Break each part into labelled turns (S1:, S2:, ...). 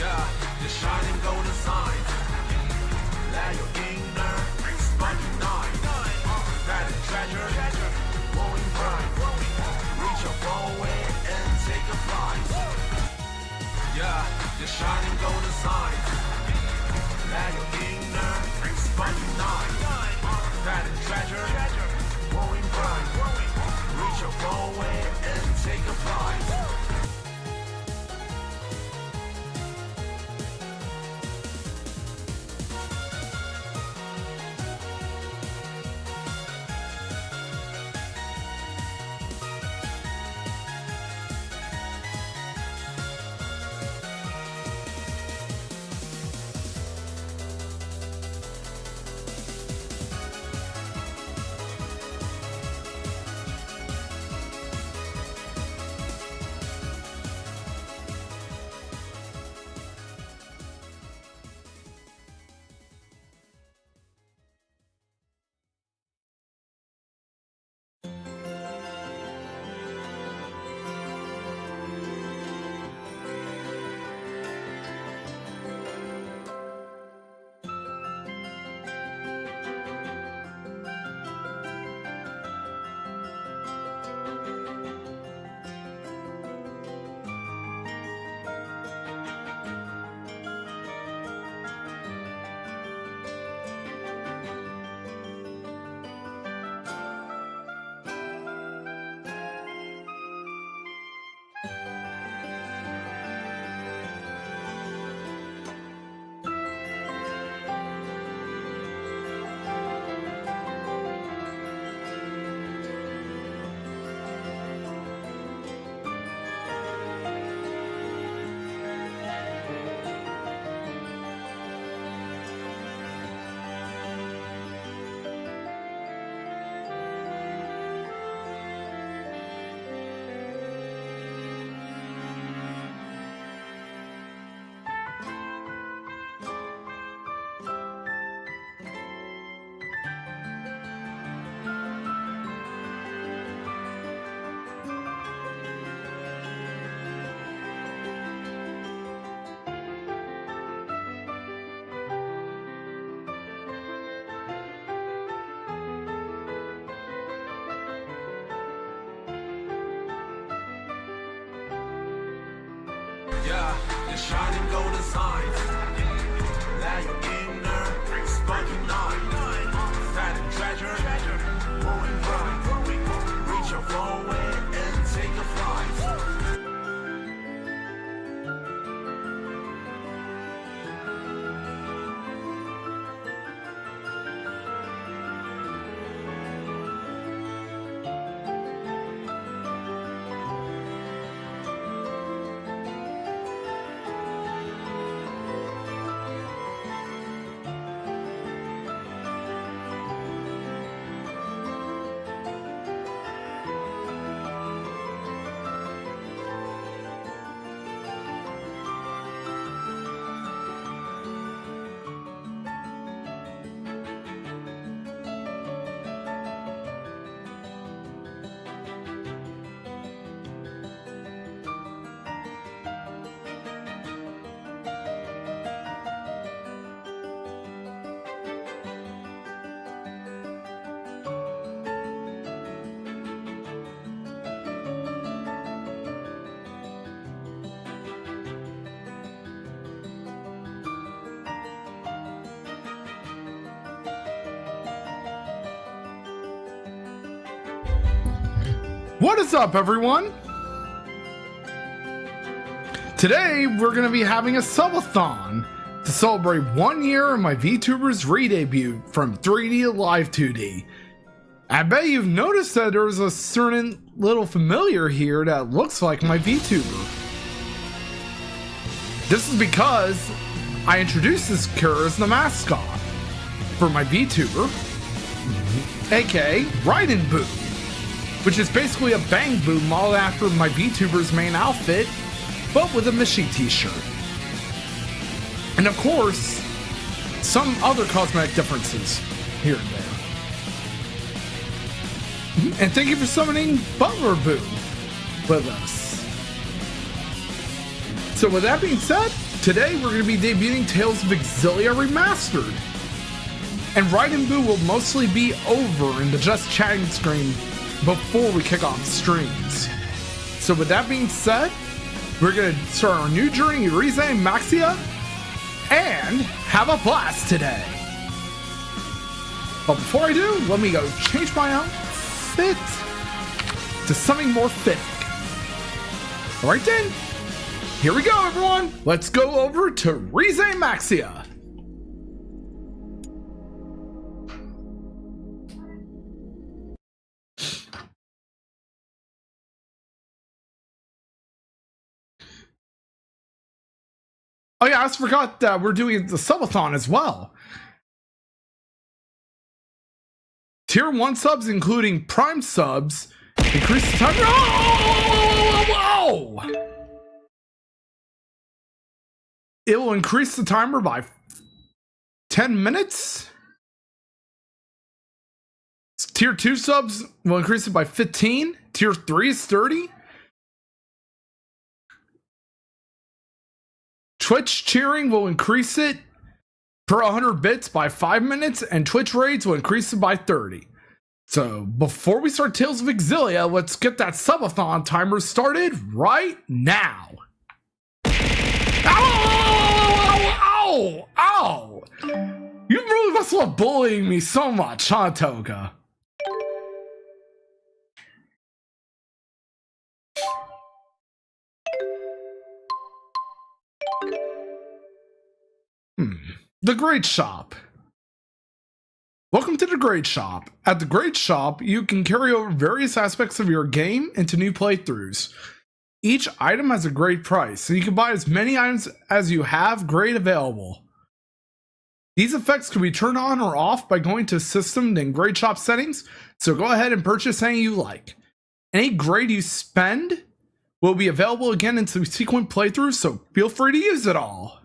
S1: Yeah, the shining golden sign. Let your inner sparking night. That is treasure, glowing bright. Reach your forward and take a flight. Yeah, the shining golden sign. Let your inner sparking night. That is treasure, glowing bright. Reach your forward and take a flight. Yeah, the shining golden sign. Let your inner sparking night. That is treasure, glowing bright. Reach your forward and take a flight.
S2: What is up, everyone? Today, we're going to be having a subathon to celebrate 1 year of my VTubers re-debut from 3D to Live 2D. I bet you've noticed that there's a certain little familiar here that looks like my VTuber. This is because I introduced this character as the mascot for my VTuber, aka Raiden Boo, which is basically a Bang Boo modeled after my VTuber's main outfit, but with a Mishi t-shirt. And of course, some other cosmetic differences here and there. And thank you for summoning Butler Boo with us. So with that being said, Today we're going to be debuting Tales of Xillia Remastered. And Ride and Boo will mostly be over in the just chatting screen before we kick off streams. So with that being said, we're going to start our new journey in Xillia Maxia and have a blast today. But before I do, let me go change my outfit to something more fitting. Alright then, here we go everyone! Let's go over to Xillia Maxia! Oh yeah, I just forgot that we're doing the subathon as well. Tier 1 subs, including Prime subs, increase the time. Whoa! It will increase the timer by 10 minutes. Tier 2 subs will increase it by 15. Tier 3 is 30. Twitch cheering will increase it per 100 bits by 5 minutes, and Twitch raids will increase it by 30. So before we start Tales of Xillia, let's get that subathon timer started right now. Ow! Ow! Ow! You really must love bullying me so much, huh, Toga? The Grade Shop. Welcome to the Grade Shop. At the Grade Shop, you can carry over various aspects of your game into new playthroughs. Each item has a grade price, so you can buy as many items as you have grade available. These effects can be turned on or off by going to System then Grade Shop settings, so go ahead and purchase any you like. Any grade you spend will be available again in subsequent playthroughs, so feel free to use it all.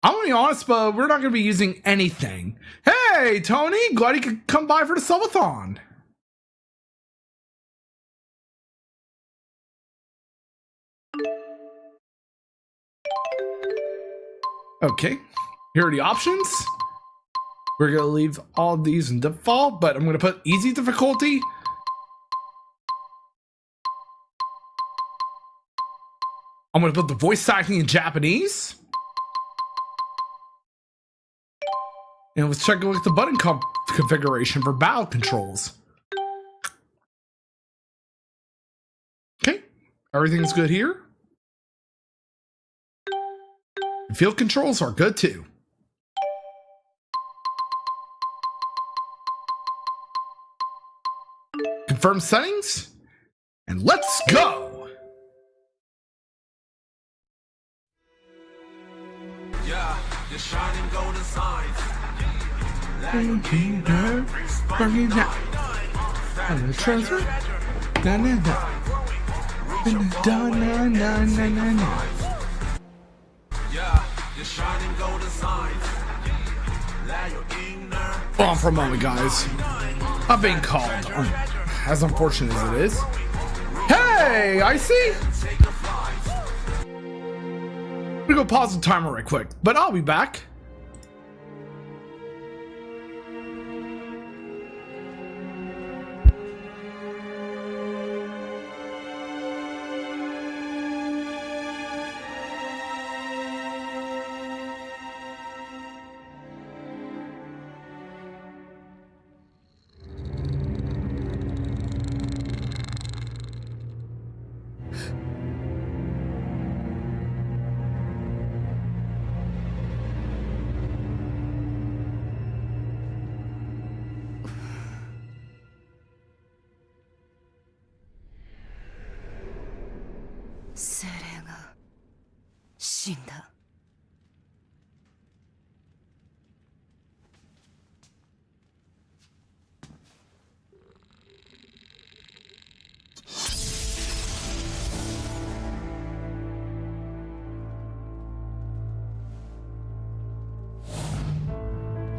S2: I'm gonna be honest, but we're not gonna be using anything. Hey, Tony, glad you could come by for the subathon. Okay, here are the options. We're gonna leave all of these in default, but I'm gonna put easy difficulty. I'm gonna put the voice acting in Japanese. And let's check out the button configuration for battle controls. Okay, everything's good here. Field controls are good too. Confirm settings, and let's go!
S1: Yeah, the shining golden signs.
S2: Bringing out on the treasure. Na na na. Na na na na na na.
S1: Yeah, the shining golden signs. Let your inner.
S2: Hold on for a moment, guys. I'm being called, as unfortunate as it is. Hey, I see. I'm gonna go pause the timer right quick, but I'll be back.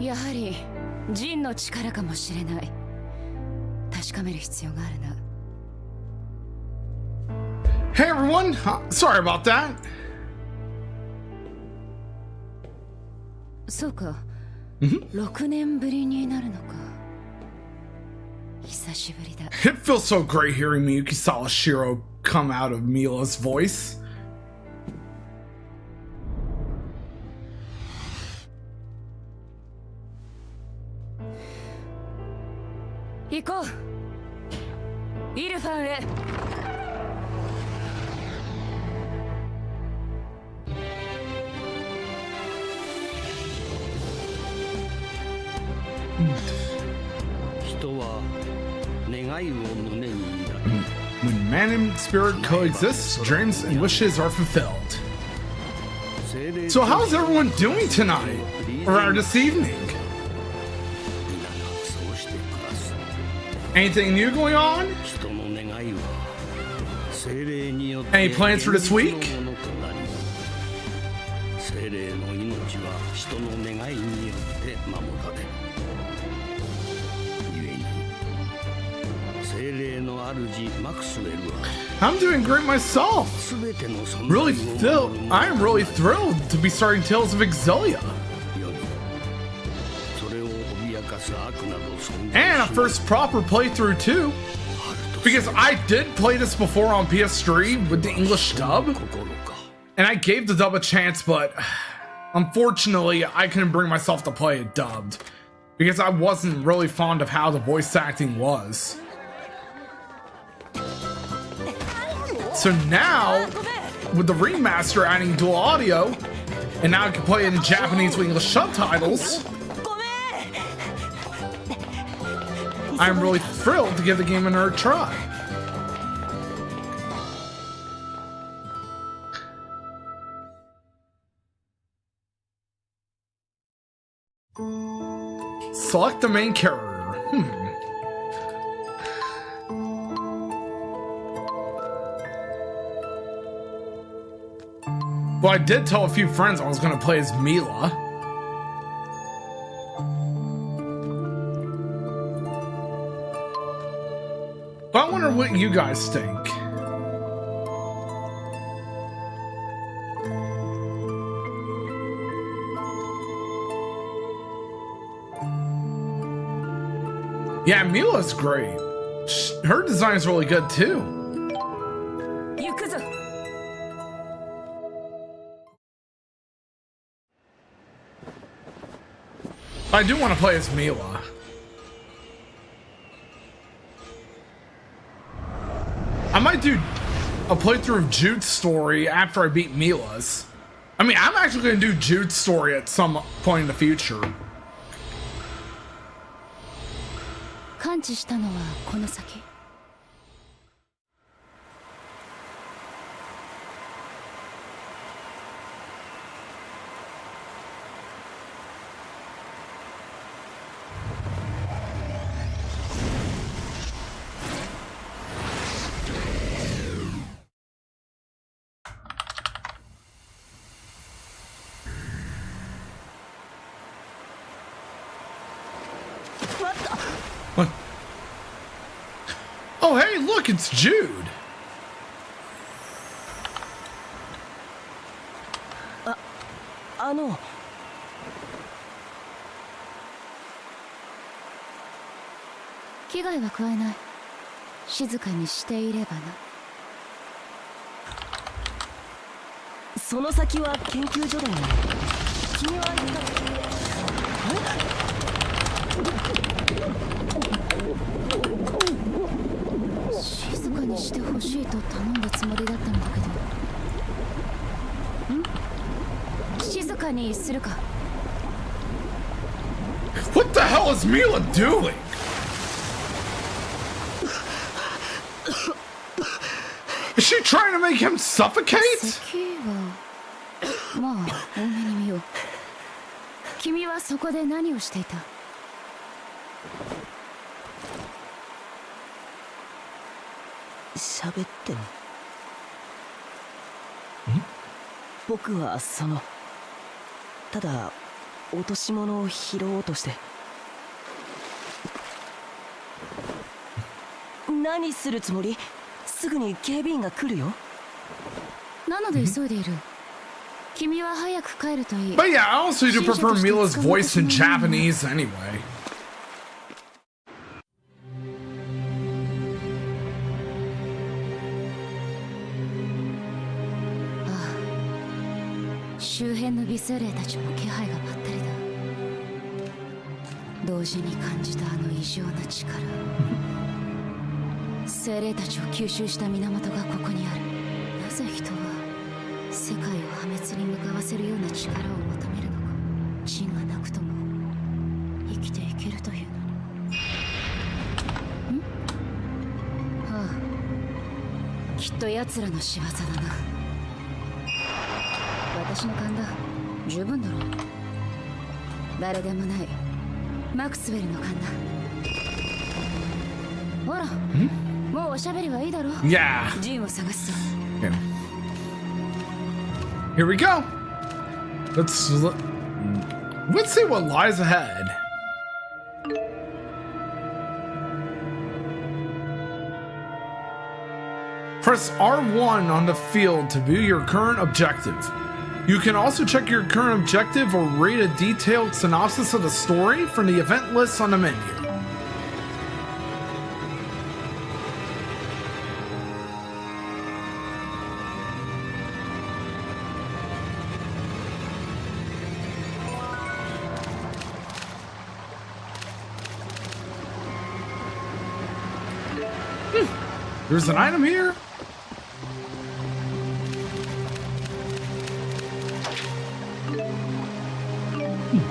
S3: やはりジンの力かもしれない。確かめる必要があるな。
S2: Hey everyone, sorry about that.
S3: そうか。6年ぶりになるのか。久しぶりだ。
S2: It feels so great hearing Miyuki Sawashiro come out of Mila's voice.
S3: 行こう。イルファンへ。
S2: When man and spirit coexist, dreams and wishes are fulfilled. So how's everyone doing tonight? Or rather this evening? Anything new going on? Any plans for this week? I'm doing great myself. I am really thrilled to be starting Tales of Xillia. And a first proper playthrough too. Because I did play this before on PS3 with the English dub. And I gave the dub a chance, but unfortunately I couldn't bring myself to play it dubbed. Because I wasn't really fond of how the voice acting was. So now, with the remaster adding dual audio, and now I can play it in Japanese with English subtitles, I'm really thrilled to give the game another try. Select the main character. Well, I did tell a few friends I was going to play as Mila. But I wonder what you guys think. Yeah, Mila's great. Her design is really good too. I do want to play as Mila. I might do a playthrough of Jude's story after I beat Mila's. I mean, I'm actually going to do Jude's story at some point in the future.
S3: 感知したのはこの先。
S2: What? Oh, hey, look, it's Jude.
S4: No.
S3: 危害は加えない。静かにしていればな。
S4: その先は研究所だよね。君は言った。
S3: 静かにしてほしいと頼んだつもりだったんだけど。静かにするか。
S2: What the hell is Mila doing? Is she trying to make him suffocate?
S3: 咳はまあ多めに見よう。君はそこで何をしていた？
S4: 喋っても。僕はただ落とし物を拾おうとして。何するつもり？すぐに警備員が来るよ。
S3: なので急いでいる。君は早く帰るといい。
S2: But yeah, I also do prefer Mila's voice in Japanese anyway.
S3: 周辺の微生霊たちも気配がばったりだ。同時に感じたあの異常な力。精霊たちを吸収した源がここにある。なぜ人は世界を破滅に向かわせるような力を求めるのか。地がなくとも生きていけるというのに。ああ、きっと奴らの仕業だな。私の勘だ。十分だろう。誰でもないマクスウェルの勘だ。ほら、もうおしゃべりはいいだろ。
S2: Yeah.
S3: ジンを探すぞ。
S2: Yeah. Here we go. Let's see what lies ahead. Press R1 on the field to view your current objective. You can also check your current objective or read a detailed synopsis of the story from the event list on the menu. There's an item here.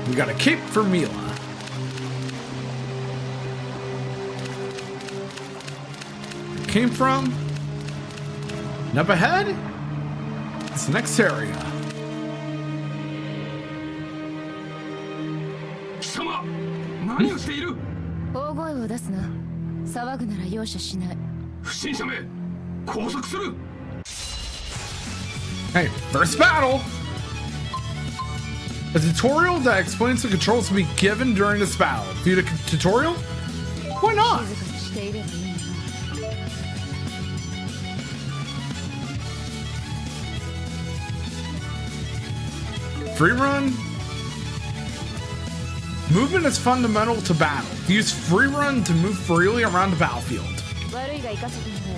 S2: We got a cape for Mila. Came from. And up ahead, it's the next area.
S5: 貴様、何をしている？
S3: 大声を出すな。騒ぐなら容赦しない。
S5: 不審者め、拘束する。
S2: Hey, first battle. A tutorial that explains the controls to be given during this battle. View the tutorial? Why not?
S3: 静かにしていればいいのな。
S2: Free run. Movement is fundamental to battle. Use free run to move freely around the battlefield.
S3: 悪いが行かせてもらう。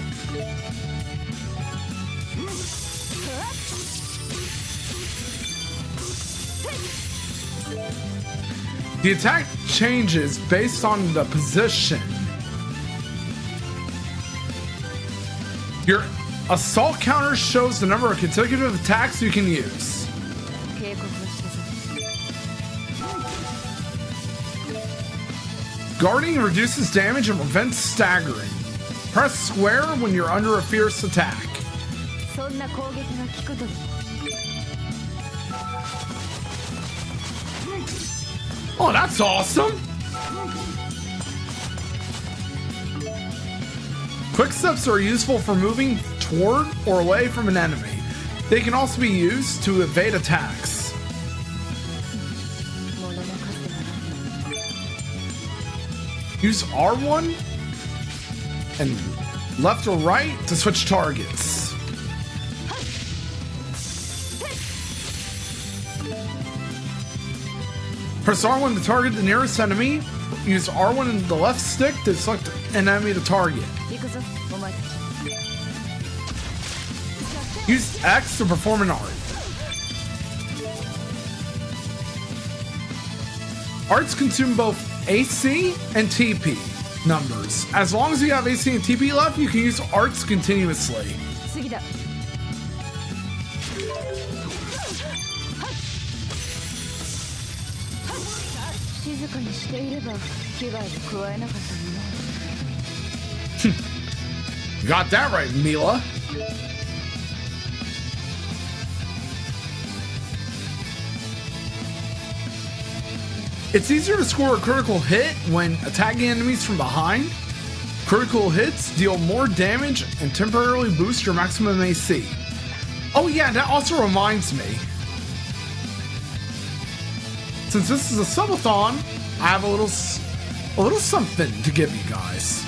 S2: The attack changes based on the position. Your assault counter shows the number of consecutive attacks you can use.
S3: 警告はしたぞ。
S2: Guarding reduces damage and prevents staggering. Press square when you're under a fierce attack.
S3: そんな攻撃が効くとでも。
S2: Oh, that's awesome! Quick steps are useful for moving toward or away from an enemy. They can also be used to evade attacks.
S3: 物の数ではない。
S2: Use R1 and left or right to switch targets. Press R1 to target the nearest enemy. Use R1 and the left stick to select an enemy to target.
S3: 行くぞ、お前たち。
S2: Use X to perform an art. Arts consume both AC and TP numbers. As long as you have AC and TP left, you can use arts continuously.
S3: 次だ。 静かにしていれば危害を加えなかったもの。
S2: You got that right, Mila. It's easier to score a critical hit when attacking enemies from behind. Critical hits deal more damage and temporarily boost your maximum AC. Oh yeah, that also reminds me. Since this is a subathon, I have a little something to give you guys.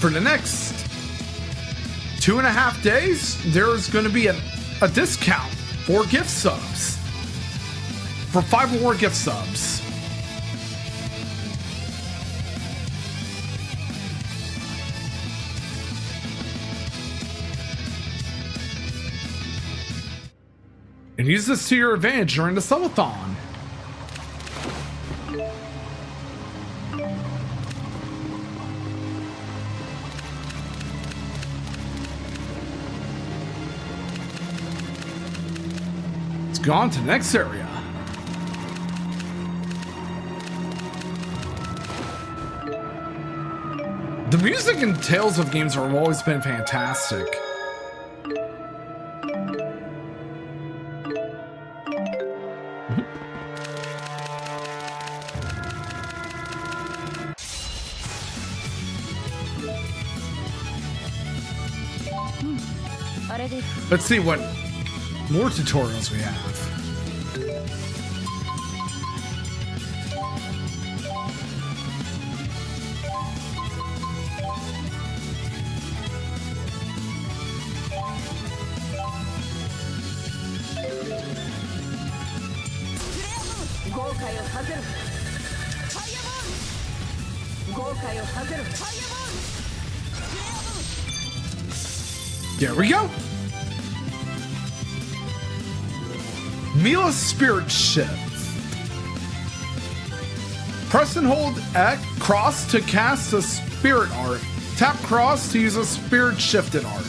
S2: for the next 2.5 days, there's going to be a discount for gift subs. For 5 or more gift subs. And use this to your advantage during the subathon. Let's go on to the next area. The music in Tales of games have always been fantastic. Let's see what more tutorials we have. There we go. Mila's Spirit Shift. Press and hold X cross to cast a spirit art. Tap cross to use a spirit shifted art.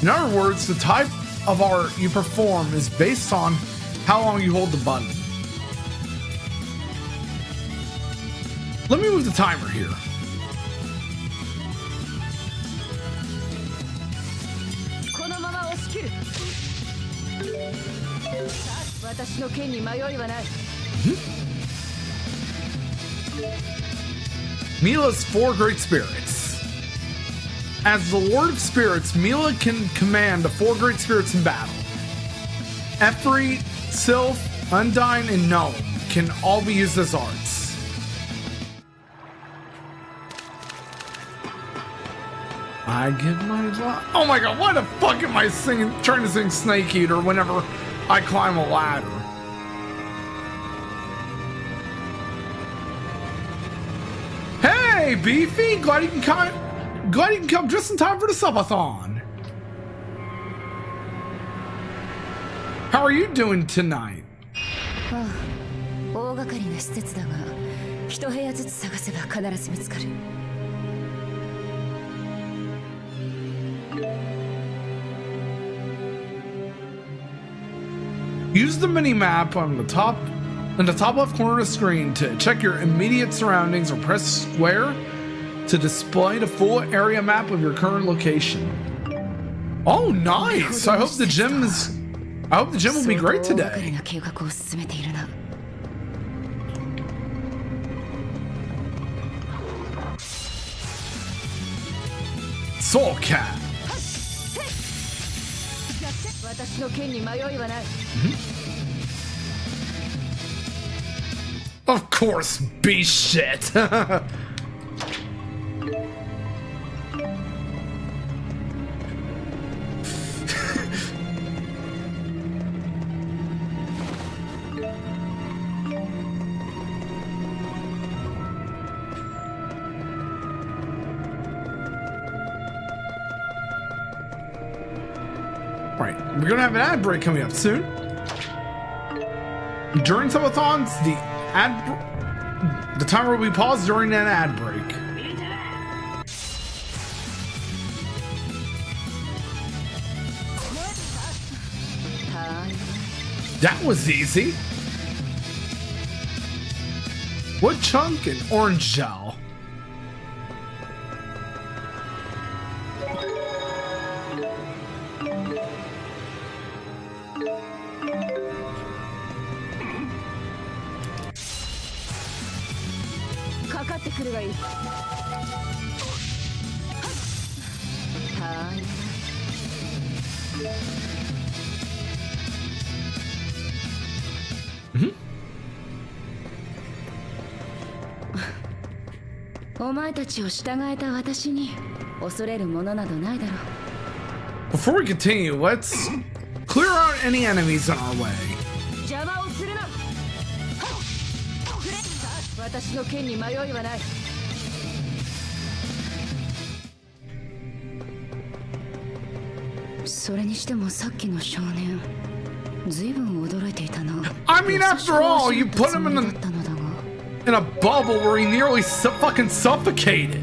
S2: In other words, the type of art you perform is based on how long you hold the button. Let me move the timer here. Mila's 4 great spirits. As the Lord of Spirits, Mila can command the 4 great spirits in battle. Efreet, Sylph, Undyne, and Gnome can all be used as arts. I give my life. Oh my god, why the fuck am I trying to sing Snake Eater whenever I climb a ladder? Hey, Beefy! Glad you can come just in time for the subathon. How are you doing tonight?
S3: 大掛かりな施設だが、一部屋ずつ探せば必ず見つかる。
S2: Use the mini-map on the top left corner of the screen to check your immediate surroundings, or press square to display the full area map of your current location. Oh, nice! I hope the gym will be great today. Soul Cat. Of course, beast shit. Right, we're gonna have an ad break coming up soon. During subathons, the timer will be paused during an ad break. That was easy. Wood chunk and orange gel.
S3: お前たちを従えた私に恐れるものなどないだろう。
S2: Before we continue, let's clear out any enemies on our way.
S3: 邪魔をするな。私の剣に迷いはない。それにしてもさっきの少年、ずいぶん驚いていたな。
S2: I mean, after all, you put him in
S3: だったのだが。
S2: a bubble where he nearly fucking suffocated.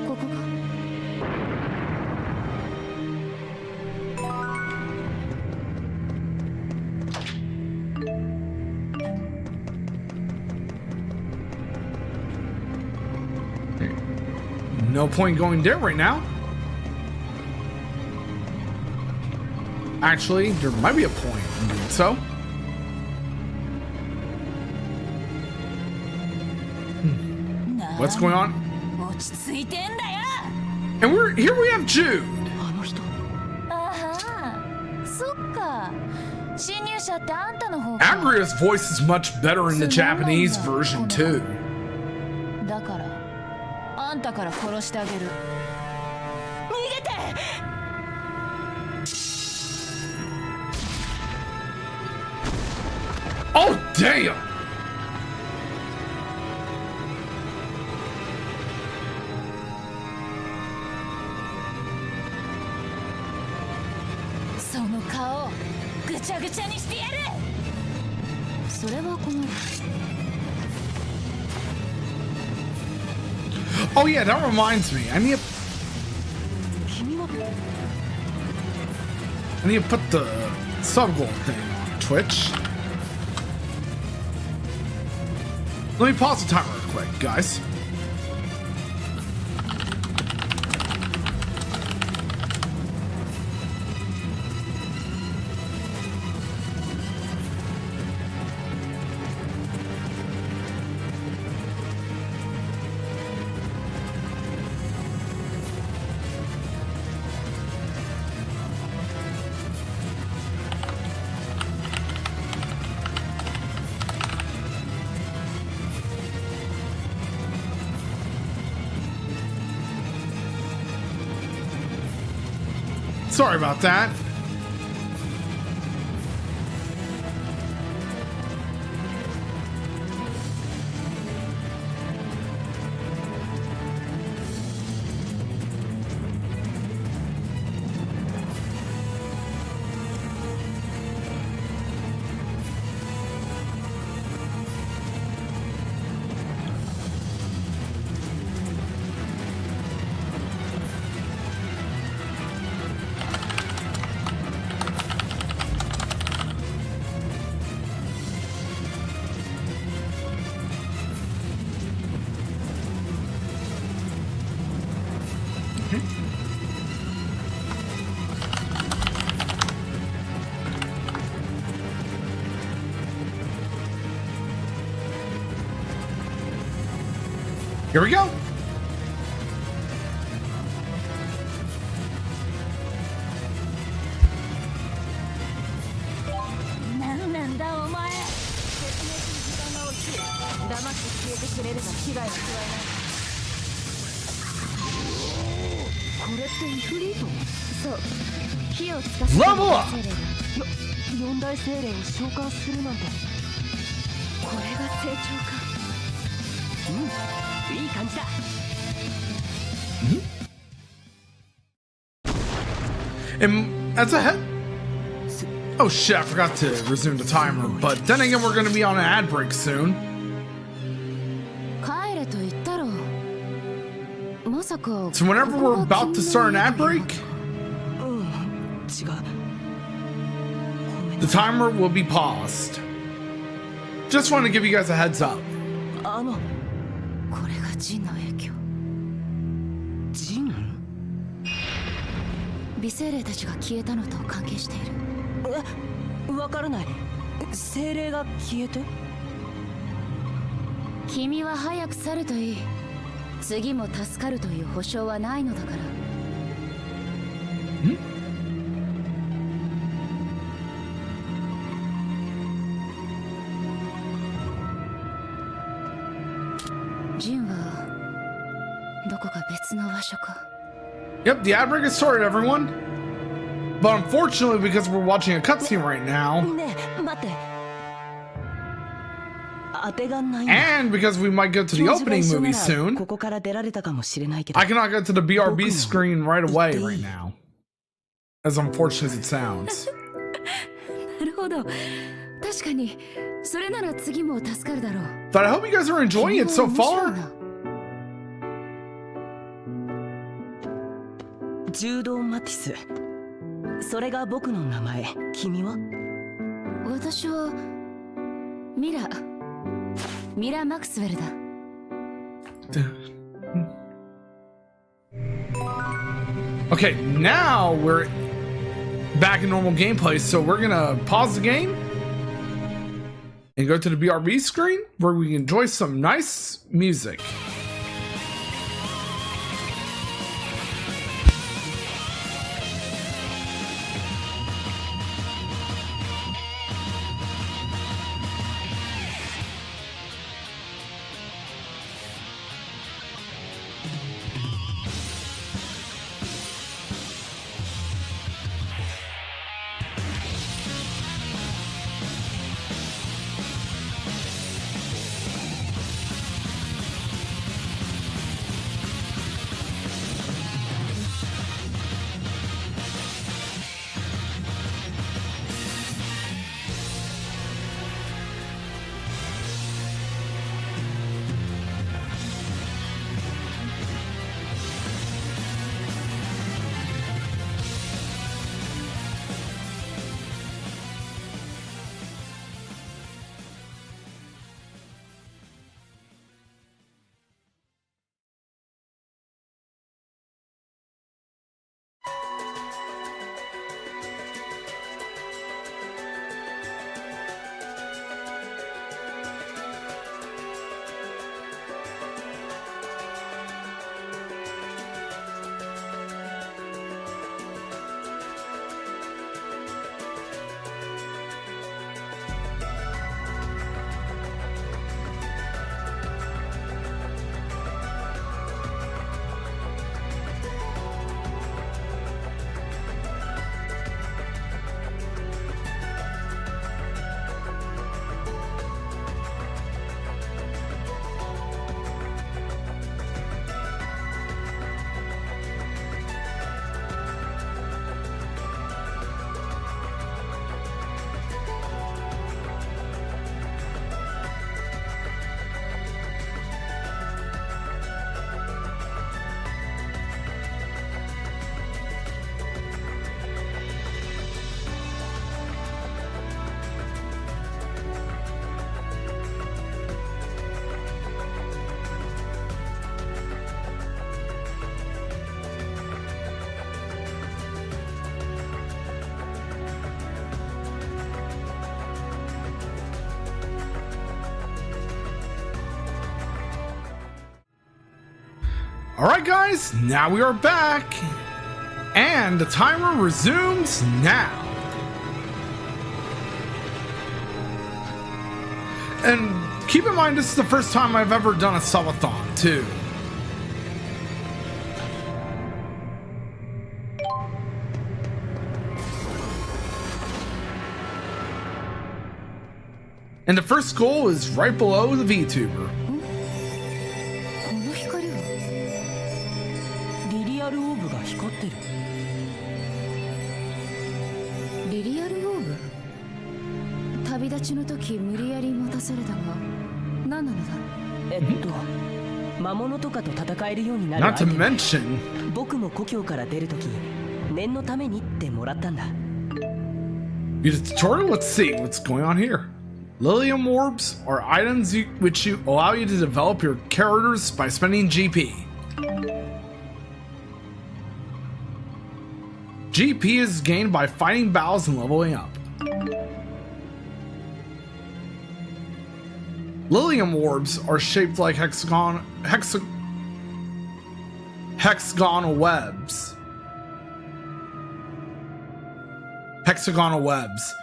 S3: ここか。
S2: No point going there right now. Actually, there might be a point in doing so. What's going on?
S3: 落ち着いてんだよ。
S2: And here we have Jude.
S4: あの人。
S3: あはー、そっか。侵入者ってあんたの方か。
S2: Agria's voice is much better in the Japanese version too.
S3: だからあんたから殺してあげる。逃げて。
S2: Oh damn!
S3: その顔ぐちゃぐちゃにしてやる。それは困る。
S2: Oh yeah, that reminds me. I need to put the sub-goal thing on Twitch. Let me pause the timer real quick, guys. Sorry about that. Here we go. Level up.
S4: 四大精霊を召喚するなんて。
S3: これが成長か。
S4: いい感じだ。
S2: And that's a head. Oh shit, I forgot to resume the timer, but then again, we're gonna be on an ad break soon.
S3: 帰れと言ったろ。まさか。
S2: So whenever we're about to start an ad break,
S4: 違う。
S2: the timer will be paused. Just want to give you guys a heads up.
S3: これがジンの影響。
S4: ジン？
S3: 微生霊たちが消えたのと関係している。
S4: わからない。精霊が消えて？
S3: 君は早く去るといい。次も助かるという保証はないのだから。ジンはどこか別の場所か。
S2: Yep, the ad break has started, everyone. But unfortunately, because we're watching a cutscene right now,
S4: ねえ待って。当てがない。
S2: and because we might go to the opening movie soon,
S4: ここから出られたかもしれないけど。
S2: I cannot go to the BRB screen right away right now. As unfortunate as it sounds.
S3: なるほど。確かにそれなら次も助かるだろう。
S2: But I hope you guys are enjoying it so far.
S4: 柔道マティス。それが僕の名前。君は？
S3: 私はミラ・マクスウェルだ。
S2: Okay, now we're back in normal gameplay, so we're gonna pause the game and go to the BRB screen where we can enjoy some nice music. Alright guys, now we are back, and the timer resumes now. And keep in mind, this is the first time I've ever done a subathon too. And the first goal is right below the VTuber.
S3: この光は
S4: リリアルオーブが光ってる。
S3: リリアルオーブ。旅立ちの時無理やり持たされたが何なのだ。
S4: 魔物とかと戦えるようになるアイ
S2: Not
S4: テ
S2: to
S4: ム。
S2: mention,
S4: 僕も故郷から出る時念のためにってもらったんだ。
S2: view the tutorial. Let's see what's going on here. Lilium orbs are items which allow you to develop your characters by spending GP. GP is gained by fighting battles and leveling up. Lilium orbs are shaped like hexagonal webs. Hexagonal webs,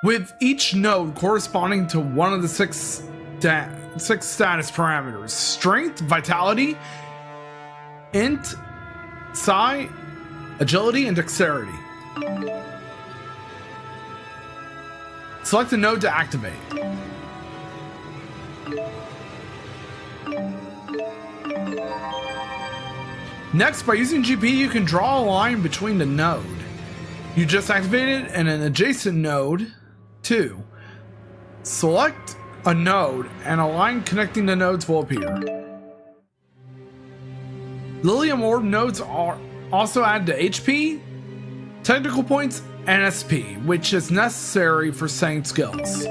S2: with each node corresponding to one of the 6 status parameters: strength, vitality, int, psi, agility, and dexterity. Select a node to activate. Next, by using GP, you can draw a line between the node you just activated and an adjacent node too. Select a node and a line connecting the nodes will appear. Xillia Orb nodes are also added to HP, technical points, and SP, which is necessary for setting skills.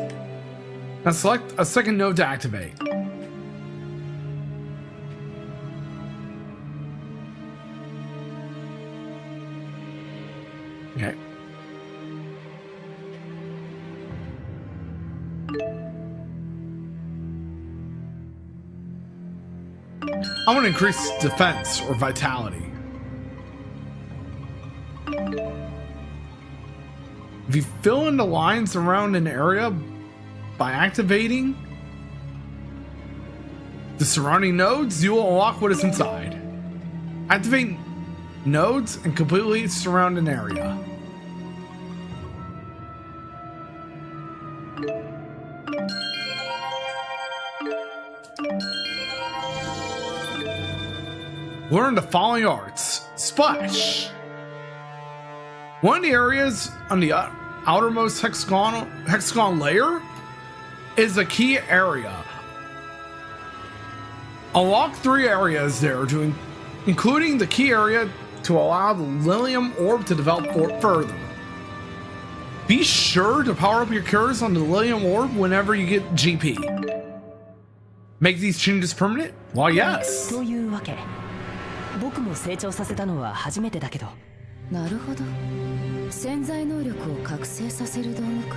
S2: Now select a second node to activate. Okay. I want to increase defense or vitality. If you fill in the lines around an area by activating the surrounding nodes, you will unlock what is inside. Activate nodes and completely surround an area. Learn the following arts. Splash. One of the areas on the outermost hexagon layer is a key area. Unlock 3 areas there, including the key area to allow the Xillia Orb to develop further. Be sure to power up your cures on the Xillia Orb whenever you get GP. Make these changes permanent? Well, yes.
S4: というわけ。僕も成長させたのは初めてだけど。
S3: なるほど。潜在能力を覚醒させる道具か。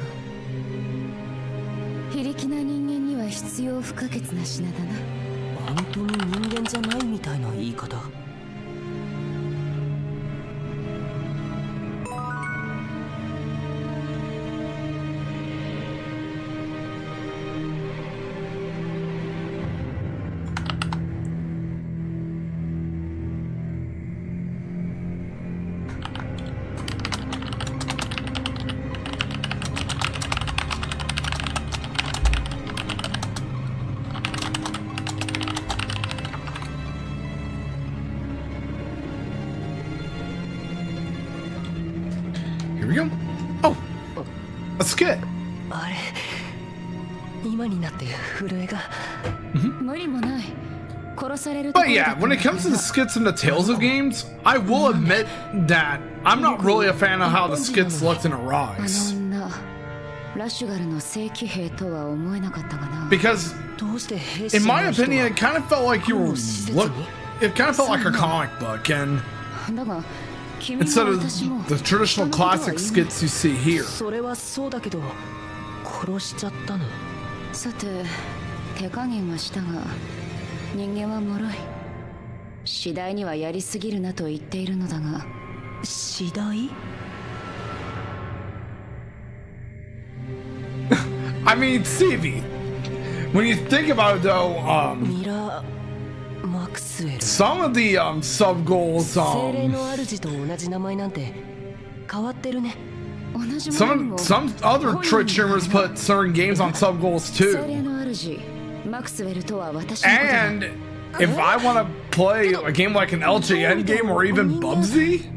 S3: 非力な人間には必要不可欠な品だな。
S4: 本当に人間じゃないみたいな言い方。
S2: Here we go. Oh, a skit.
S4: あれ、今になって震えが。
S3: 無理もない。殺される。
S2: But yeah, when it comes to the skits in the Tales of games, I will admit that I'm not really a fan of how the skits looked in Arise.
S3: あの女、ラッシュガルの正規兵とは思えなかったがな。
S2: Because,
S4: どうして兵士
S2: in
S4: の
S2: my
S4: 人は
S2: opinion, it kind of felt like you were it kind of felt like a comic book, and
S3: だが、君も
S2: instead of
S3: 私も
S2: the traditional classic skits you see here.
S4: それはそうだけど、殺しちゃったの。
S3: さて、手加減はしたが、人間は脆い。次第にはやりすぎるなと言っているのだが。
S4: 次第？
S2: I mean, Stevie, when you think about it though,
S4: ミラー・マクスウェル。
S2: some of the sub goals,
S4: 精霊の主と同じ名前なんて変わってるね。
S2: some other Twitch streamers put certain games on sub goals
S3: 精
S2: too.
S3: 霊の主、マクスウェルとは私のことだ。
S2: And if I want to play a game like an LJN game or even Bubsy,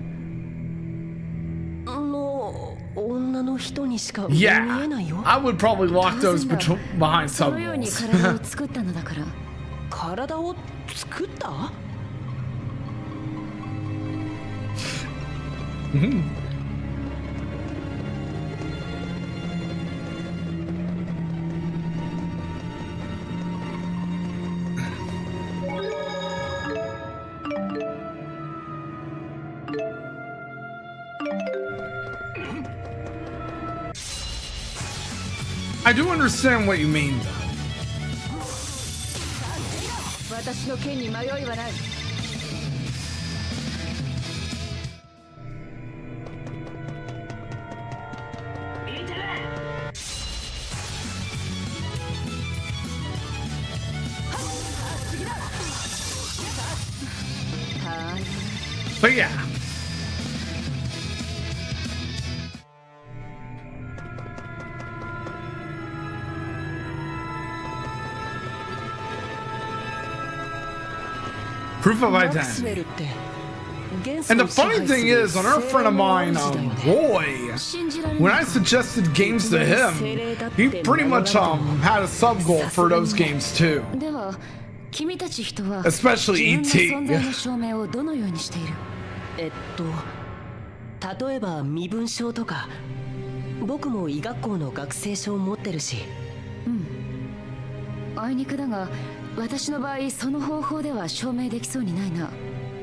S4: の女の人にしか見え
S2: yeah,
S4: ないよ。
S2: I would probably lock those behind
S3: そ
S2: sub
S3: のように
S2: goals.
S3: 体を作ったのだから。
S4: 体を作った？
S2: I do understand what you mean though.
S3: 私の剣に迷いはない。
S5: こ
S2: But yeah. Proof of identity. And the funny thing is, another friend of mine, Roy, when I suggested games to him, he pretty much had a sub goal for those games too. Especially E.T.
S4: 例えば身分証とか僕も医学校の学生証を持ってるし。
S3: あいにくだが私の場合その方法では証明できそうにないな。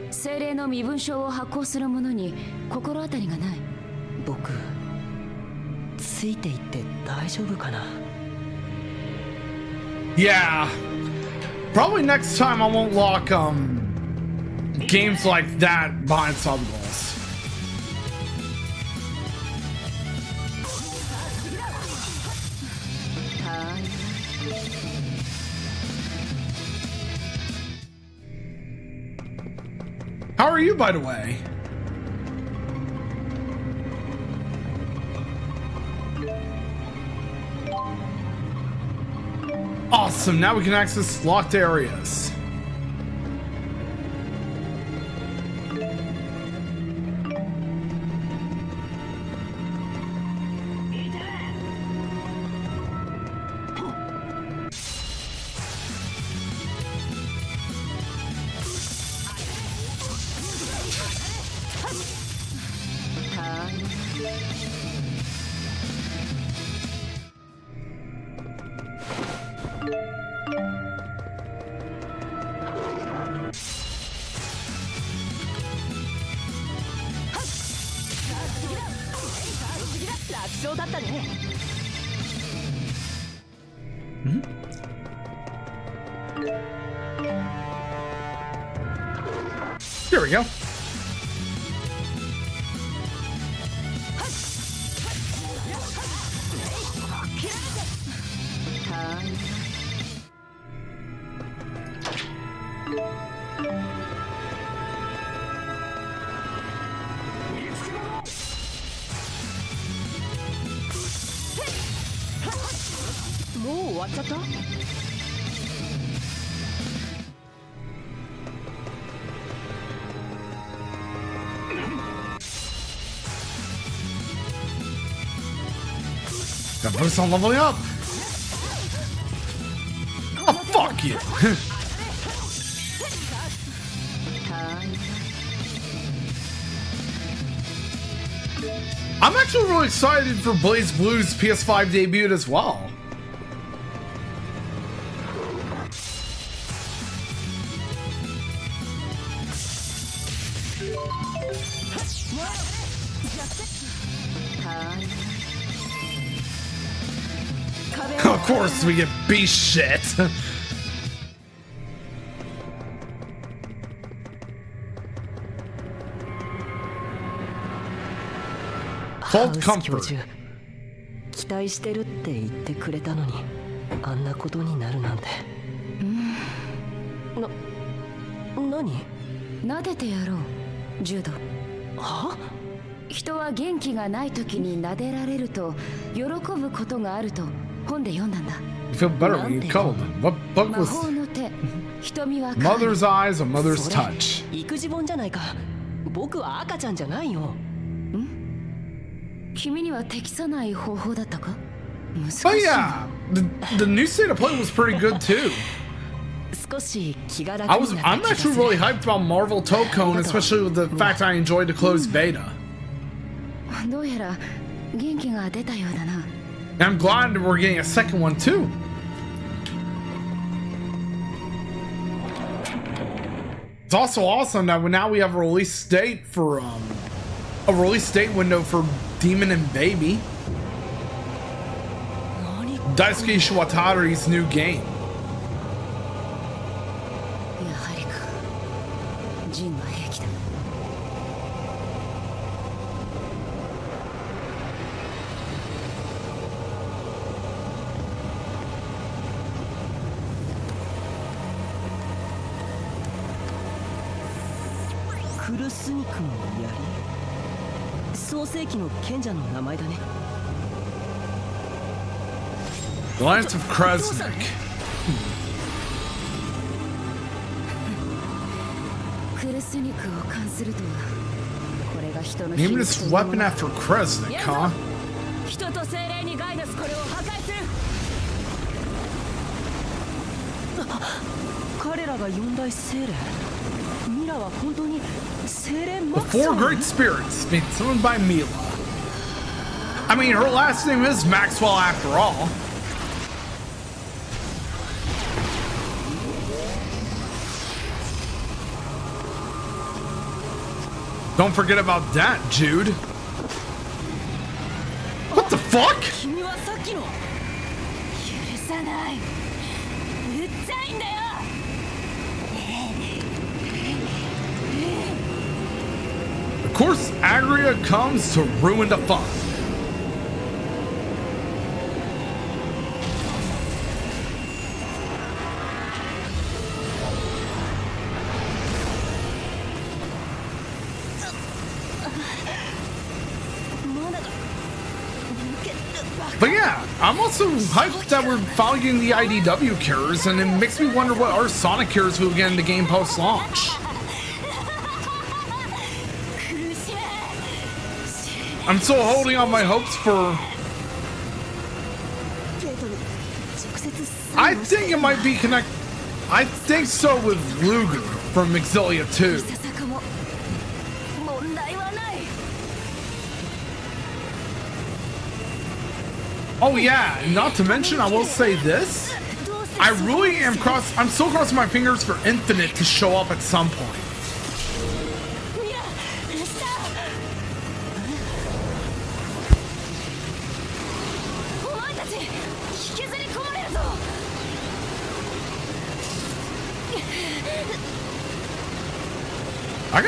S3: 精霊の身分証を発行する者に心当たりがない。
S4: 僕ついていって大丈夫かな。
S2: Yeah. Probably next time I won't lock games like that behind sub goals. How are you, by the way? Awesome, now we can access locked areas. Here we go. Got bonus on leveling up. Oh, fuck you. I'm actually really excited for Blaze Blue's PS5 debut as well. Of course, we get beast shit. Cold comfort.
S4: 期待してるって言ってくれたのにあんなことになるなんて。何？
S3: 撫でてやろう、ジュード。
S4: は？
S3: 人は元気がない時に撫でられると喜ぶことがあると本で読んだんだ。
S2: You feel better when you cuddle them. What book was Mother's Eyes or Mother's Touch?
S4: 育児本じゃないか。僕は赤ちゃんじゃないよ。
S3: 君には適さない方法だったか？
S2: Oh yeah, the new state of play was pretty good too. I'm actually really hyped about Marvel Tokone, especially with the fact I enjoyed the closed beta.
S3: どうやら元気が出たようだな。
S2: And I'm glad that we're getting a second one too. It's also awesome that now we have a release date for a release date window for Demon and Baby, Daisuke Shiwatari's new game.
S3: やはりか、ジンの兵器だ。
S4: クルスニクの槍。創世紀の賢者の名前だね。
S2: The Lance of Kresnik.
S3: クルスニクを関するとは、これが人の
S2: Name
S3: 秘
S2: this
S3: 密というも
S2: weapon
S3: の。
S2: after Kresnik, huh?
S4: 人と精霊にガイダスこれを破壊する。彼らが四大精霊。ミラは本当に精霊マ
S2: The
S4: ックス
S2: four
S4: なの？
S2: great spirits, made summoned by Mila. I mean, her last name is Maxwell after all. Don't forget about that, Jude. What the fuck?
S4: 君はさっきの。
S3: 許さない。うっざいんだよ。
S2: Of course, Agria comes to ruin the fun. But yeah, I'm also hyped that we're following the IDW characters, and it makes me wonder what our Sonic characters will get in the game post-launch. I'm still holding on my hopes for... I think it might be connect. I think so with Luger from Xillia 2. Oh yeah, not to mention, I will say this. I really am I'm still crossing my fingers for Infinite to show up at some point. I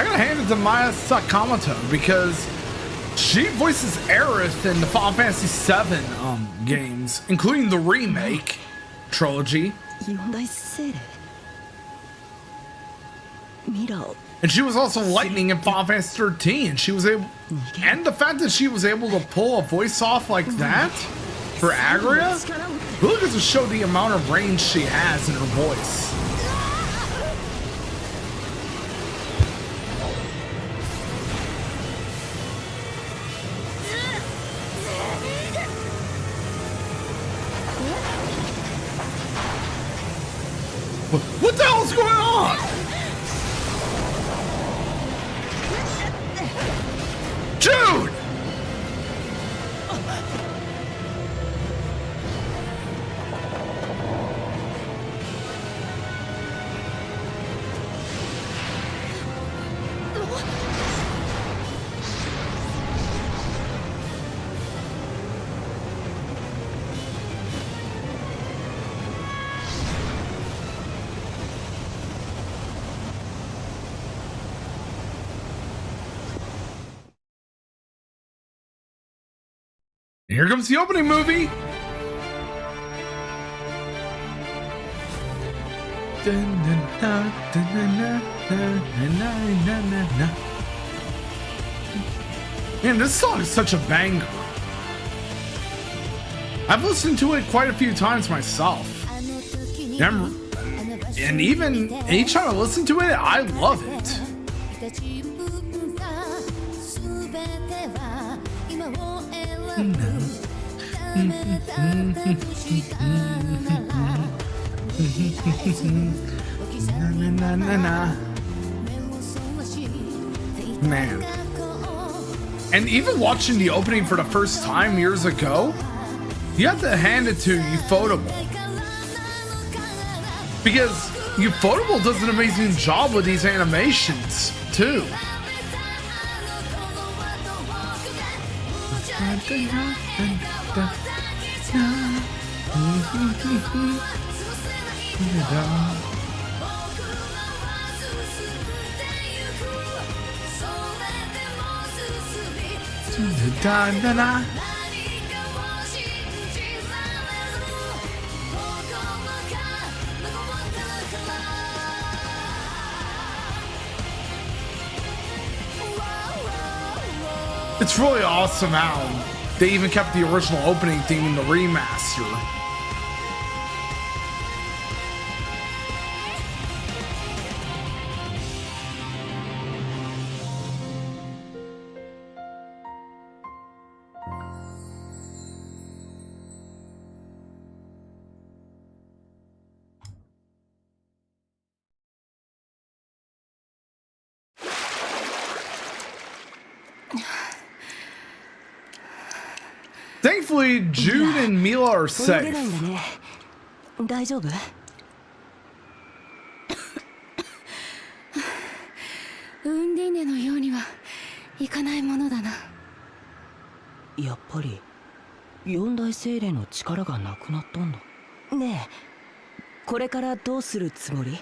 S2: gotta hand it to Maya Sakamoto because she voices Aerith in the Final Fantasy VII games, including the remake trilogy. And she was also Lightning in Final Fantasy 13. She was able, and the fact that she was able to pull a voice off like that for Agria really goes to show the amount of range she has in her voice. What the hell is going on? Jude! Here comes the opening movie. Man, this song is such a banger. I've listened to it quite a few times myself. And even each time I listen to it, I love it. Man. And even watching the opening for the first time years ago, you have to hand it to Ufotable. Because Ufotable does an amazing job with these animations, too. It's really awesome how they even kept the original opening theme in the remaster. Thankfully, Jude and Mila are
S4: 泳げないん
S2: safe.
S4: だね。大丈夫？
S3: ウンディーネのようにはいかないものだな。
S4: やっぱり四大精霊の力がなくなったんだ。ねえ、これからどうするつもり？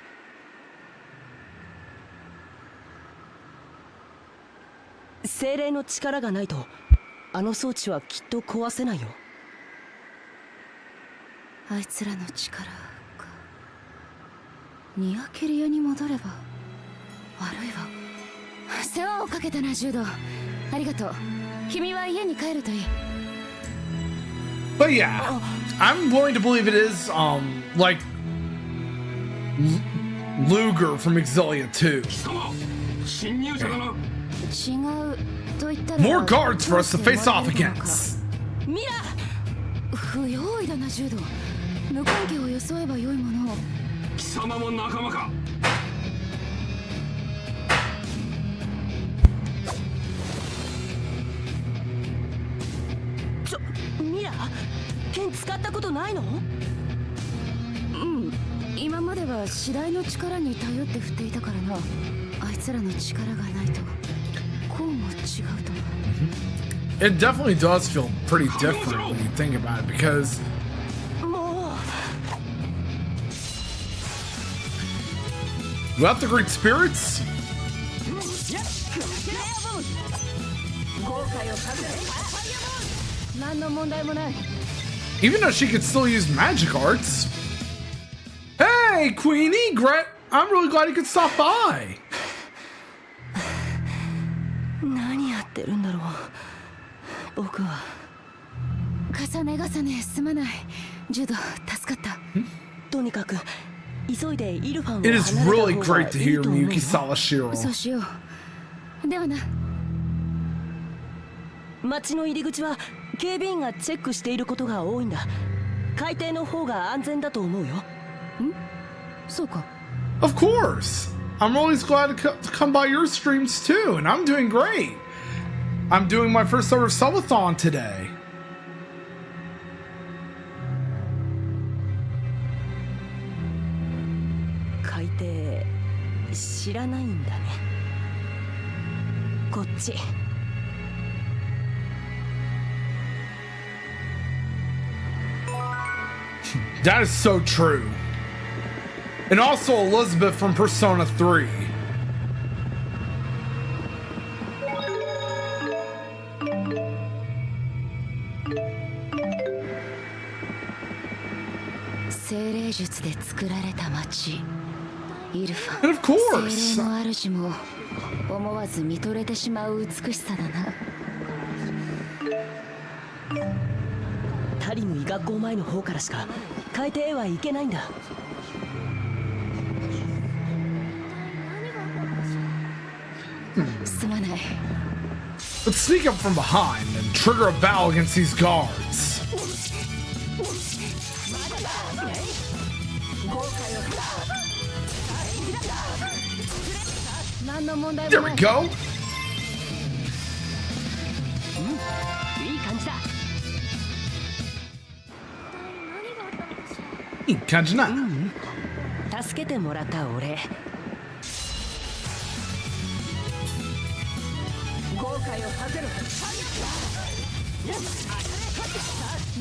S4: 精霊の力がないとあの装置はきっと壊せないよ。
S3: あいつらの力か。ニアケリアに戻れば悪いわ。世話をかけたな、ジュード。ありがとう。君は家に帰るといい。
S2: But yeah, I'm willing to believe it is, like Luger from Xillia 2.
S5: 貴様侵入者だな。
S3: 違うと言ったら
S2: More guards for us to face off against.
S3: ミラ不用意だな、ジュード。無関係を装えば良いものを。
S5: 貴様も仲間か。
S4: ミラ、剣使ったことないの？
S3: うん、今までは次第の力に頼って振っていたからな。あいつらの力がないとこうも違うと。
S2: It definitely does feel pretty different when you think about it, because
S4: もう
S2: without the great spirits,
S3: 何の問題もない。
S2: even though she could still use magic arts. Hey, Queenie, I'm really glad you could stop by.
S4: 何やってるんだろう。僕は
S3: 重ね重ねすまない。ジュード、助かった。
S4: とにかく急いでイルファンを
S2: It is
S4: 離れた
S2: really
S4: 方がい
S2: great to
S4: い
S2: hear
S4: と思うよ。
S2: Miyuki Sawashiro.
S3: そうしよう。ではな。
S4: 町の入り口は警備員がチェックしていることが多いんだ。海底の方が安全だと思うよ。
S3: そうか。
S2: Of course. I'm always glad to come by your streams too, and I'm doing great. I'm doing my first ever subathon today.
S4: 海底知らないんだね。こっち。
S2: That is so true. And also Elizabeth from Persona 3. And of course.
S3: 精霊の主も思わず見とれてしまう美しさだな。
S4: タリム医学校前の方からしか海底へは行けないんだ。
S3: すまない。
S2: Let's sneak up from behind and trigger a battle against these guards.
S3: 何の問題
S2: There
S3: もな
S2: we
S3: い。
S2: go.
S4: いい感じだ。
S2: いい感じな。
S4: 助けてもらったお礼。後悔をさせろ。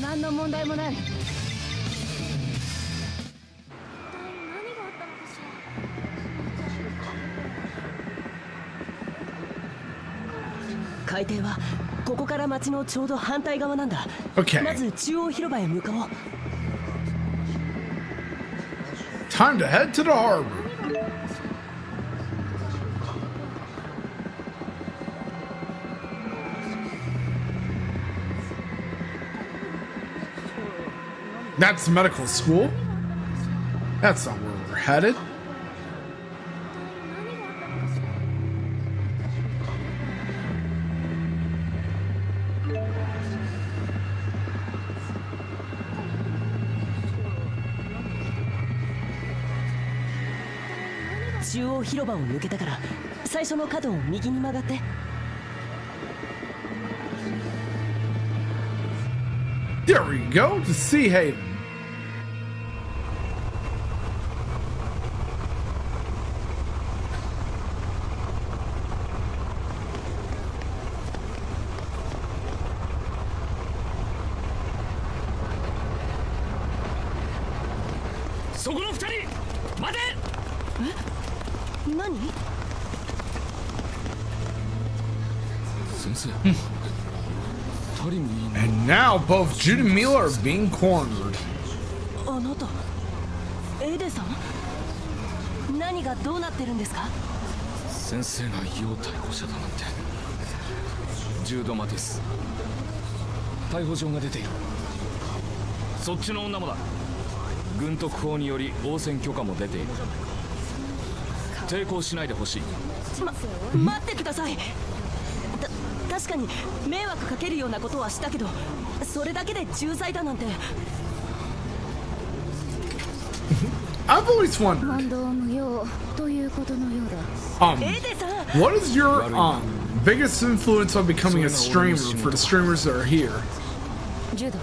S3: 何の問題もない。
S4: 海底はここから町のちょうど反対側なんだ。
S2: Okay.
S4: まず中央広場へ向かおう。
S2: Time to head to the harbor.
S3: こ
S2: That's medical school. That's not where we're headed.
S4: "中央広場を抜けたから最初の角を右に曲がって。
S2: There we go to Sea Haven.
S5: そこの二人待て。
S4: 何？
S5: 先生二人もいいね。
S2: And now both Jude and Mila are being cornered.
S4: あなたエデさん、何がどうなってるんですか？
S5: 先生が要逮捕者だなんて。10度間です。逮捕状が出ている。そっちの女もだ。軍特法により応戦許可も出ている。抵抗しないでほしい。
S4: 待ってください。確かに迷惑かけるようなことはしたけど、それだけで重罪だなんて。
S2: I've always wondered.
S3: 問答無用ということのようだ。
S4: エデさん、
S2: What is your biggest influence on becoming a streamer for the streamers that are here?
S3: ジュド、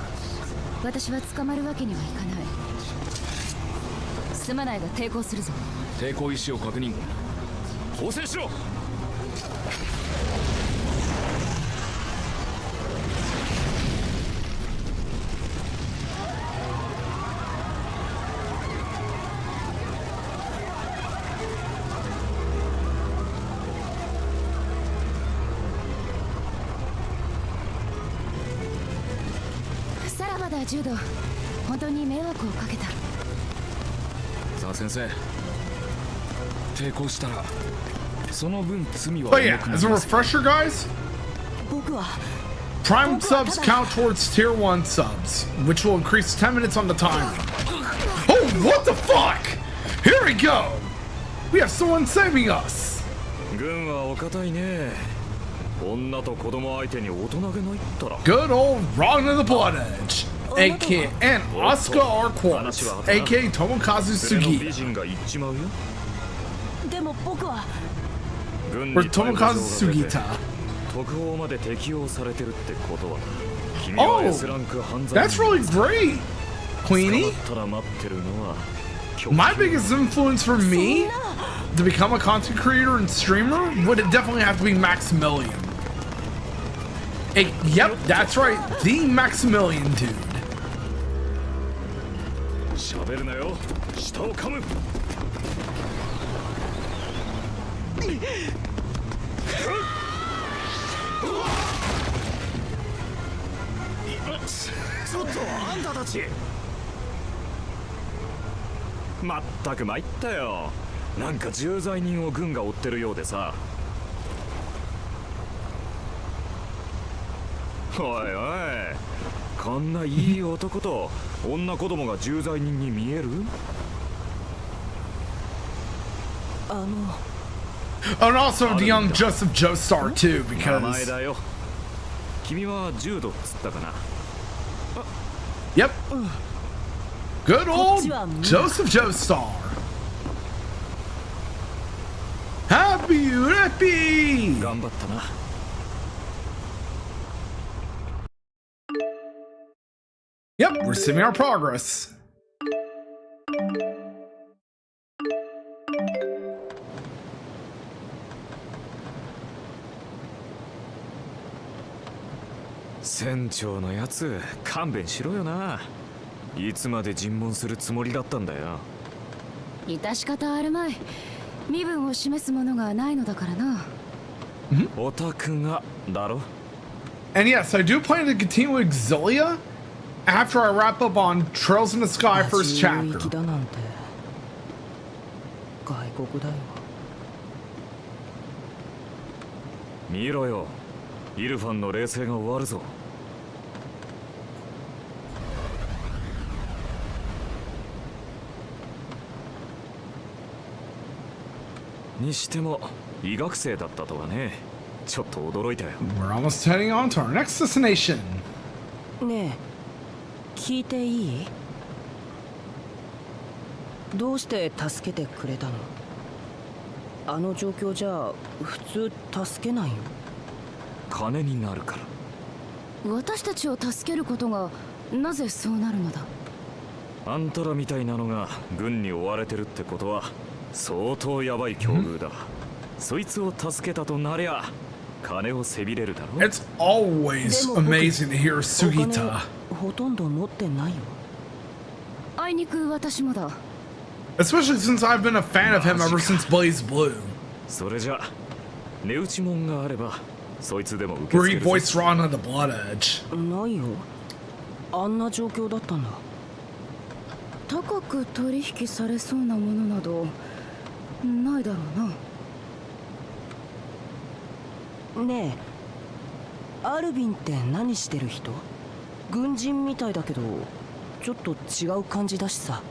S3: 私は捕まるわけにはいかない。すまないが抵抗するぞ。
S5: 抵抗意思を確認。応戦しろ。
S3: さらばだジュド、本当に迷惑をかけた。
S5: さあ先生、抵抗したらその分罪は
S2: But
S5: 重
S2: yeah,
S5: くな
S2: as
S5: り
S2: a
S5: ます。
S2: refresher, guys,
S4: 僕は
S2: Prime subs count towards tier 1 subs, which will increase 10 minutes on the timer. Oh, what the fuck? Here we go. We have someone saving us.
S5: 軍はお堅いね。女と子供相手に大人げないったら。
S2: Good old Wrong to the Blood Edge, aka and Oscar R. Quartz, aka Tomokazu
S5: それの美
S2: Sugi.
S5: 人が言っちまうよ。
S4: でも僕は
S5: 軍に
S2: Or
S5: 逮捕状が
S2: Tomokazu
S5: 出て
S2: Sugita.
S5: 特報まで適用されてるってことは、君は
S2: Oh,
S5: S ランク犯罪
S2: that's really great,
S5: 捕ま
S2: Queenie.
S5: ったら待ってるのは
S2: My biggest influence for me to become a content creator and streamer would definitely have to be Maximilian. Yep, that's right, the Maximilian dude.
S5: 喋るなよ。舌を噛む。ちょっとあんたたち。まったく参ったよ。なんか重罪人を軍が追ってるようでさ。おいおい、こんないい男と女子供が重罪人に見える？
S2: And also the young Joseph Joestar too,
S5: 名前
S2: because
S5: だよ。君は柔道っつったかな。
S2: yep, good old Joseph Joestar. Happy Happy.
S5: 頑張ったな。
S2: Yep, we're saving our progress.
S5: 船長のやつ、勘弁しろよな。いつまで尋問するつもりだったんだよ。
S3: 致し方あるまい。身分を示すものがないのだからな。
S5: オタクがだろ。
S2: And yes, I do plan to continue with Xillia after I wrap up on Trails in the Sky first
S4: 域
S2: chapter.
S4: だなんて外国だよ。
S5: 見ろよ、イルファンの冷静が終わるぞ。にしても医学生だったとはね。ちょっと驚いたよ。
S2: We're almost heading on to our next destination.
S4: ねえ、聞いていい？どうして助けてくれたの？あの状況じゃ普通助けないよ。
S5: 金になるから。
S3: 私たちを助けることがなぜそうなるのだ？
S5: あんたらみたいなのが軍に追われてるってことは相当ヤバい境遇だ。そいつを助けたとなりゃ金をせびれるだろ。
S2: It's always amazing to hear
S4: お
S2: Sugita.
S4: 金ほとんど持ってないよ。
S3: あいにく私もだ。
S2: Especially since I've been a fan of him ever since Blaze Blue,
S5: それじゃ値打ちもんがあればそいつでも受け
S2: where
S5: 付
S2: he
S5: ける
S2: voiced
S5: ぞ。
S2: Ron on the Blood Edge.
S4: ないよ。あんな状況だったんだ。
S3: 高く取引されそうなものなどないだろうな。
S4: ねえ、アルビンって何してる人？軍人みたいだけどちょっと違う感じだしさ。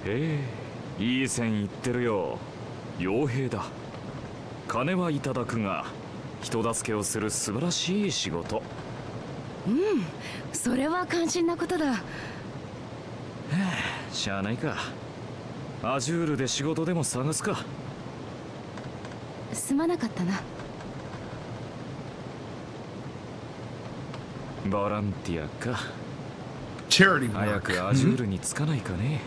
S5: へえ、いい線いってるよ。傭兵だ。金はいただくが人助けをする素晴らしい仕事。
S3: それは肝心なことだ。
S5: しゃあないか。アジュールで仕事でも探すか。
S3: すまなかったな。
S5: ボランティアか。
S2: Charity
S5: 早
S2: work.
S5: くアジュールに着かないかね。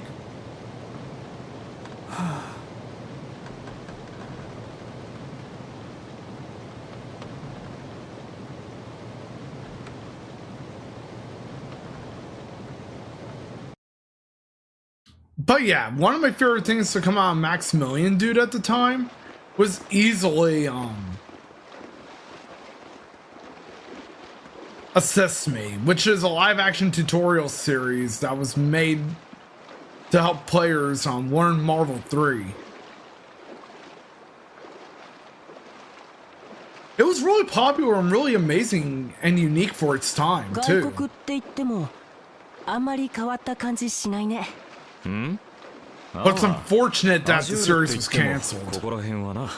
S2: But yeah, one of my favorite things to come out of Maximilian Dude at the time was easily Assist Me, which is a live action tutorial series that was made to help players learn Marvel 3. It was really popular and really amazing and unique for its time
S4: 外
S2: too.
S4: 国って言ってもあんまり変わった感じしないね。
S5: ん？
S2: But it's unfortunate
S5: ア
S2: that
S5: ジ
S2: the
S5: ュール
S2: series
S5: って言
S2: was
S5: っても
S2: canceled.
S5: ここら辺はな。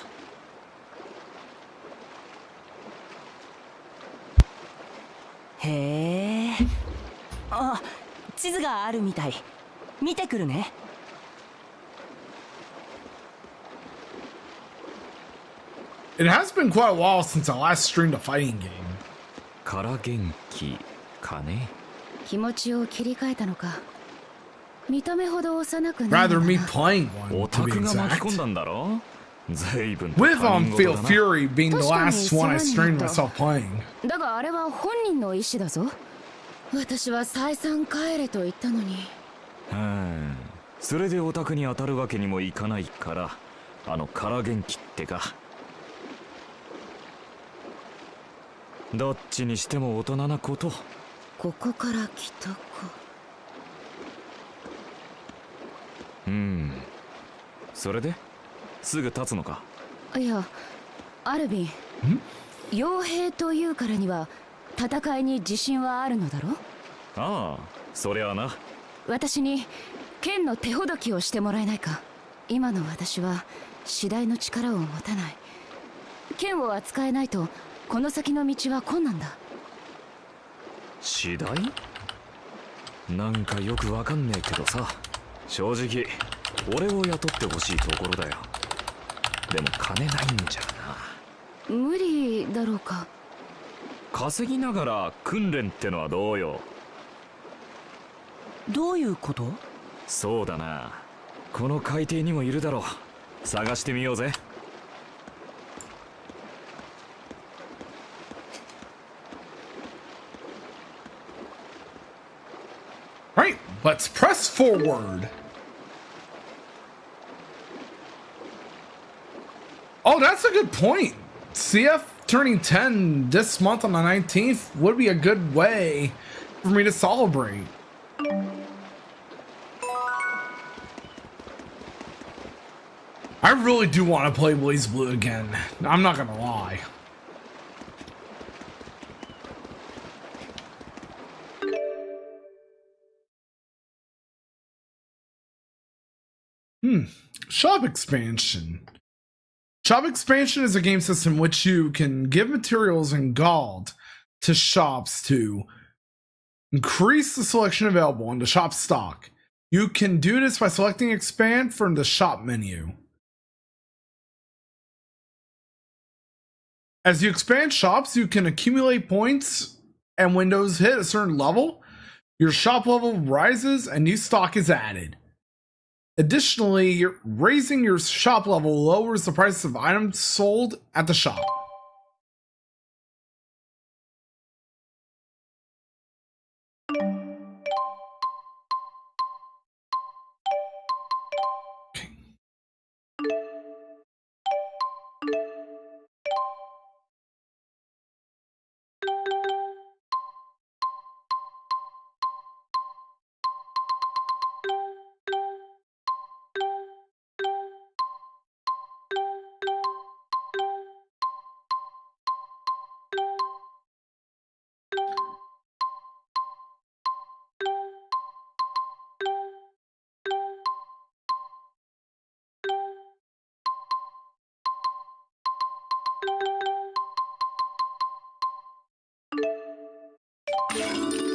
S4: へえ。あ、地図があるみたい。見てくるね。
S2: It has been quite a while since I last streamed a fighting game.
S5: から元気かね。
S3: 気持ちを切り替えたのか。見た目ほど幼くない
S2: Rather
S3: の
S2: me
S3: だな。
S2: playing one,
S5: オ
S2: to
S5: タ
S2: be
S5: クが巻き
S2: exact.
S5: 込んだんだろ。随分と
S2: With
S5: 他人
S2: Feel
S5: 事だな。
S2: Fury being the
S3: 確かに
S2: last one I
S3: 世
S2: streamed
S3: 話になった。
S2: myself playing.
S3: だがあれは本人の意思だぞ。私は再三帰れと言ったのに。
S5: それでオタクに当たるわけにもいかないから、あのから元気ってか。どっちにしても大人なこと。
S3: ここから北か。
S5: それですぐ立つのか。
S3: いや、アルビン。傭兵というからには戦いに自信はあるのだろ？
S5: ああ、そりゃあな。
S3: 私に剣の手ほどきをしてもらえないか。今の私は次第の力を持たない。剣を扱えないとこの先の道は困難だ。
S5: 次第？なんかよくわかんねえけどさ。正直俺を雇ってほしいところだよ。でも金ないんじゃな。
S3: 無理だろうか。
S5: 稼ぎながら訓練ってのはどうよ。
S4: どういうこと？
S5: そうだな。この海底にもいるだろう。探してみようぜ。
S2: Right, let's press forward. Oh, that's a good point. CF turning 10 this month on the 19th would be a good way for me to celebrate. I really do want to play Blaze Blue again. I'm not gonna lie. Shop expansion. Shop expansion is a game system which you can give materials and gold to shops to increase the selection available in the shop stock. You can do this by selecting expand from the shop menu. As you expand shops, you can accumulate points, and when those hit a certain level, your shop level rises and new stock is added. Additionally, raising your shop level lowers the price of items sold at the shop.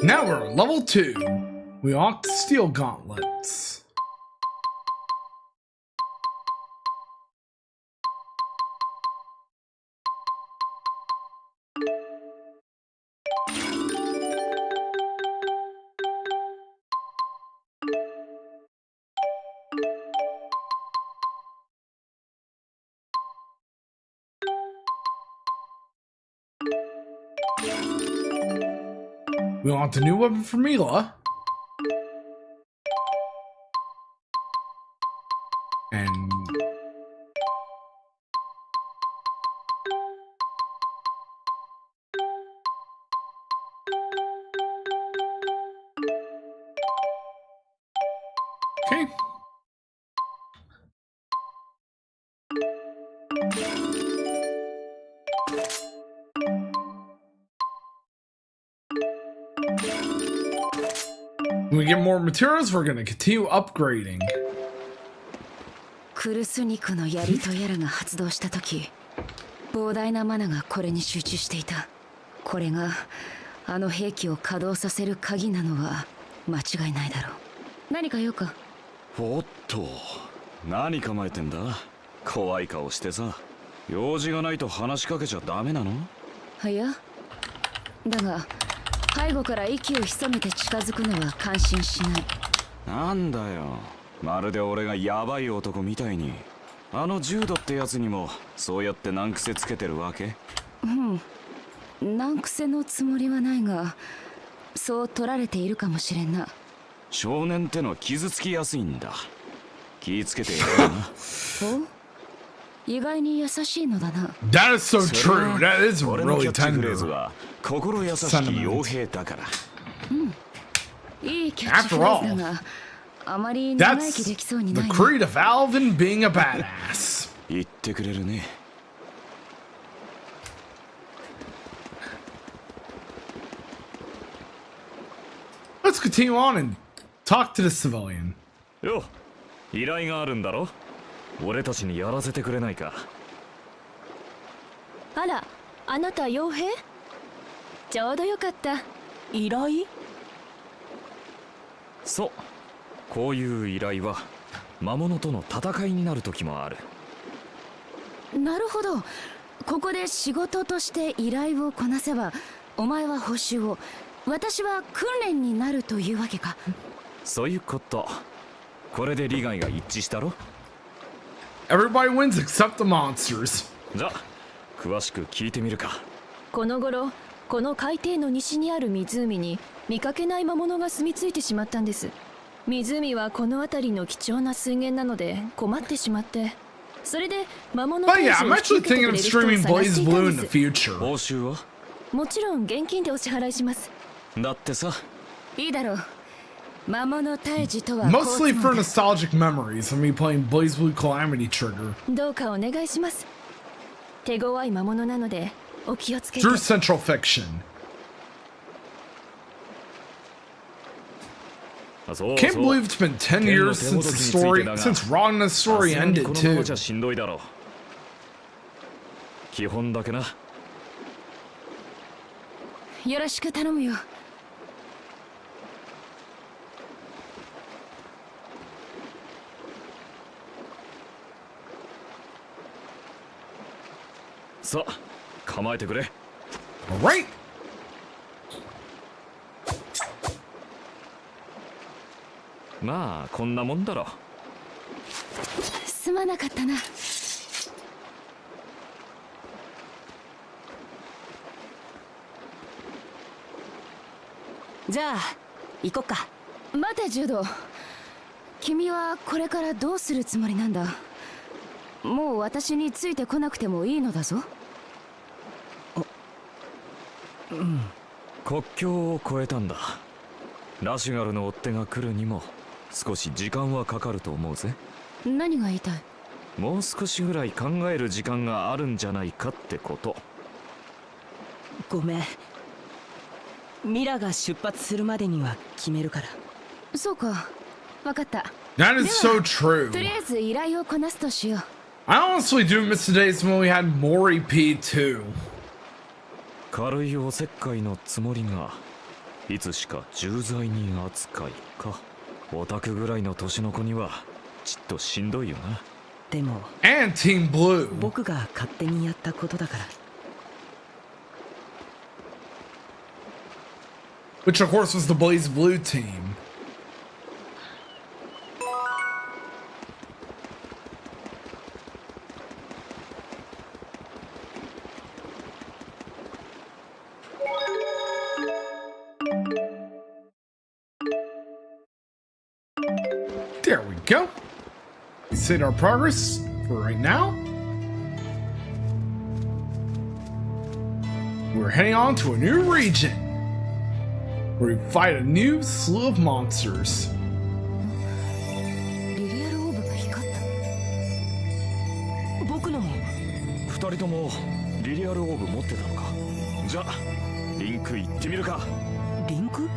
S2: Now we're on level 2. We unlocked steel gauntlets. We want a new weapon for Mila. And okay. When we get more materials, we're going to continue upgrading.
S3: クルス肉の槍とやらが発動した時、膨大なマナがこれに集中していた。これがあの兵器を稼働させる鍵なのは間違いないだろう。何か用か？
S5: おっと、何構えてんだ？怖い顔してさ。用事がないと話しかけちゃダメなの？
S3: いや、だが背後から息を潜めて近づくのは感心しない。
S5: なんだよ、まるで俺がヤバい男みたいに。あのジュードってやつにもそうやって難癖つけてるわけ？
S3: 難癖のつもりはないが、そう取られているかもしれんな。
S5: 少年ってのは傷つきやすいんだ。気ぃつけてやるな。
S3: お？意外に優しいのだな。
S2: That is so true. That is
S5: 俺のキャ
S2: really
S5: ッチフレー
S2: tender.
S5: ズは心優しき傭兵だから。
S3: いいキャッチフレーズだが、あまり長生き
S2: That's
S3: できそうに
S2: the
S3: ないな。
S2: creed of Alvin being a badass.
S5: 言ってくれるね。
S2: Let's continue on and talk to the civilian.
S5: よ、依頼があるんだろ？俺たちにやらせてくれないか？
S6: あら、あなた傭兵？ちょうどよかった。
S4: 依頼？
S5: そう、こういう依頼は魔物との戦いになる時もある。
S3: なるほど。ここで仕事として依頼をこなせば、お前は報酬を、私は訓練になるというわけか。
S5: そういうこと。これで利害が一致したろ？
S2: Everybody wins except the monsters.
S5: じゃあ詳しく聞いてみるか。
S6: この頃、この海底の西にある湖に見かけない魔物が住み着いてしまったんです。湖はこの辺りの貴重な水源なので困ってしまって、それで魔物
S2: But
S6: 退
S2: yeah,
S6: 治
S2: I'm
S6: を引き
S2: actually
S6: 受けて
S2: thinking
S6: く
S2: of
S6: れる人を
S2: streaming
S6: 探し
S2: Blaze
S6: ていた
S2: Blue
S6: ん
S2: in
S6: で
S2: the
S6: す。
S2: future.
S5: 報酬は？
S6: もちろん現金でお支払いします。
S5: だってさ。
S3: いいだろう。魔物退治とはこう
S2: Mostly
S3: つ
S2: for
S3: もだ。
S2: nostalgic memories of me playing Blaze Blue Calamity Trigger
S6: どうかお願いします。手強い魔物なのでお気をつけて。
S2: through Central Fiction.
S5: そう
S2: Can't
S5: そう。
S2: believe it's been 10 years since the story, since Ragna's story ended
S5: このまま
S2: too.
S5: じゃしんどいだろ基本だけな。
S3: よろしく頼むよ。
S5: さあ構えてくれ。
S2: Alright.
S5: まあこんなもんだろ。
S3: すまなかったな。
S4: じゃあ行こっか。
S3: 待てジュド、君はこれからどうするつもりなんだ。もう私についてこなくてもいいのだぞ。
S5: 国境を越えたんだ。ラシュガルの追っ手が来るにも少し時間はかかると思うぜ。
S3: 何が言いたい？
S5: もう少しぐらい考える時間があるんじゃないかってこと。
S4: ごめん、ミラが出発するまでには決めるから。
S3: そうか、分かった。
S2: That is so true.
S3: とりあえず依頼をこなすとしよう。
S2: I honestly do miss the days when we had Mori P2.
S5: 軽いおせっかいのつもりがいつしか重罪人扱いか。オタクぐらいの年の子にはちっとしんどいよな。
S4: でも
S2: And Team Blue.
S4: 僕が勝手にやったことだから。
S2: Which of course was the Blaze Blue team. There we go. We save our progress for right now. We're heading on to a new region where we fight a new slew of monsters.
S3: リリアルオーブが光った。
S4: 僕のも。
S5: 二人ともリリアルオーブ持ってたのか。じゃあリンク行ってみるか。
S4: リンク？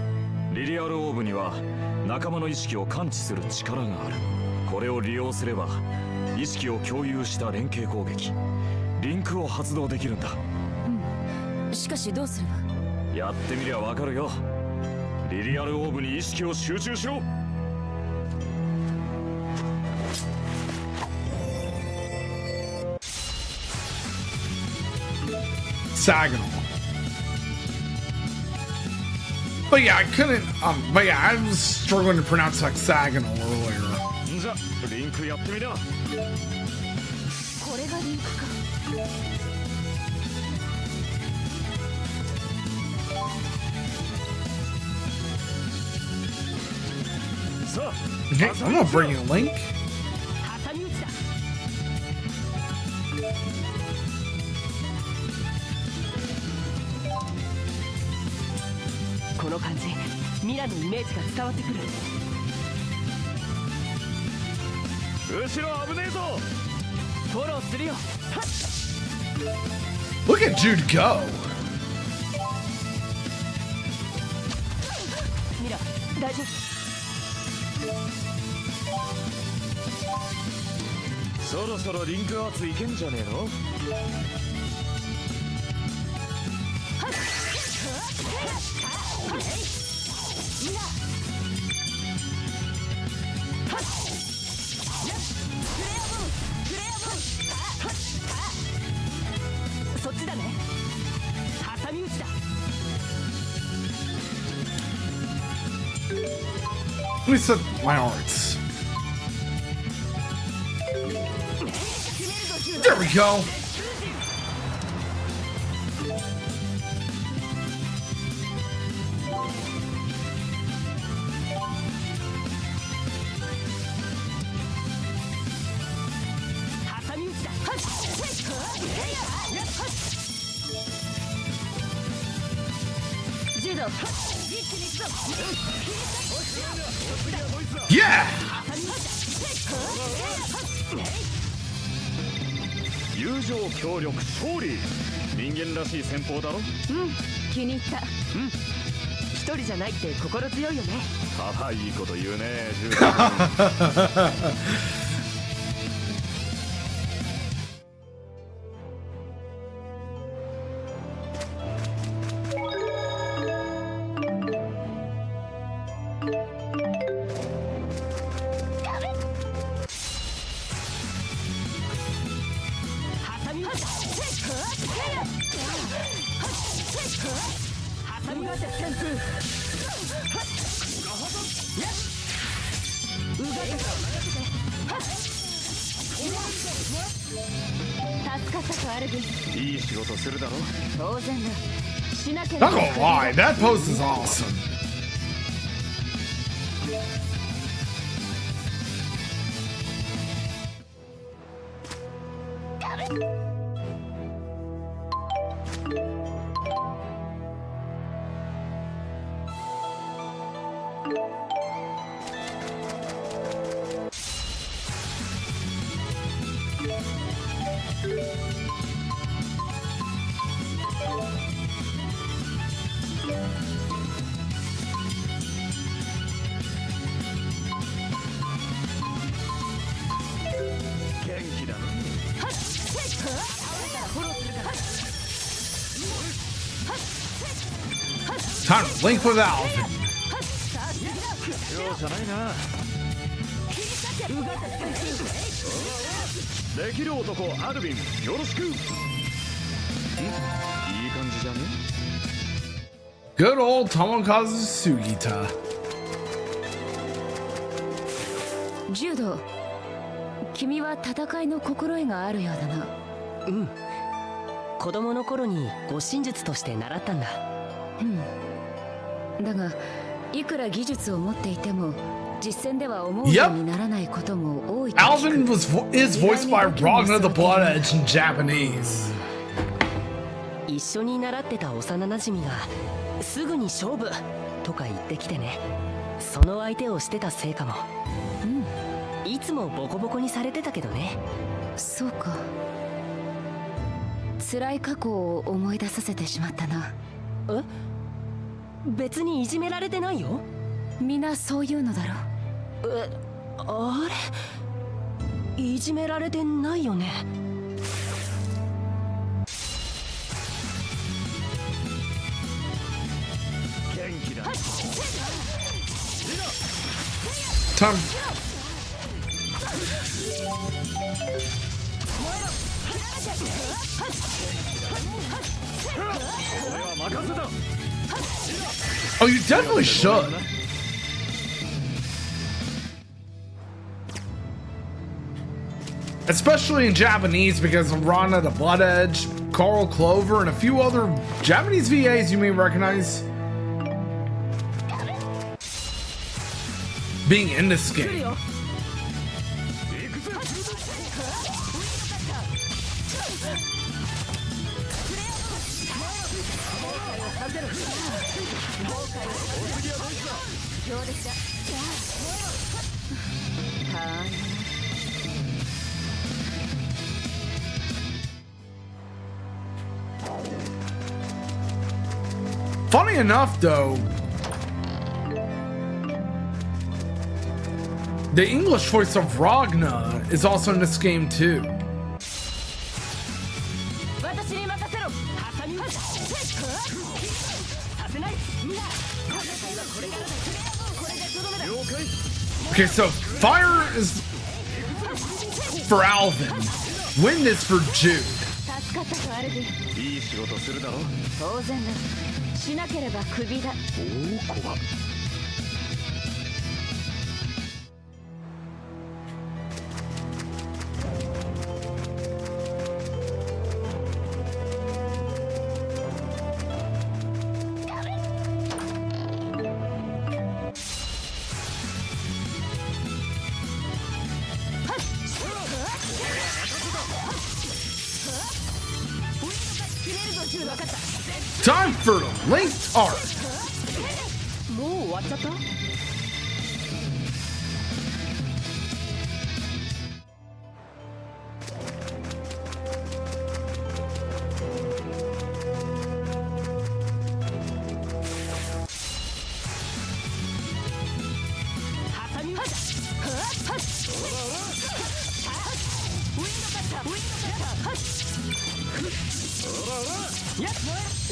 S5: リリアルオーブには仲間の意識を感知する力がある。これを利用すれば意識を共有した連携攻撃リンクを発動できるんだ。
S3: しかしどうすれば？
S5: やってみりゃわかるよ。リリアルオーブに意識を集中しろ。
S2: Hexagonal. But yeah, I couldn't. But yeah, I was struggling to pronounce hexagonal earlier.
S5: じゃリンクやってみな。
S3: これがリンクか。
S5: さあ
S2: Okay, I'm gonna bring you a link.
S4: 挟み撃ちだ。この感じ、ミラのイメージが伝わってくる。
S5: 後ろ危ねえぞ。
S4: フォローするよ。
S2: Look at Jude go.
S4: ミラ、大丈夫。
S5: そろそろリンク圧いけんじゃねえの。
S4: そっちだね。挟み撃ちだ。
S2: Let me set my arts. There we go. Yeah.
S5: 友情協力勝利。人間らしい戦法だろ。
S3: 気に入った。
S4: 一人じゃないって心強いよね。
S5: 可愛いこと言うね、ジュー。いい仕事するだろ。
S6: 当然だ。しなけれ
S2: Not
S6: ば
S2: gonna lie, that pose is awesome. Time to link with Alvin.
S5: 容赦ないな。できる男アルビン、よろしく。いい感じじゃね。
S2: Good old Tomokazu Sugita.
S3: 柔道、君は戦いの心得があるようだな。
S4: うん。子供の頃に護身術として習ったんだ。
S3: だがいくら技術を持っていても実戦では思うようにならないことも多いと聞く。
S2: Alvin is voiced by Ragnar the Blood Edge in Japanese.
S4: 一緒に習ってた幼なじみがすぐに勝負とか言ってきてね。その相手をしてたせいかも。いつもボコボコにされてたけどね。
S3: そうか。辛い過去を思い出させてしまったな。
S4: え？別にいじめられてないよ。
S3: 皆そういうのだろ。
S4: あれ？いじめられてないよね。
S5: 元気だ。
S2: Time.
S5: 俺は任せた。
S2: Oh, you definitely should. Especially in Japanese because of Rana the Blood Edge, Carl Clover, and a few other Japanese VAs you may recognize being in this game. Funny enough, though, the English voice of Ragna is also in this game too. Okay, so fire is for Alvin, wind is for Jude.
S5: いい仕事するだろ。
S6: 当然だ。しなければクビだ。
S5: おお、怖っ。
S2: Time for linked art.
S4: もう終わっちゃった？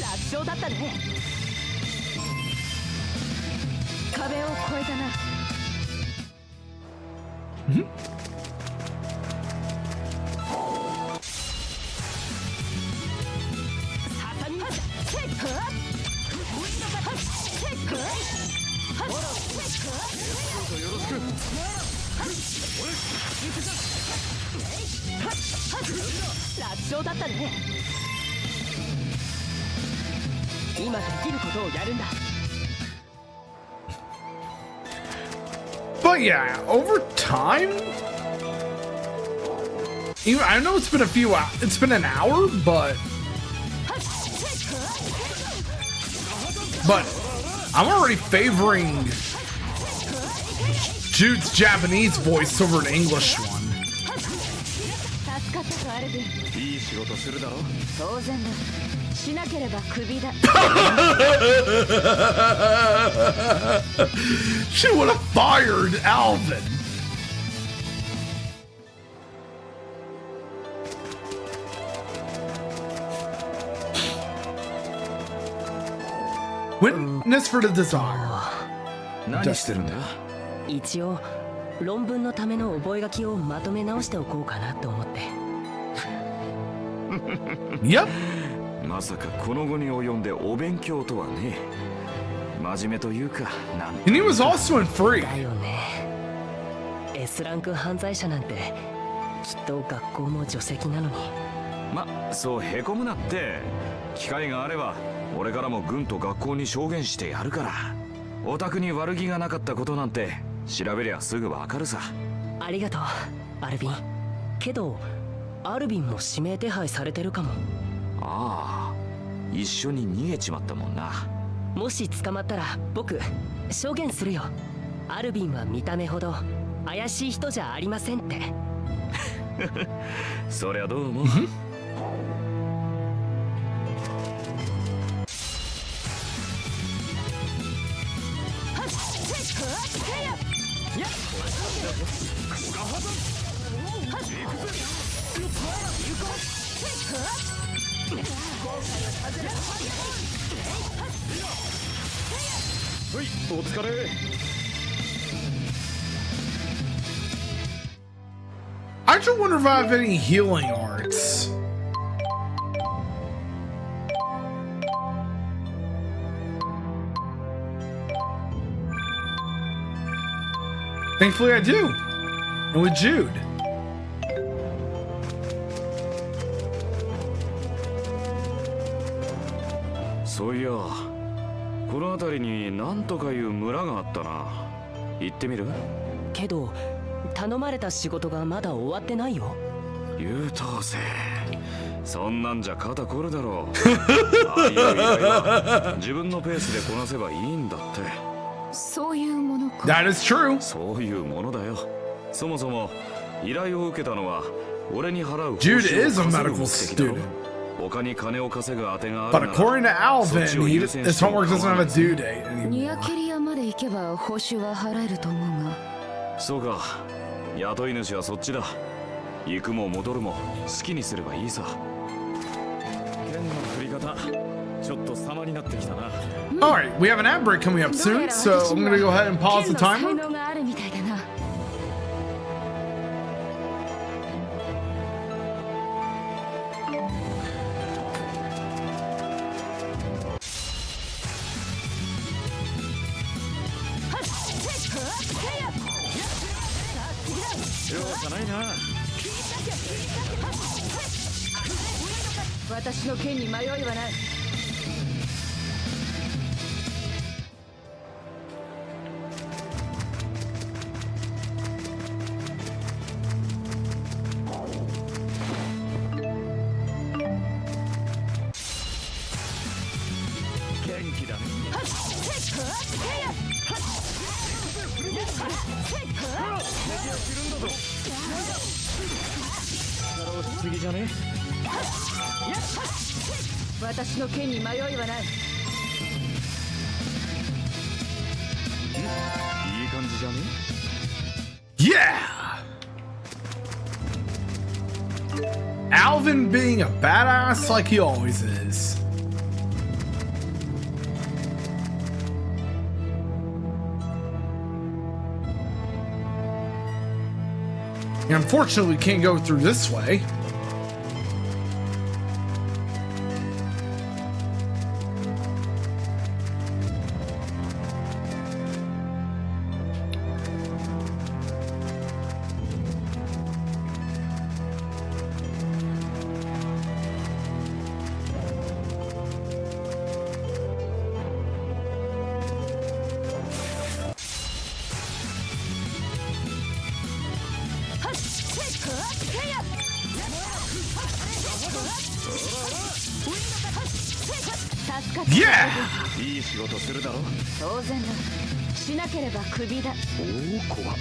S4: 楽勝だったね。
S6: 壁を越えたな。
S4: 楽勝だったね。今できることをやるんだ。
S2: But yeah, over time, even, I know it's been it's been an hour, but I'm already favoring Jude's Japanese voice over an English one.
S3: 助かったかアルビン。
S5: いい仕事するだろ。
S3: 当然だ。しなければクビだ。
S2: She would have fired Alvin. Witness for the desire.
S5: 何してるんだ。
S4: 一応論文のための覚書をまとめ直しておこうかなと思って。
S2: Yep.
S5: まさかこの後に及んでお勉強とはね。真面目というかなん。
S2: And he was also in free.
S4: だよね。S ランク犯罪者なんてきっと学校も除籍なのに。
S5: ま、そうへこむなって。機会があれば俺からも軍と学校に証言してやるから。お宅に悪気がなかったことなんて調べりゃすぐわかるさ。
S4: ありがとうアルビン。けどアルビンも指名手配されてるかも。
S5: ああ、一緒に逃げちまったもんな。
S4: もし捕まったら僕証言するよ。アルビンは見た目ほど怪しい人じゃありませんって。
S5: そりゃどうも。はい、お疲れ。
S2: I actually wonder if I have any healing arts. Thankfully I do. And with Jude.
S5: そういや、この辺りに何とかいう村があったな。行ってみる？
S4: けど頼まれた仕事がまだ終わってないよ。
S5: 優等生、そんなんじゃ肩こるだろう。ああいう依頼は自分のペースでこなせばいいんだって。
S3: そういうものか。
S2: That is true.
S5: そういうものだよ。そもそも依頼を受けたのは俺に払う報
S2: Jude
S5: 酬
S2: is
S5: を
S2: a
S5: 稼ぐ
S2: medical
S5: 目的だろ。
S2: student.
S5: 他に金を稼ぐ当てがあ
S2: But
S5: るなら
S2: according to Alvin, his homework doesn't have a due date
S3: ニア
S2: anymore.
S3: ケリアまで行けば報酬は払えると思うが。
S5: そうか、雇い主はそっちだ。行くも戻るも好きにすればいいさ。剣の振り方ちょっと様になってきたな。
S2: Alright, we have an ad break coming up soon, so I'm gonna go ahead and pause the
S3: 剣の才
S2: timer.
S3: 能があるみたいだな。
S5: 容赦ないな。
S3: 私の剣に迷いはない。
S5: 元気だね。次じゃね。
S3: 私の剣に迷いはない。
S5: いい感じじゃね。
S2: Yeah! Alvin being a badass like he always is. Unfortunately, we can't go through this way. Yeah!
S5: いい仕事するだろ。
S3: 当然だ。しなければクビだ。
S5: おお、怖っ。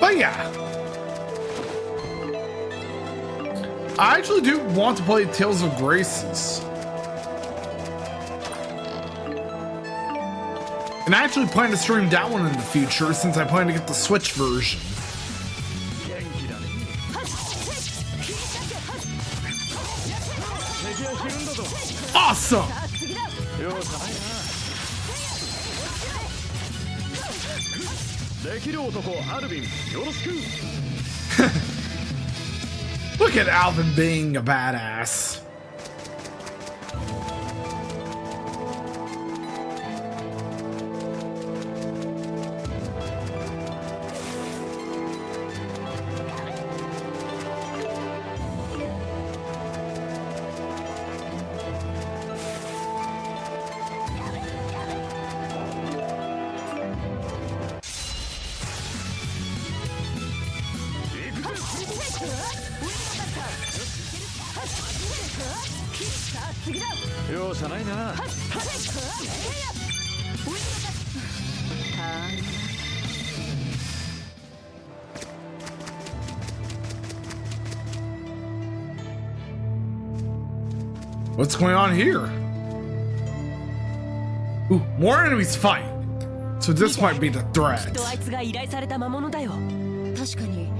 S2: But yeah, I actually do want to play Tales of Graces. And I actually plan to stream that one in the future since I plan to get the Switch version. Awesome!
S5: できる男アルビン、よろしく。
S2: Look at Alvin being a badass. What's going on here? Ooh, more enemies fight. So this might be the threat.
S4: きっとあいつが依頼された魔物だよ。
S3: 確かに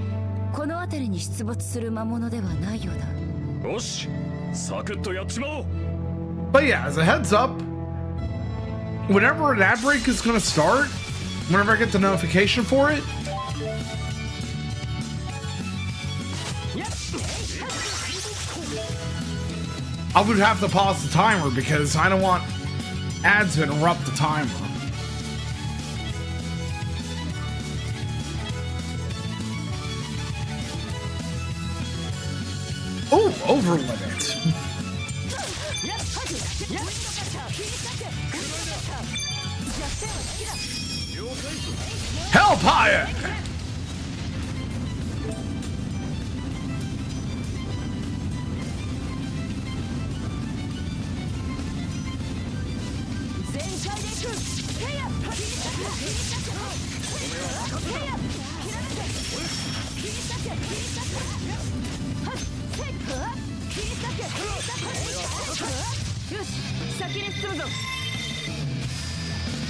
S3: この辺りに出没する魔物ではないようだ。
S5: よし、サクッとやっちまおう。
S2: But yeah, as a heads up, whenever an ad break is going to start, whenever I get the notification for it, I would have to pause the timer because I don't want ads to interrupt the timer. Oh, over limit. Hellfire!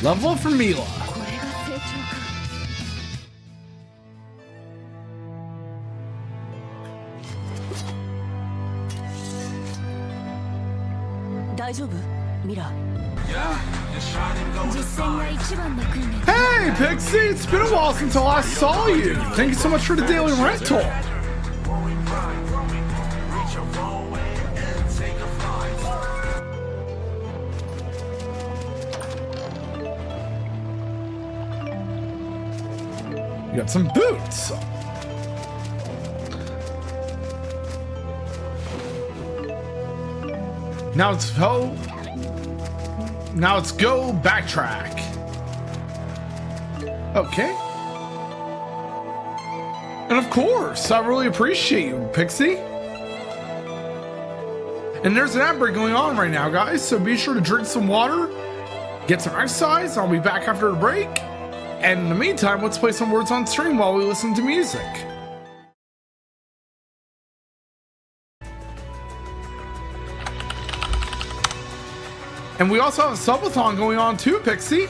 S2: Level up for Mila.
S3: これが成長か。
S4: 大丈夫？ミラ。
S3: 実戦が一番の訓練。
S2: Hey, Pixie! It's been a while since I last saw you. Thank you so much for the daily rental. You got some boots. Now it's go. Now let's go backtrack. Okay. And of course, I really appreciate you, Pixie. And there's an ad break going on right now, guys, so be sure to drink some water, get some exercise. I'll be back after the break. And in the meantime, let's play some words on stream while we listen to music. And we also have a subathon going on too, Pixie.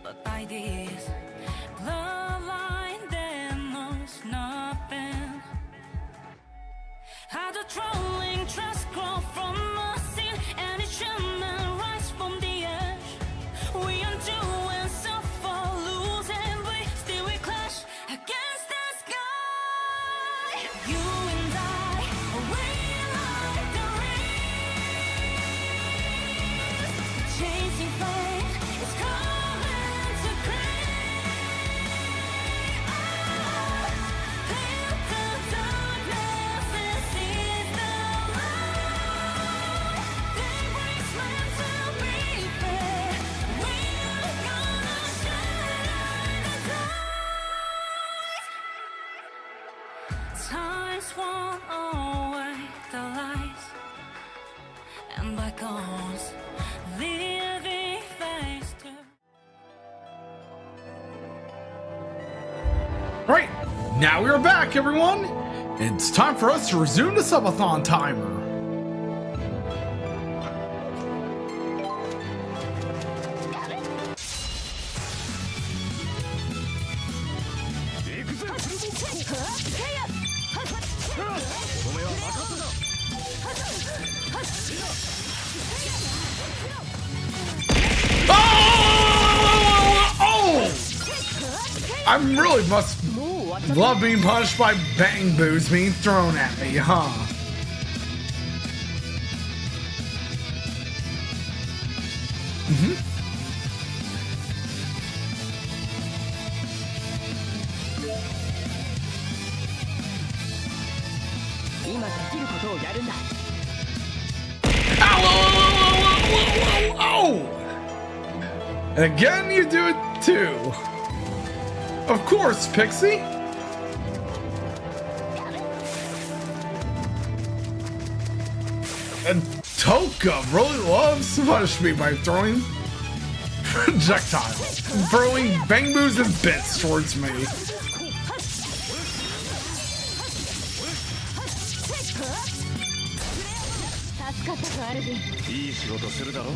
S7: But by this bloodline there knows nothing. How the trolling trust grow from a sin, and it shall not rise from the ash. We undo and suffer, lose and we still we clash against the sky. You and I, we like the race, chasing fate is coming to create. Leave the darkness and seize the light. They brings men to be fair. We are gonna shine the light. Times won't away the lights, and bygones living face to.
S2: Right, now we are back, everyone. It's time for us to resume the subathon timer. Oh! I really must love being punished by bang boos being thrown at me, huh? Oh! And again, you do it too. Of course, Pixie. And Toka really loves to punish me by throwing projectiles, throwing bang boos and bits towards me.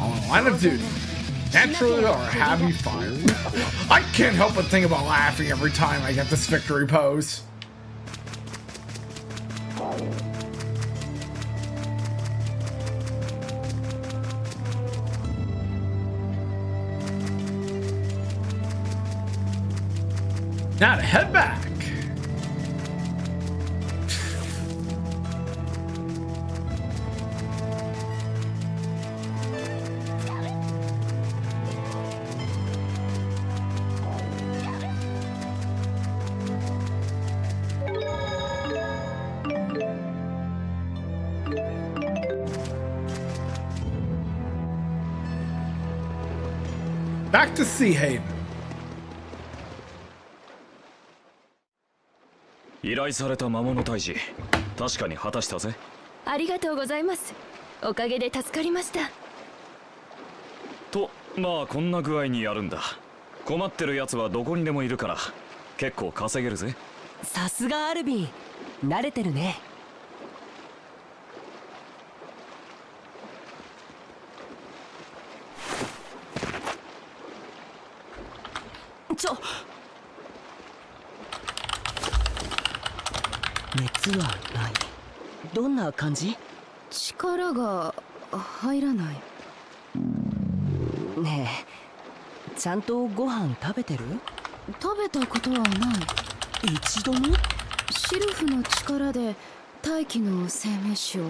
S2: On line of duty, naturally or have you fired? I can't help but think about laughing every time I get this victory pose. Now to head back. Back to Sea Haven.
S5: 依頼された魔物退治、確かに果たしたぜ。
S6: ありがとうございます。おかげで助かりました。
S5: と、まあこんな具合にやるんだ。困ってる奴はどこにでもいるから、結構稼げるぜ。
S4: さすがアルビン、慣れてるね。熱はない。どんな感じ？
S3: 力が入らない。
S4: ねえ、ちゃんとご飯食べてる？
S3: 食べたことはない。
S4: 一度も？
S3: シルフの力で大気の生命種を、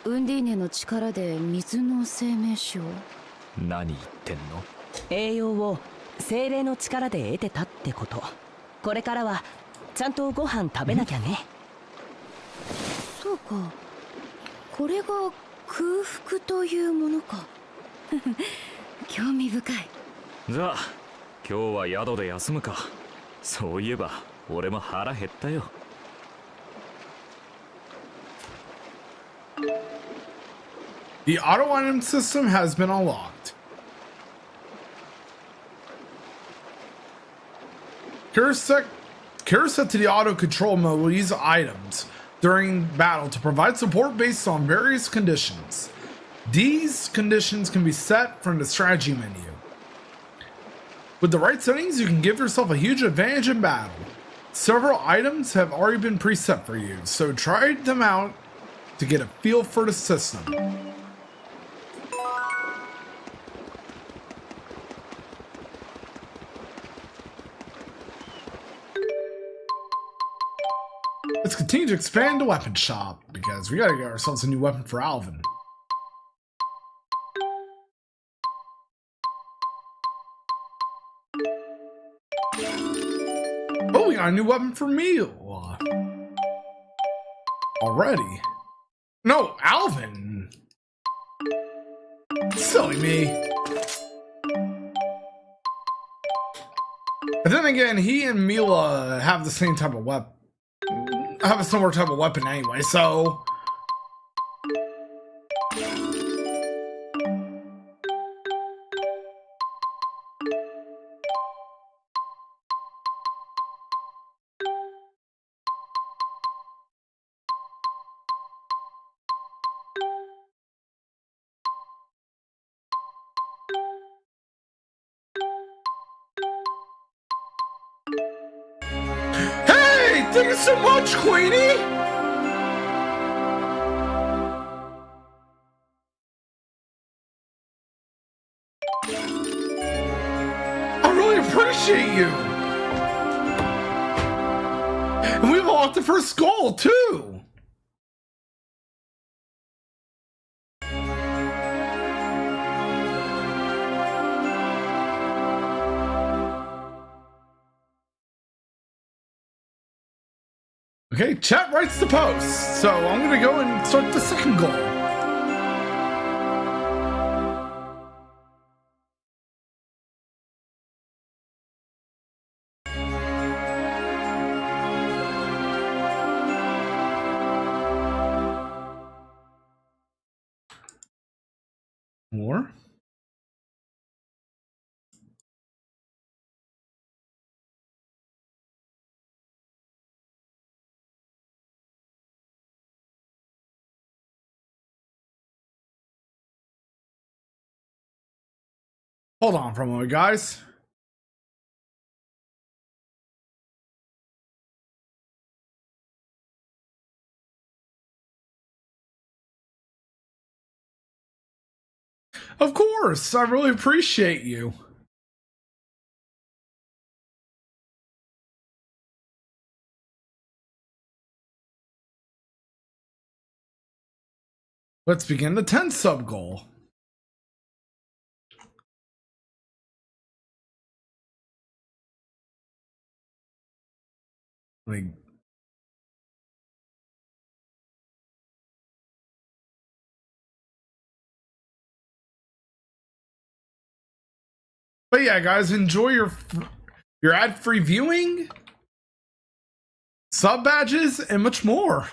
S3: ウンディーネの力で水の生命種を。
S5: 何言ってんの？
S4: 栄養を精霊の力で得てたってこと。これからはちゃんとご飯食べなきゃね。
S3: そうか、これが空腹というものか。興味深い。
S5: じゃあ今日は宿で休むか。そういえば俺も腹減ったよ。
S2: The auto item system has been unlocked. Kira set to the auto control mode will use items during battle to provide support based on various conditions. These conditions can be set from the strategy menu. With the right settings, you can give yourself a huge advantage in battle. Several items have already been preset for you, so try them out to get a feel for the system. Let's continue to expand the weapon shop, because we gotta get ourselves a new weapon for Alvin. Oh, we got a new weapon for Meal. Already. No, Alvin. Silly me. But then again, he and Mila have the same type of weapon. Have a similar type of weapon anyway, so. Hey, thank you so much, Queenie. I really appreciate you. And we unlocked the first goal, too. Okay, chat writes the post, so I'm gonna go and start the second goal. More. Hold on for a moment, guys. Of course, I really appreciate you. Let's begin the 10 sub goal. Like, but yeah, guys, enjoy your ad-free viewing, sub badges, and much more.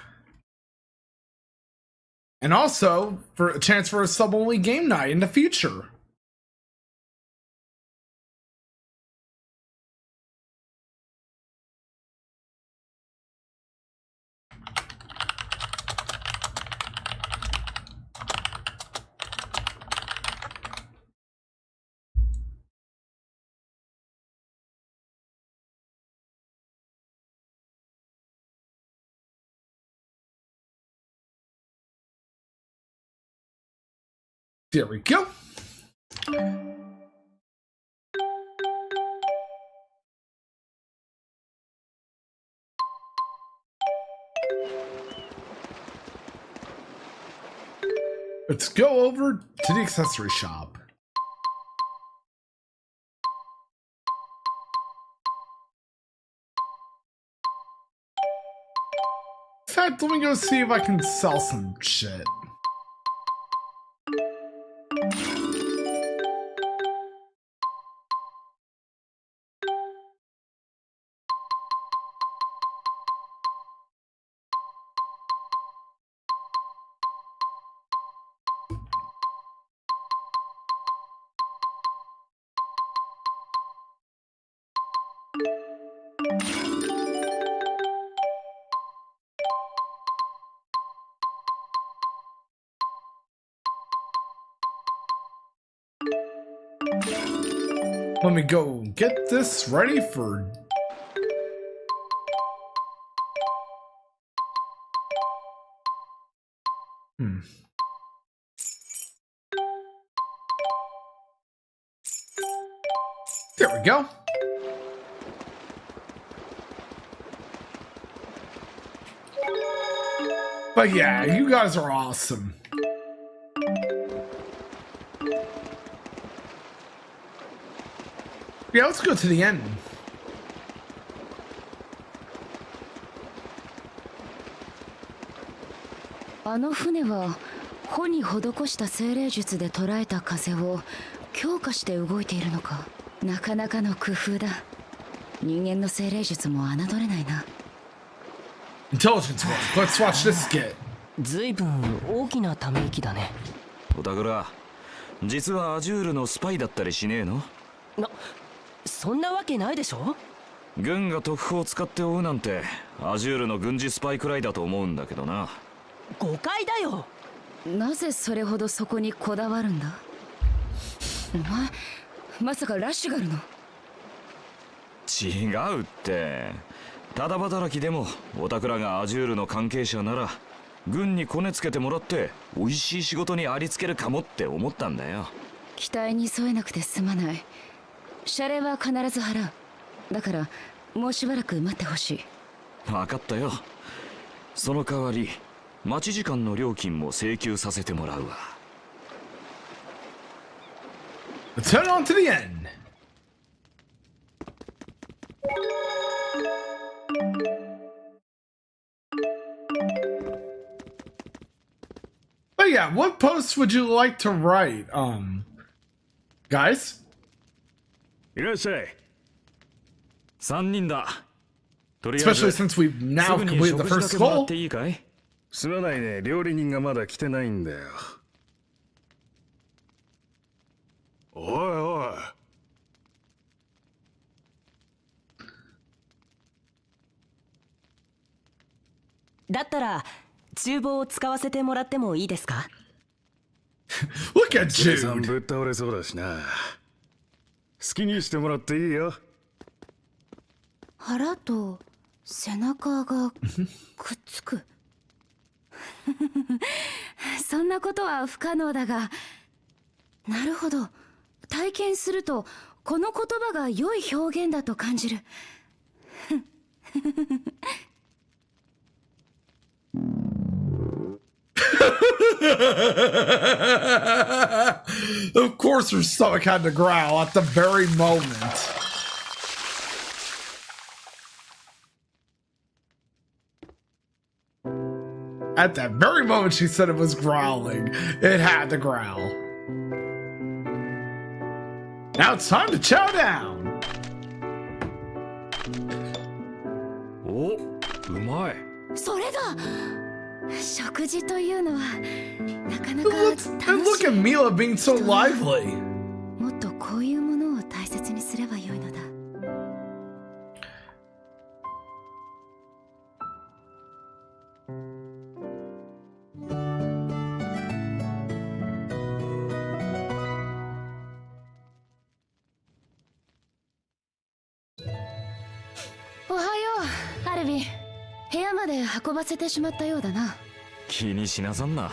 S2: And also for a chance for a sub-only game night in the future. There we go. Let's go over to the accessory shop. In fact, let me go see if I can sell some shit. Let me go get this ready for... There we go. But yeah, you guys are awesome. Yeah, let's go to the end.
S3: あの船は帆に施した精霊術で捉えた風を強化して動いているのか。なかなかの工夫だ。人間の精霊術も侮れないな。
S2: Intelligence work. Let's watch this skit.
S4: ずいぶん大きなため息だね。
S5: おたくら、実はアジュールのスパイだったりしねえの？
S4: そんなわけないでしょ。
S5: 軍が特攻を使って追うなんてアジュールの軍事スパイくらいだと思うんだけどな。
S4: 誤解だよ。
S3: なぜそれほどそこにこだわるんだ。お前まさかラッシュガルの？
S5: 違うって。ただ働きでもおたくらがアジュールの関係者なら軍にコネつけてもらって美味しい仕事にありつけるかもって思ったんだよ。
S3: 期待に添えなくてすまない。謝礼は必ず払う。だからもうしばらく待ってほしい。
S5: 分かったよ。その代わり待ち時間の料金も請求させてもらうわ。
S2: Let's head on to the end. But yeah, what posts would you like to write? Guys?
S5: いらっしゃい。3人だ。とりあえず
S2: Especially since we've now
S5: すぐに
S2: completed the
S5: 食
S2: first
S5: 事だけもらっ
S2: goal.
S5: ていいかい？
S8: すまないね、料理人がまだ来てないんだよ。おいおい。
S4: だったら厨房を使わせてもらってもいいですか？
S2: Look at
S8: ジェイさん
S2: Jude.
S8: ぶっ倒れそうだしな。好きにしてもらっていいよ。
S3: 腹と背中がくっつく。そんなことは不可能だが、なるほど。体験するとこの言葉が良い表現だと感じる。
S2: Of course her stomach had to growl at the very moment. At that very moment she said it was growling, it had to growl. Now it's time to chow down.
S5: お、うまい。
S3: それだ。食事というのはなかなか
S2: And
S3: 楽し
S2: look
S3: い。
S2: at Mila being so lively.
S3: もっとこういうものを大切にすればよいのだ。おはよう、アルビン。部屋まで運ばせてしまったようだな。
S5: 気にしなさんな。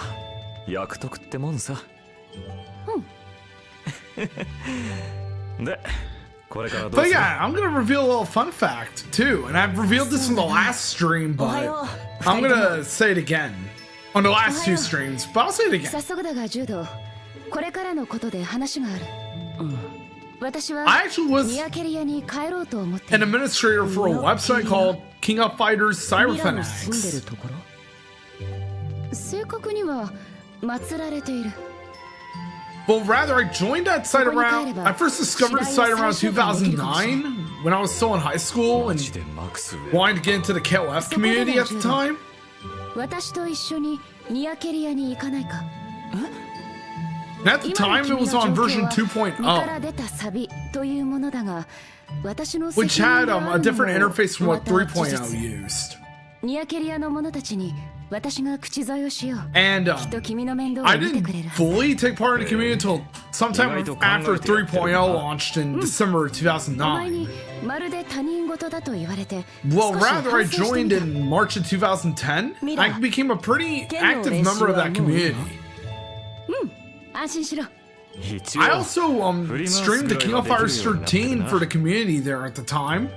S5: 役得ってもんさ。で、これからどう
S2: But
S5: する？
S2: yeah, I'm gonna reveal a little fun fact too, and I've revealed this in the last stream, but I'm gonna say it again on the last two streams. But I'll say it again.
S3: 早速だがジュード、これからのことで話がある。私は
S2: I actually was
S3: ニアケリアに帰ろうと思ってい
S2: an
S3: る。
S2: administrator for a website called King of Fighters
S4: ミラの住んでる
S2: Cyberfanatics.
S4: ところ？
S3: 正確には祀られている。
S2: Well, rather, I joined that site around. I first discovered the site around 2009 when I was still in high school
S5: マ
S2: and
S5: ジでマックス上。
S2: wanted to get into the KOF community at the time.
S3: 私と一緒にニアケリアに行かないか。
S2: And at the
S3: 今の
S2: time, it
S3: 君
S2: was
S3: の
S2: on
S3: 状
S2: version
S3: 況は身から
S2: 2.0,
S3: 出たサビというものだが、私の
S2: which
S3: 責任
S2: had
S3: であ
S2: a
S3: るの
S2: different
S3: も
S2: interface from
S3: ま
S2: what
S3: た事
S2: 3.0
S3: 実。
S2: used.
S3: ニアケリアの者たちに私が口添えをしよう。
S2: And
S3: きっと君の面倒
S2: I
S3: を見てくれ
S2: didn't
S3: るはず。
S2: fully take part in the community until sometime after 3.0 launched in December
S3: お前
S2: 2009.
S3: にまるで他人事だと言われて
S2: Well,
S3: 少し
S2: rather, I
S3: 反省して
S2: joined
S3: みた。
S2: in March of 2010.
S3: Mira,
S2: I became a pretty
S3: Ken
S2: active
S3: no
S2: member of that
S3: 練習はもういいの？
S2: community.
S3: 安心しろ。
S5: 一
S2: I
S5: 応
S2: also streamed the King of Fighters 13 for the community there at the time.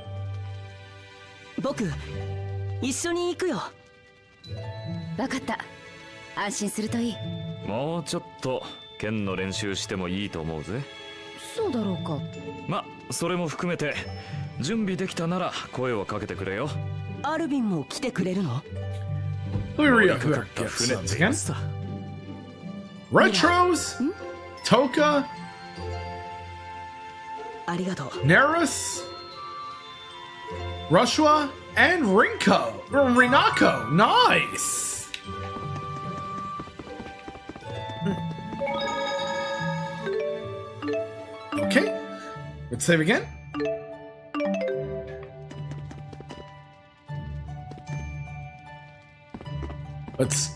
S4: 僕一緒に行くよ。
S3: 分かった。安心するといい。
S5: もうちょっと剣の練習してもいいと思うぜ。
S3: そうだろうか。
S5: ま、それも含めて準備できたなら声をかけてくれよ。
S4: アルビンも来てくれるの？
S2: Let me read out
S5: か
S2: who
S5: か
S2: that
S5: った
S2: gift
S5: 船っ
S2: subs
S5: てや
S2: again.
S5: つさ。
S2: Retros, Toka,
S4: ありがとう。
S2: Nerus, Rushwa, and Rinako. Nice. Okay, let's save again. Let's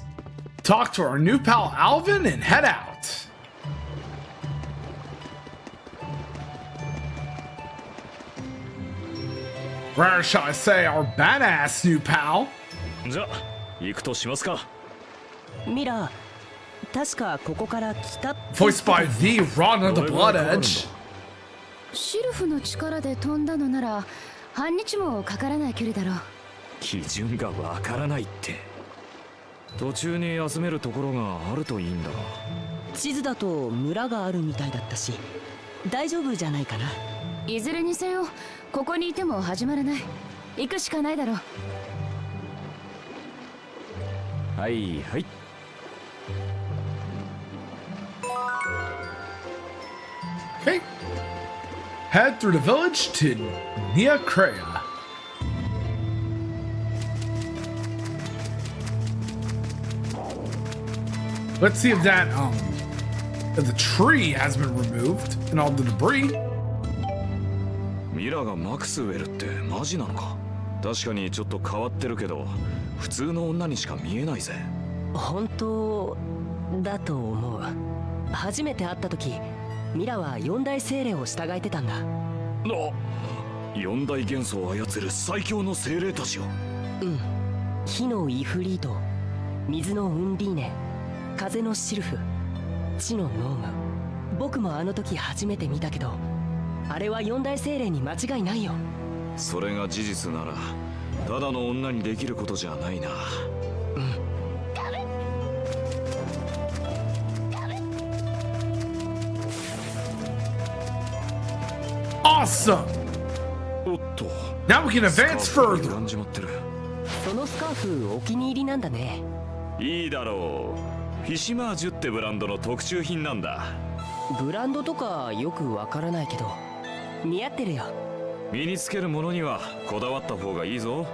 S2: talk to our new pal Alvin and head out. Rather shall I say our badass new pal.
S5: じゃあ行くとしますか。
S4: ミラー、確かここから北って
S2: Voiced by the Rod of the Blood Edge.
S3: シルフの力で飛んだのなら半日もかからない距離だろう。
S5: 基準がわからないって。途中に休めるところがあるといいんだが。
S4: 地図だと村があるみたいだったし、大丈夫じゃないかな。
S3: いずれにせよここにいても始まらない。行くしかないだろう。
S5: はいはい。
S2: Okay. Head through the village to Nia Kreia. Let's see if that if the tree has been removed and all the debris.
S5: ミラがマクスウェルってマジなのか。確かにちょっと変わってるけど普通の女にしか見えないぜ。
S4: 本当だと思う。初めて会った時、ミラは四大精霊を従えてたんだ。
S5: 四大元素を操る最強の精霊たちを。
S4: うん。火のイフリート、水のウンディーネ、風のシルフ、地のノーム。僕もあの時初めて見たけど、あれは四大精霊に間違いないよ。
S5: それが事実ならただの女にできることじゃないな。
S4: うん。
S2: Awesome.
S5: おっと。
S2: Now we can advance
S5: スカーフ
S2: further.
S5: がんじまってる。
S4: そのスカーフお気に入りなんだね。
S5: いいだろう。フィシマージュってブランドの特注品なんだ。
S4: ブランドとかよくわからないけど似合ってるよ。
S5: 身につけるものにはこだわった方がいいぞ。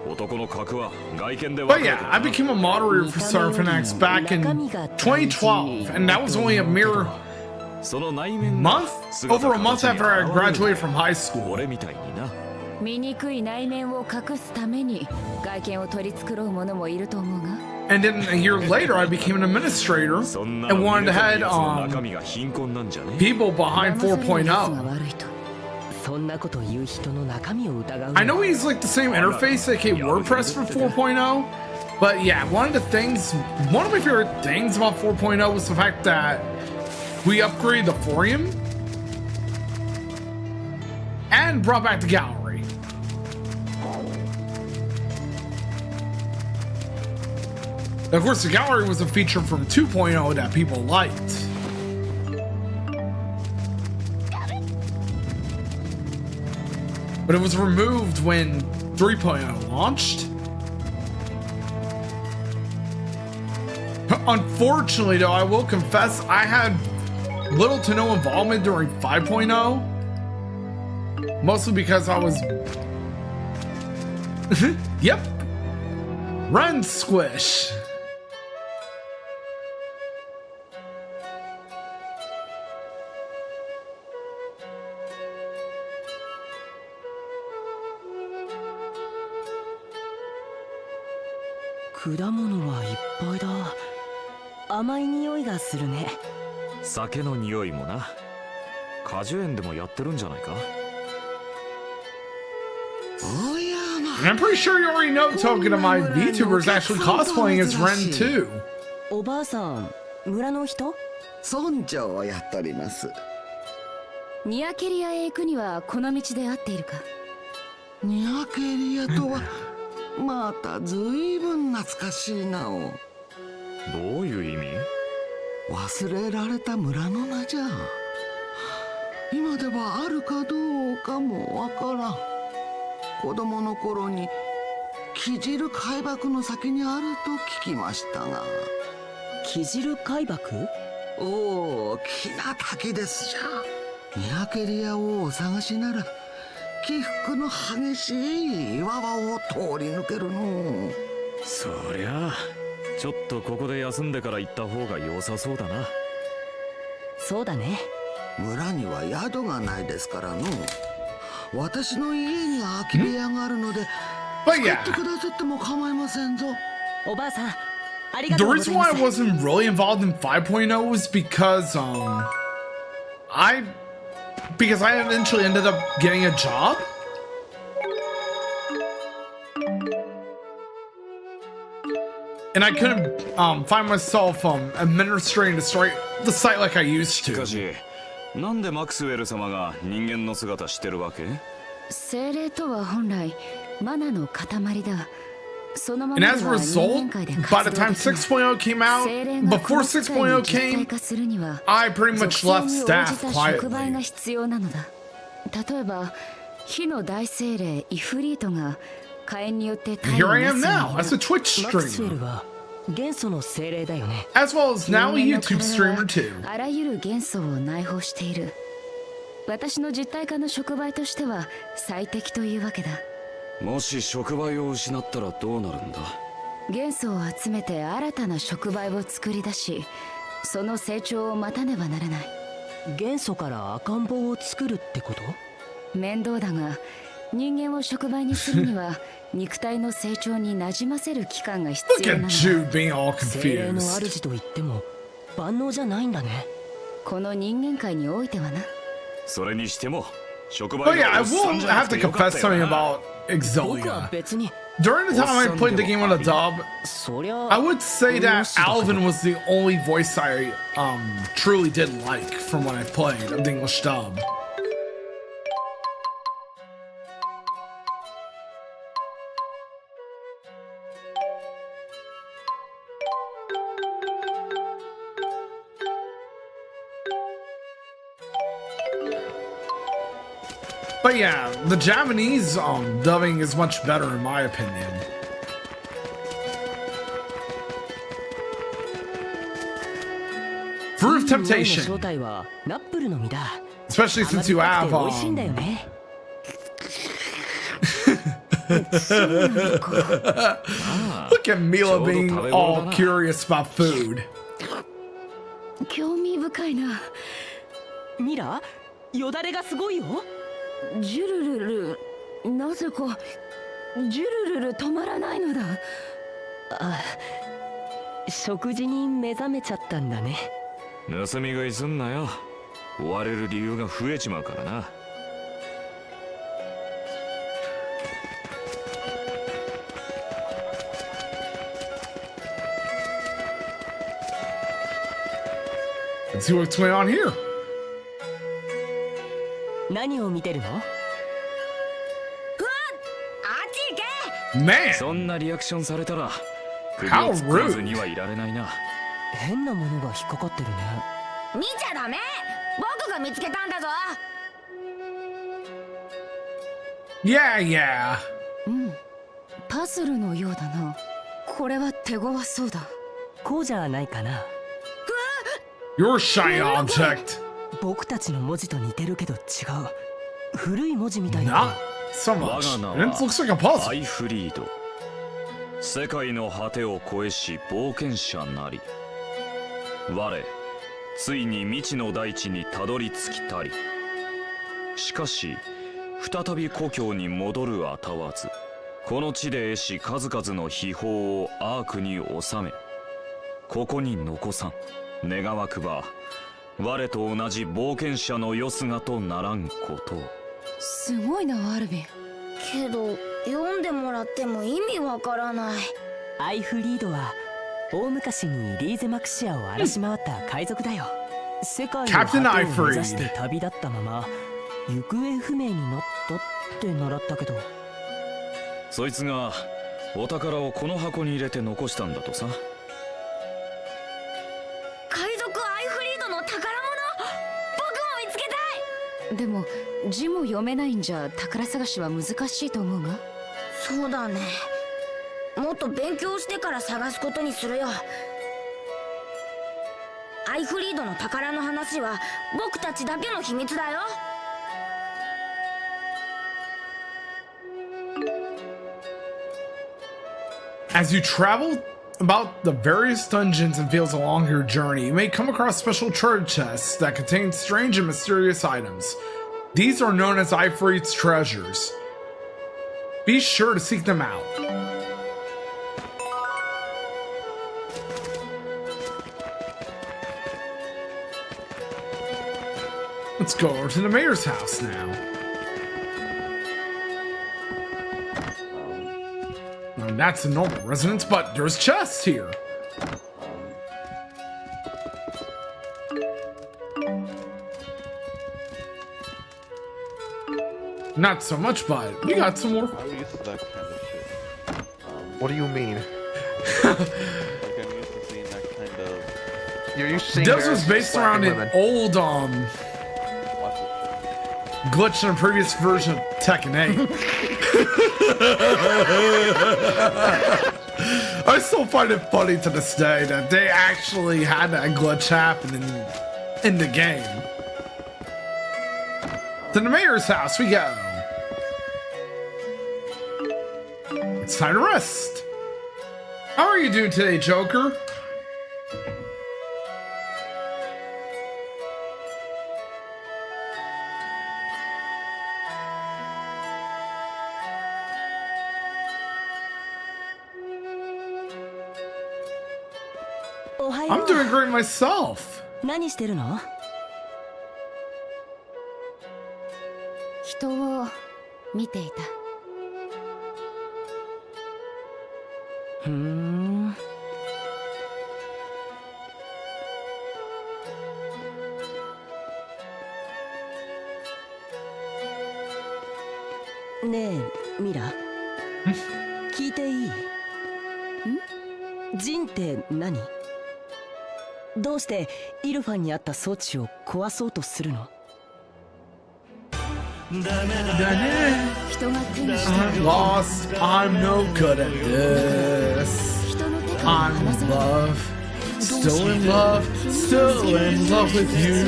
S5: 男の格は外見で分か
S2: But
S5: れてる
S2: yeah, I became a moderator for Star Fanatics back in 2012, and that was only a mere
S5: その内面
S2: month, over a month after I graduated from high school.
S5: 俺みたいにな。
S3: 醜い内面を隠すために外見を取り繕う者もいると思うが。
S2: And then a year later, I became an administrator
S5: そんな
S2: and
S5: の
S2: wanted
S5: 見
S2: to
S5: る
S2: head
S5: とその中身が貧困なんじゃね。
S2: people behind
S3: 騙される奴が
S2: 4.0.
S3: 悪いと。
S4: そんなこと言う人の中身を疑う。
S2: I know he's like the same interface that came WordPress for 4.0, but yeah, one of my favorite things about 4.0 was the fact that we upgraded the forum and brought back the gallery. Of course, the gallery was a feature from 2.0 that people liked. But it was removed when 3.0 launched. Unfortunately, though, I will confess I had little to no involvement during 5.0. Mostly because I was... Yep. Run, Squish.
S4: 果物はいっぱいだ。甘い匂いがするね。
S5: 酒の匂いもな。果樹園でもやってるんじゃないか。
S2: And I'm pretty sure you already know Token of my VTuber is actually cosplaying as Ren too.
S4: おばあさん、村の人？
S9: 村長をやっております。
S3: ニアケリアへ行くにはこの道で合っているか？
S9: ニアケリアとはまたずいぶん懐かしいなお。
S5: どういう意味？
S9: 忘れられた村の名じゃ。今ではあるかどうかもわからん。子供の頃に木汁海瀑の先にあると聞きましたが。
S4: 木汁海瀑？
S9: 大きな滝ですじゃ。ニアケリアをお探しなら起伏の激しい岩場を通り抜けるの。
S5: そりゃあちょっとここで休んでから行った方が良さそうだな。
S4: そうだね。
S9: 村には宿がないですからの。私の家に空き部屋があるので使ってくださっても構いませんぞ。
S4: おばあさん、ありがと
S2: The
S4: うござ
S2: reason
S4: いま
S2: why
S4: す。
S2: I wasn't really involved in 5.0 was because I eventually ended up getting a job. And I couldn't find myself administrating the site like I used
S5: しか
S2: to.
S5: しなんでマクスウェル様が人間の姿してるわけ？
S3: 精霊とは本来マナの塊だ。そのま
S2: And
S3: ま
S2: as
S3: で
S2: a
S3: は人
S2: result,
S3: 間界で
S2: by
S3: 活
S2: the
S3: 動
S2: time
S3: できない。
S2: 6.0 came out,
S3: 精霊がこ
S2: before
S3: の世界に
S2: 6.0
S3: 実体
S2: came,
S3: 化するには
S2: I pretty
S3: 属
S2: much
S3: 性
S2: left
S3: に応
S2: staff
S3: じた触媒が
S2: quietly.
S3: 必要なのだ。例えば火の大精霊イフリートが火炎によって太
S2: And
S3: 陽
S2: here I
S3: の
S2: am
S3: 末
S2: now
S3: に
S2: as a Twitch
S4: マクスウェ
S2: streamer,
S4: ルは元素の精霊だよね。
S2: as well as now a
S3: 人間の
S2: YouTube
S3: 体は
S2: streamer too.
S3: あらゆる元素を内包している。私の実体化の触媒としては最適というわけだ。
S5: もし触媒を失ったらどうなるんだ？
S3: 元素を集めて新たな触媒を作り出し、その成長を待たねばならない。
S4: 元素から赤ん坊を作るってこと？
S3: 面倒だが、人間を触媒にするには肉体の成長に馴染ませる期間が必
S2: Look
S3: 要なの
S2: at
S3: だ。
S2: you being all
S4: 精霊の
S2: confused.
S4: 主と言っても万能じゃないんだね。
S3: この人間界においてはな。
S5: それにしても触媒
S2: But yeah,
S5: が
S2: I
S5: おっさん
S2: will
S5: じゃな
S2: have
S5: く
S2: to
S5: てよかっ
S2: confess
S5: たよ
S2: something
S5: な。
S2: about
S4: 僕は
S2: Xillia.
S4: 別に。
S2: During the time I played the game with a dub,
S4: そりゃ
S2: I would say that
S4: 無視だけど
S2: Alvin was the only voice I truly did like from when I played of the English dub. But yeah, the Japanese dubbing is much better in my opinion. Fruit of
S4: ワインの
S2: Temptation,
S4: 正体はナップルの実だ。
S2: especially
S4: 甘
S2: since
S4: 酸
S2: you
S4: っぱ
S2: have
S4: くて美味しいんだよね。
S2: look at Mila being all curious about food.
S3: 興味深いな。
S4: ミラ、よだれがすごいよ。
S3: ジュルルル、なぜかジュルルル止まらないのだ。
S4: 食事に目覚めちゃったんだね。
S5: 盗み食いすんなよ。追われる理由が増えちまうからな。
S2: Let's see what's going on here.
S4: 何を見てるの？Man,
S5: そんなリアクションされたら首を
S2: How
S5: 突っ込まずにはいられないな。
S4: 変なものが引っかかってるね。
S3: 見ちゃダメ。僕が見つけたんだぞ。
S2: yeah, yeah.
S3: パズルのようだな。これは手強そうだ。
S4: こうじゃないかな。
S2: Your shiny object.
S4: 僕たちの文字と似てるけど違う。古い文字みたいだ
S2: Not
S4: ね。
S2: so
S5: 我
S2: much.
S5: が名
S2: And
S5: は
S2: it looks like a
S5: ア
S2: puzzle.
S5: イフリード。世界の果てを越えし冒険者なり。我ついに未知の大地にたどり着きたり。しかし再び故郷に戻るあたわず。この地で得し数々の秘宝をアークに収め、ここに残さん。願わくば我と同じ冒険者のよすがとならんことを。
S3: すごいなアルビン。
S10: けど読んでもらっても意味わからない。
S4: アイフリードは大昔にリーゼマクシアを荒らし回った海賊だよ。世界の果てを目指して旅立ったまま行方不明になったって習ったけど、
S5: そいつがお宝をこの箱に入れて残したんだとさ。
S10: 海賊アイフリードの宝物、僕も見つけたい。
S3: でも字も読めないんじゃ宝探しは難しいと思うが。
S10: そうだね、もっと勉強してから探すことにするよ。アイフリードの宝の話は僕たちだけの秘密だよ。
S2: As you travel about the various dungeons and fields along your journey, you may come across special treasure chests that contain strange and mysterious items. These are known as Ifrit's treasures. Be sure to seek them out. Let's go over to the mayor's house now. And that's a normal residence, but there's chests here. Not so much, but we got some more.
S11: I'm used to that kind of shit. What do you mean? Like I'm used to seeing that kind of. You're used to seeing.
S2: This was based around an old glitch in a previous version of Tekken 8. I still find it funny to this day that they actually had that glitch happen in the game. To the mayor's house we go. It's time to rest. How are you doing today, Joker? I'm doing great myself.
S4: 何してるの？
S3: 人を見ていた。
S4: ふーん。ねえミラ、聞いていい？ジンって何？どうしてイルファンにあった装置を壊そうとするの？
S3: 人が手にした
S2: I'm lost. I'm no good at this.
S3: 人の手から
S2: I'm
S3: 離
S2: in
S3: さない。
S2: love. Still in love. Still in love with you.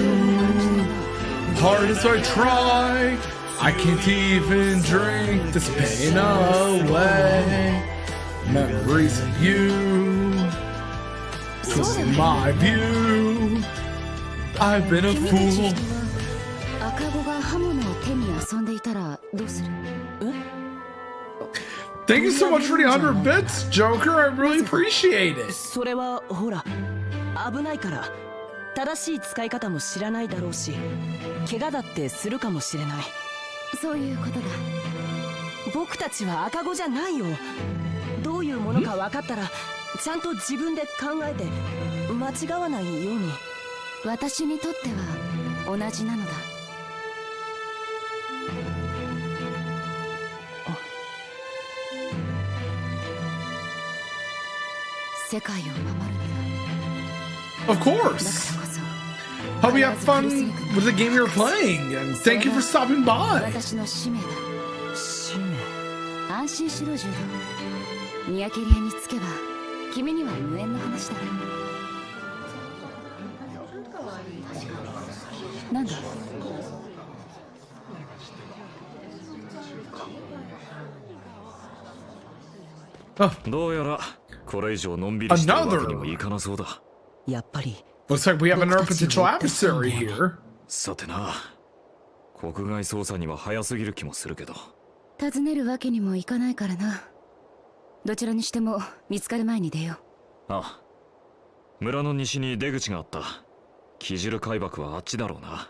S2: Hard as I try, I can't even drink this pain away. Memories of you. Cause in my view, I've been a
S3: 君たち
S2: fool.
S3: 人は赤子が刃物を手に遊んでいたらどうする？
S2: Thank you so much for the 100 bits, Joker. I really appreciate it.
S4: それはほら危ないから、正しい使い方も知らないだろうし、怪我だってするかもしれない。
S3: そういうことだ。
S4: 僕たちは赤子じゃないよ。どういうものか分かったらちゃんと自分で考えて間違わないように。
S3: 私にとっては同じなのだ。世界を守るのだ。
S2: Of course.
S3: だからこそ
S2: Hope you have fun with the game you're playing, and thank you for stopping by.
S3: 私の使命だ。
S4: 使命。
S3: 安心しろジュード。ニヤケリアにつけば君には無縁の話だ。なんだ？
S5: どうやらこれ以上のんびりしてるわけにもいかなそうだ。
S4: やっぱり
S2: Looks like we have another potential adversary here.
S5: さてな、国外捜査には早すぎる気もするけど。
S3: 訪ねるわけにもいかないからな。どちらにしても見つかる前に出よう。
S5: ああ、村の西に出口があった。木汁海瀑はあっちだろうな。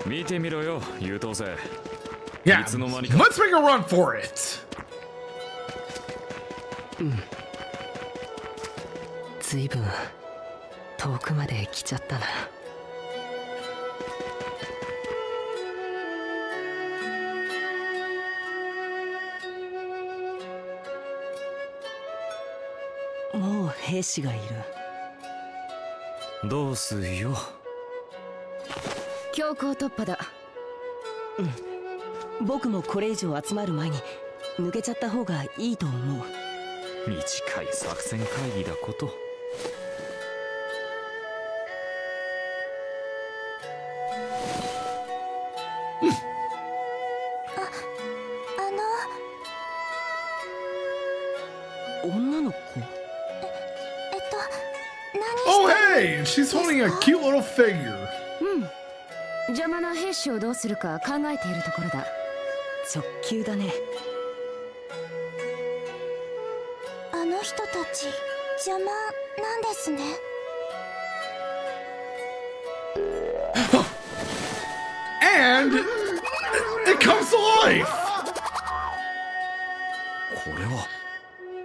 S5: 見てみろよ、優等生。
S2: Yeah,
S5: いつの間にか
S2: let's make a run for it.
S4: ずいぶん遠くまで来ちゃったな。もう兵士がいる。
S5: どうすよ。
S3: 強行突破だ。
S4: 僕もこれ以上集まる前に抜けちゃった方がいいと思う。
S5: 短い作戦会議だこと。
S4: 女の子。
S2: Oh, hey! She's holding a cute little figure.
S3: 邪魔な兵士をどうするか考えているところだ。
S4: 直球だね。
S10: あの人たち邪魔なんですね。
S2: And it comes to life!
S5: これは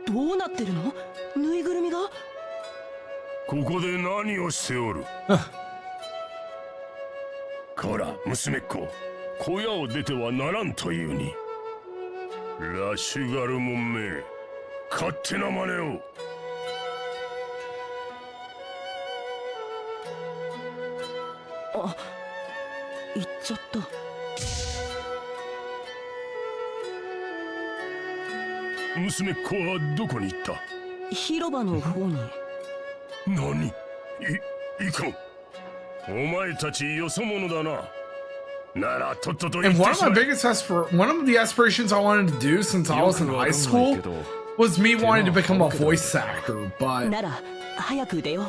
S4: どうなってるの？ぬいぐるみが？
S8: ここで何をしておる？こら、娘っ子、小屋を出てはならんというに。ラシュガルモンめ、勝手な真似を。
S4: あ、行っちゃった。
S8: 娘っ子はどこに行った？
S4: 広場の方に。
S8: 何？いかん。お前たちよそ者だな。ならとっとと行
S2: And
S8: って
S2: one
S8: し
S2: of
S8: ま
S2: my
S8: え。
S2: biggest one of the aspirations I wanted to do since I was in high school was me wanting to become a voice actor, but
S4: なら早く出よう。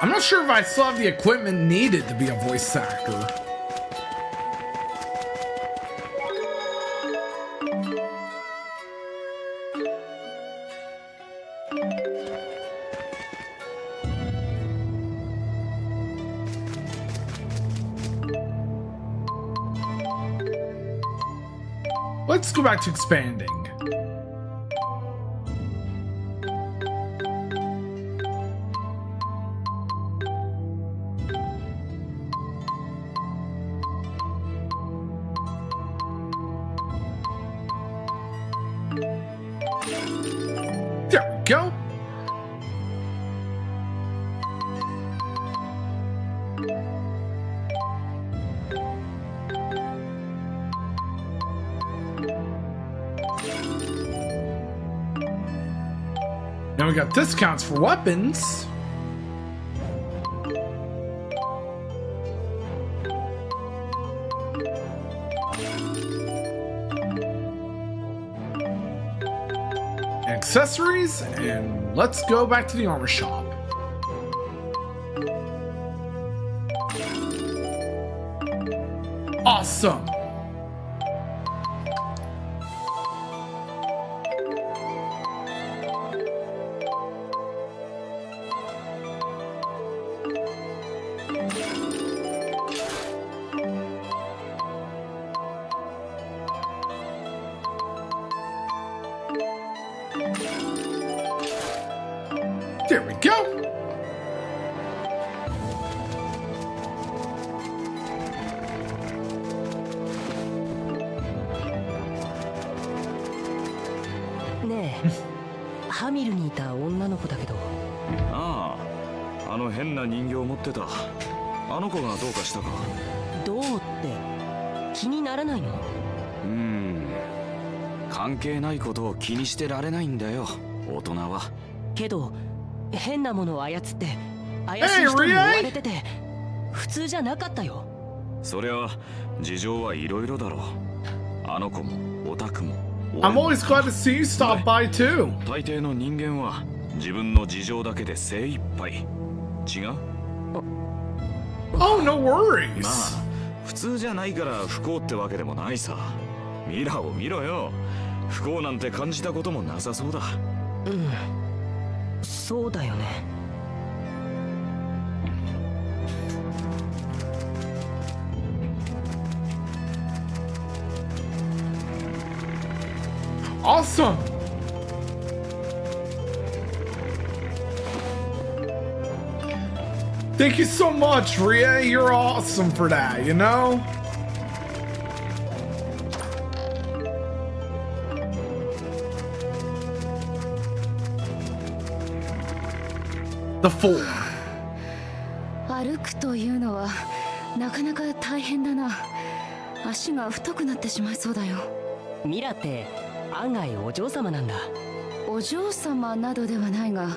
S2: I'm not sure if I still have the equipment needed to be a voice actor. Let's go back to expanding. There we go. Now we got discounts for weapons. Accessories, and let's go back to the armor shop. Awesome. There we go.
S4: ねえ、ハミルにいた女の子だけど。
S5: ああ、あの変な人形を持ってた。あの子がどうかしたか？
S4: どうって気にならないの？
S5: 関係ないことを気にしてられないんだよ、大人は。
S4: けど変なものを操って怪しい人に追われてて普通じゃなかったよ。
S5: そりゃ事情はいろいろだろう。あの子もオタクも。
S2: I'm always glad to see you stop by too.
S5: 大抵の人間は自分の事情だけで精一杯。違う？
S2: Oh, no
S5: ま
S2: worries.
S5: あ普通じゃないから不幸ってわけでもないさ。ミラを見ろよ。不幸なんて感じたこともなさそうだ。
S4: うん、そうだよね。
S2: Awesome. Thank you so much, Ria. You're awesome for that, you know? The four.
S3: 歩くというのはなかなか大変だな。足が太くなってしまいそうだよ。
S4: ミラって案外お嬢様なんだ。
S3: お嬢様などではないが、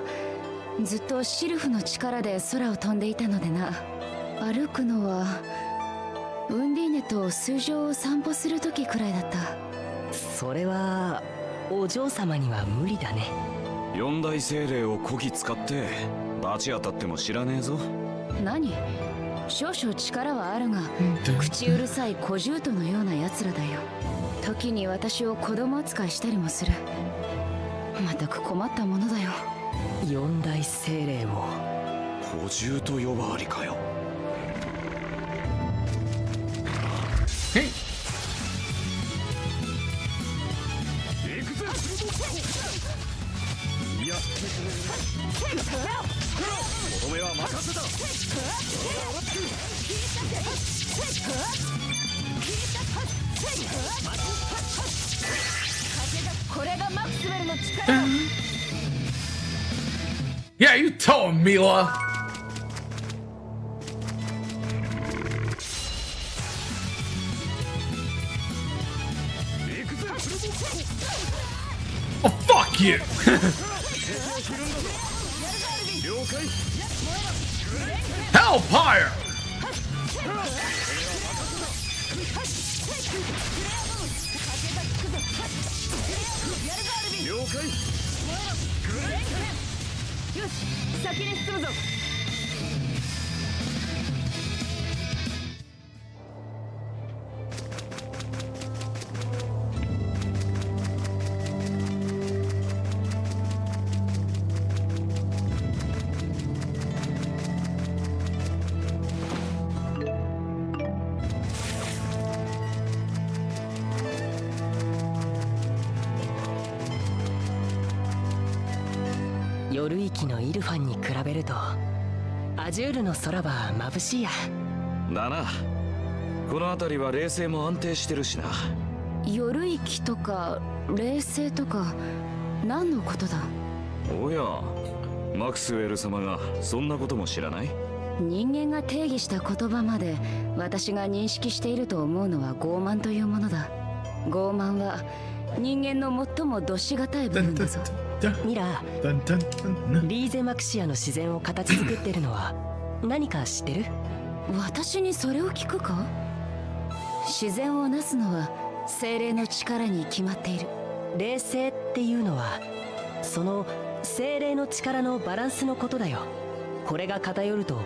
S3: ずっとシルフの力で空を飛んでいたのでな。歩くのはウンディーネと水上を散歩する時くらいだった。
S4: それはお嬢様には無理だね。
S5: 四大精霊をこき使って罰当たっても知らねえぞ。
S3: 何？少々力はあるが、口うるさい小獣人のような奴らだよ。時に私を子供扱いしたりもする。まったく困ったものだよ。
S4: 四大精霊を
S5: 補充と呼ばわりかよ。
S2: Hey.
S5: とどめは任せた。
S3: これがマクスウェルの力。
S2: Yeah, you tell him, Mila. Oh, fuck you. Hellfire.
S7: Okay. よし、先に進むぞ。
S4: 夜域のイルファンに比べるとアジュールの空は眩しいや。
S5: だな。この辺りは冷静も安定してるしな。
S3: 夜域とか冷静とか何のことだ？
S5: おや、マクスウェル様がそんなことも知らない？
S3: 人間が定義した言葉まで私が認識していると思うのは傲慢というものだ。傲慢は人間の最も度しがたい部分だぞ。
S4: ミラー、リーゼマクシアの自然を形作ってるのは何か知ってる？
S3: 私にそれを聞くか？自然をなすのは精霊の力に決まっている。
S4: 冷静っていうのはその精霊の力のバランスのことだよ。これが偏ると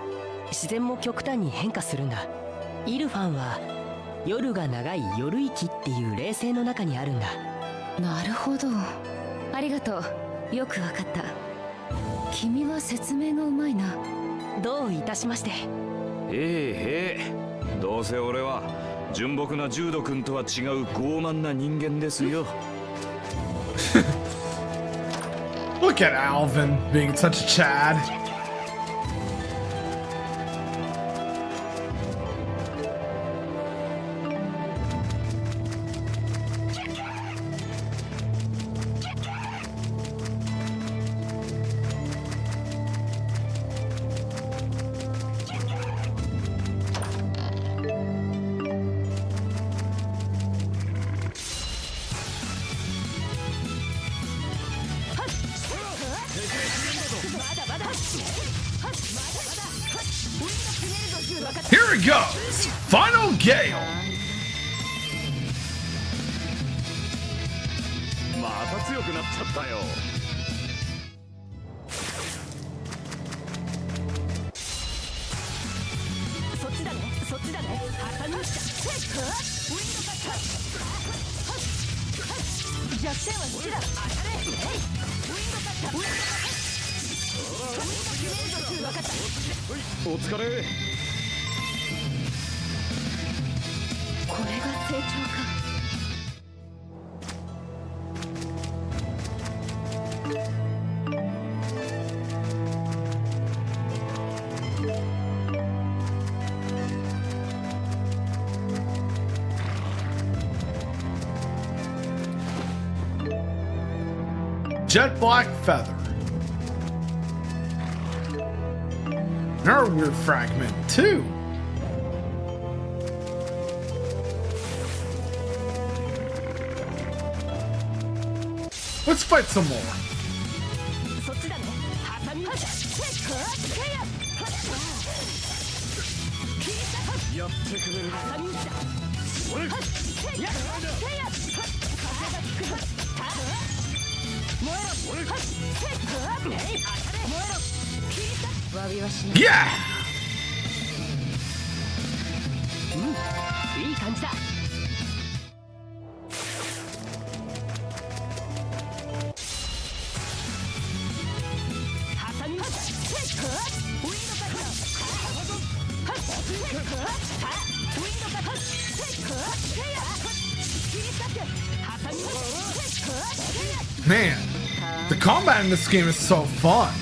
S4: 自然も極端に変化するんだ。イルファンは夜が長い夜域っていう冷静の中にあるんだ。
S3: なるほど、ありがとう。よくわかった。君は説明がうまいな。
S4: どういたしまして。
S5: へえ、どうせ俺は純朴なジュード君とは違う傲慢な人間ですよ。
S2: Look at Alvin being such a Chad. goes Final Gale.
S5: また強くなっちゃったよ。
S4: そっちだね、そっちだね。挟み撃ちだ。チェック。ウィンドカット。弱点は好きだ。当たれ。ウィンドカット。ウィンドカット。ウィンド決めるぞ。分かった。
S5: お疲れ。
S3: これが成長か。
S2: Jet black feather. Another weird fragment too. Let's fight some more.
S4: そっちだね。挟み撃ちだ。チェック。
S5: やってくれる。
S4: 挟み撃ちだ。
S5: 俺。
S4: やっ。風が効くぞ。燃えろ。チェック。燃えろ。
S3: 詫びはしない。
S2: Yeah.
S4: いい感じだ。挟み撃ちだ。チェック。ウィンドカット。ウィンドカット。チェック。切り裂く。挟み撃ちだ。チェック。
S2: Man, the combat in this game is so fun.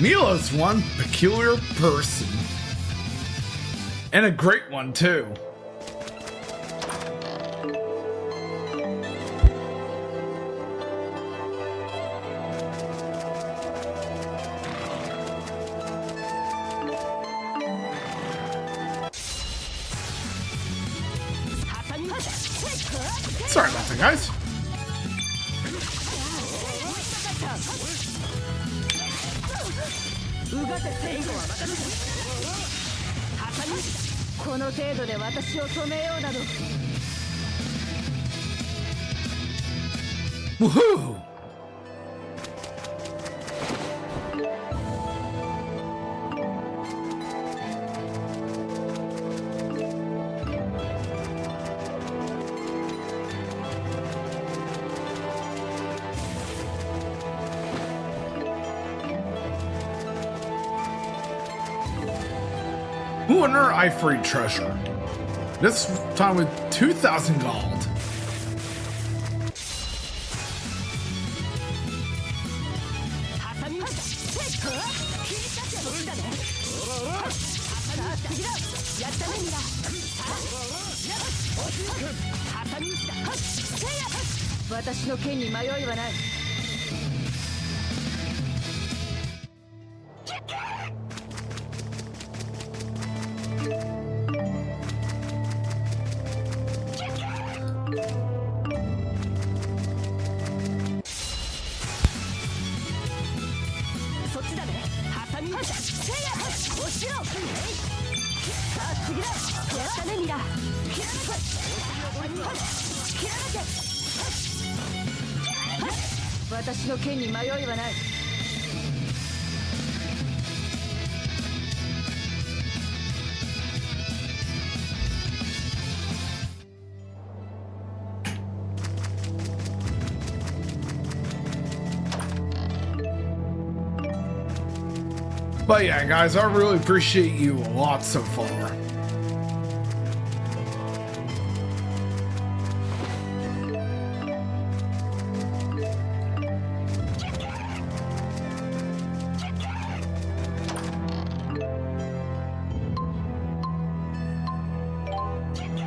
S2: Mila's one peculiar person. And a great one, too. Sorry about that, guys.
S6: この程度で私を止めようなど。
S2: Woohoo! Ooh, another Ifrit treasure. This time with 2,000 gold. But yeah, guys, I really appreciate you a lot so far.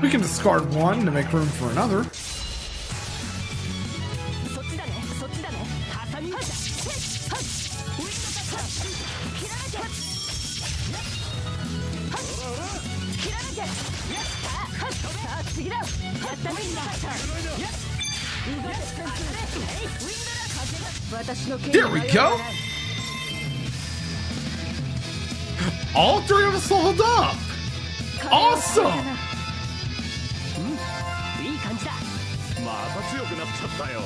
S2: We can discard one to make room for another.
S4: そっちだねそっちだね挟み撃ちだはいウィンドタッチ切らなきゃ切らなきゃさあ次だやったウィンドタッチ私の
S2: There we go! All three of us leveled up! Awesome!
S4: いい感じだ
S8: また強くなっちゃったよ。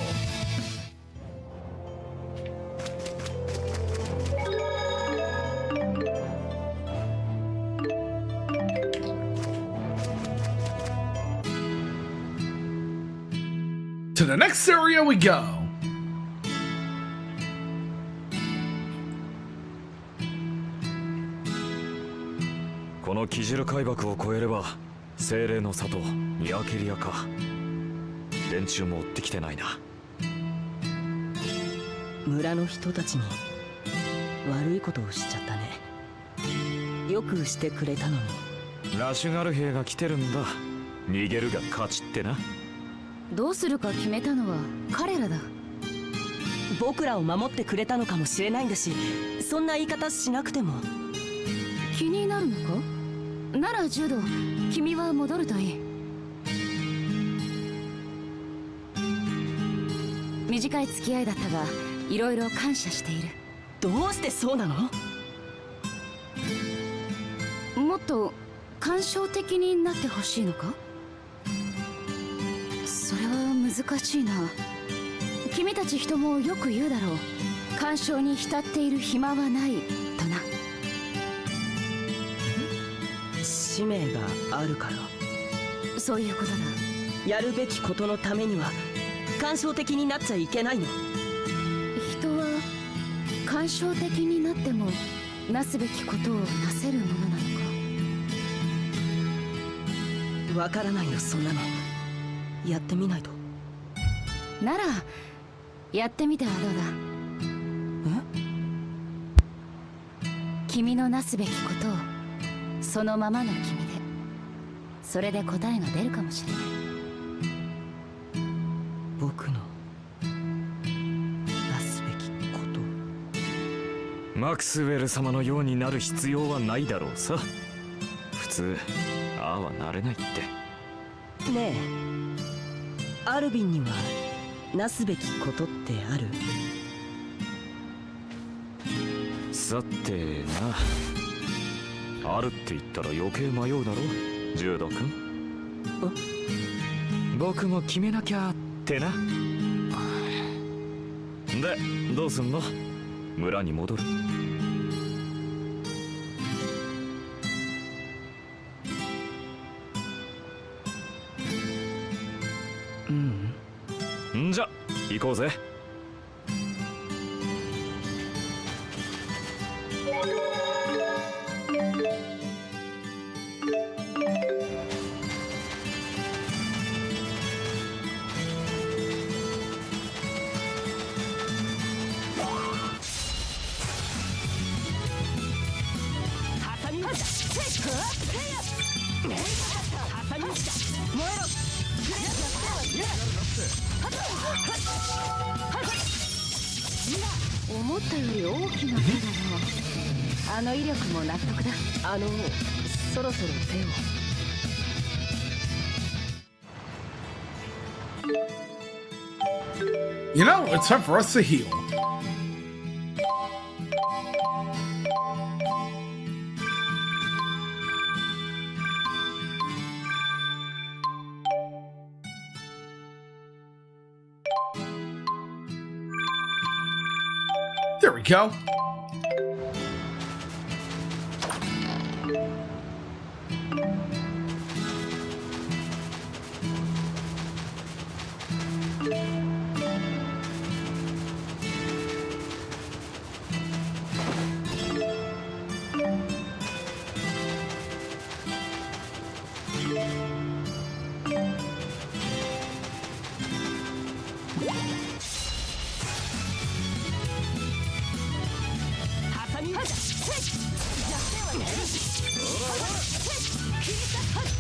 S2: To the next area we go!
S5: このキジル海瀑を越えれば精霊の里ニアケリアか。連中も追ってきてないな。
S4: 村の人たちに悪いことをしちゃったね。よくしてくれたのに。
S5: ラシュガル兵が来てるんだ。逃げるが勝ちってな。
S3: どうするか決めたのは彼らだ。
S4: 僕らを守ってくれたのかもしれないんだし、そんな言い方しなくても。
S3: 気になるのか？ならジュド、君は戻るといい。短い付き合いだったが、いろいろ感謝している。
S4: どうしてそうなの？
S3: もっと感傷的になってほしいのか？それは難しいな。君たち人もよく言うだろう。感傷に浸っている暇はないとな。
S4: 使命があるから。
S3: そういうことだ。
S4: やるべきことのためには感傷的になっちゃいけないの。
S3: 人は感傷的になってもなすべきことをなせるものなのか。
S4: わからないよそんなの。やってみないと。
S3: ならやってみてはどうだ？君のなすべきことをそのままの君で、それで答えが出るかもしれない。
S4: 僕のなすべきこと。
S5: マクスウェル様のようになる必要はないだろうさ。普通ああはなれないって。
S4: ねえ、アルビンにはなすべきことってある？
S5: さてな、あるって言ったら余計迷うだろジュード君。僕も決めなきゃってな。でどうすんの？村に戻る？んじゃ行こうぜ。
S3: 思ったより大きな手だな。あの威力も納得だ。
S4: そろそろ手を。
S2: You know, it's time for us to heal. There we go.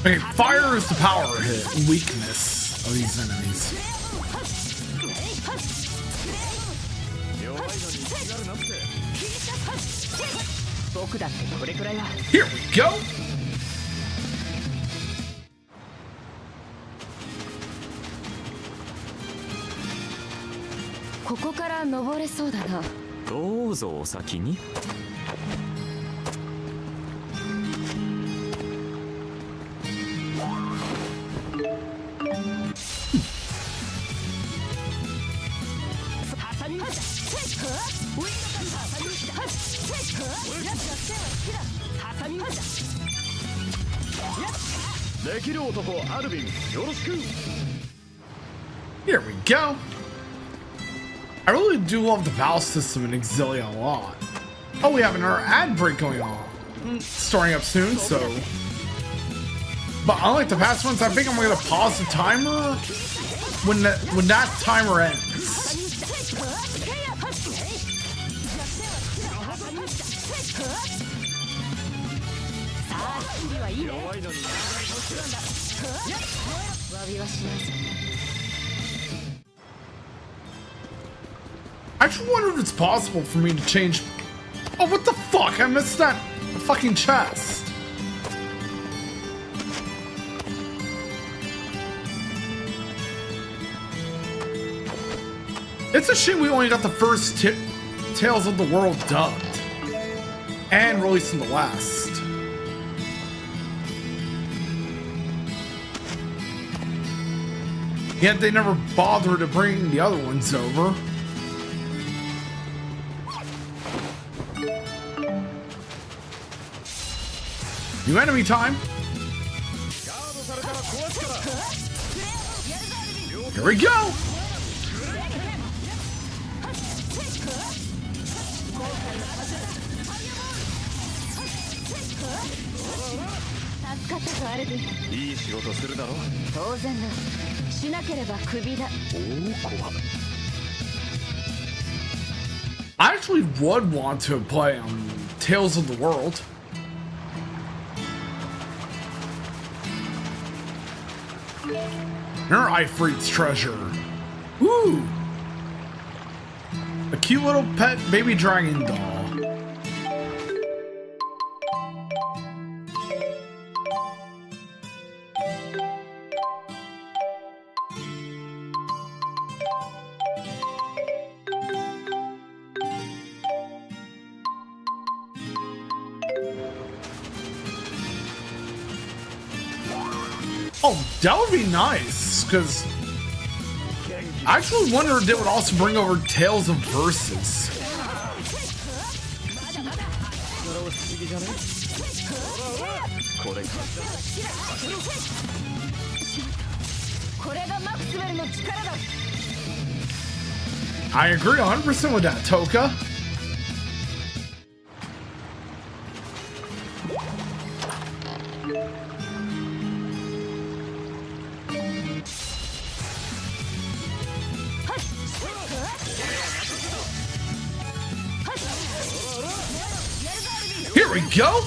S2: Okay, fire is the power hit weakness of these enemies. Here we go! Here we go. I really do love the battle system in Xillia a lot. Oh, we have another ad break going on. Starting up soon, so. But unlike the past ones, I think I'm gonna pause the timer when that timer ends. I actually wonder if it's possible for me to change. Oh, what the fuck? I missed that fucking chest. It's a shame we only got the first Tales of the World dubbed and released in the West. Yet they never bothered to bring the other ones over. New enemy time. Here we go. I actually would want to play Tales of the World. Another Ifrit's treasure. Ooh! A cute little pet baby dragon doll. Oh, that would be nice, because I actually wonder if they would also bring over Tales of Versus. I agree 100% with that, Toka. Here we go.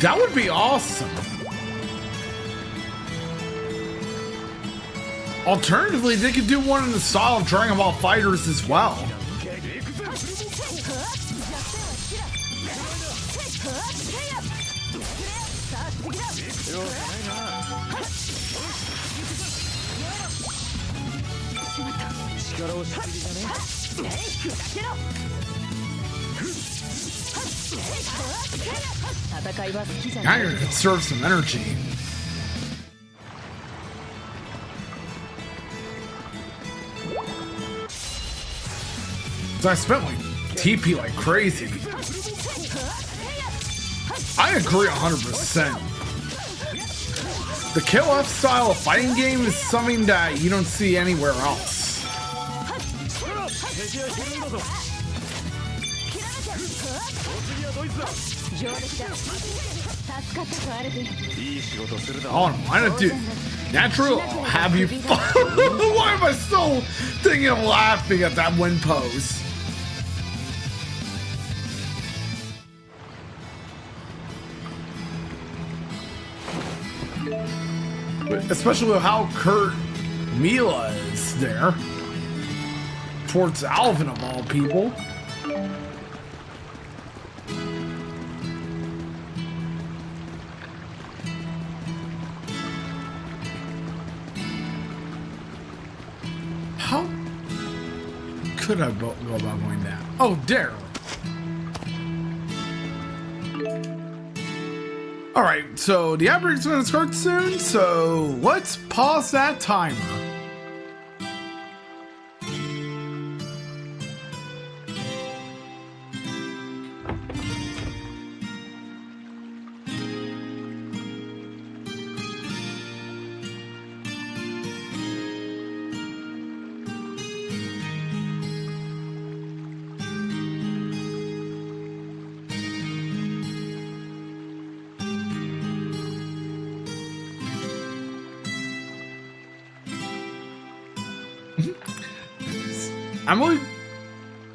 S2: That would be awesome. Alternatively, they could do one in the style of Dragon Ball Fighters as well. Now you're gonna conserve some energy. So I spent like TP like crazy. I agree 100%. The KOF style of fighting game is something that you don't see anywhere else. Oh, why not do natural? Have you fun? Why am I still thinking of laughing at that wind pose? Especially with how Kurt Mila is there towards Alvin of all people. How could I go about going down? Oh, Daryl. Alright, so the outbreak's gonna start soon, so let's pause that timer.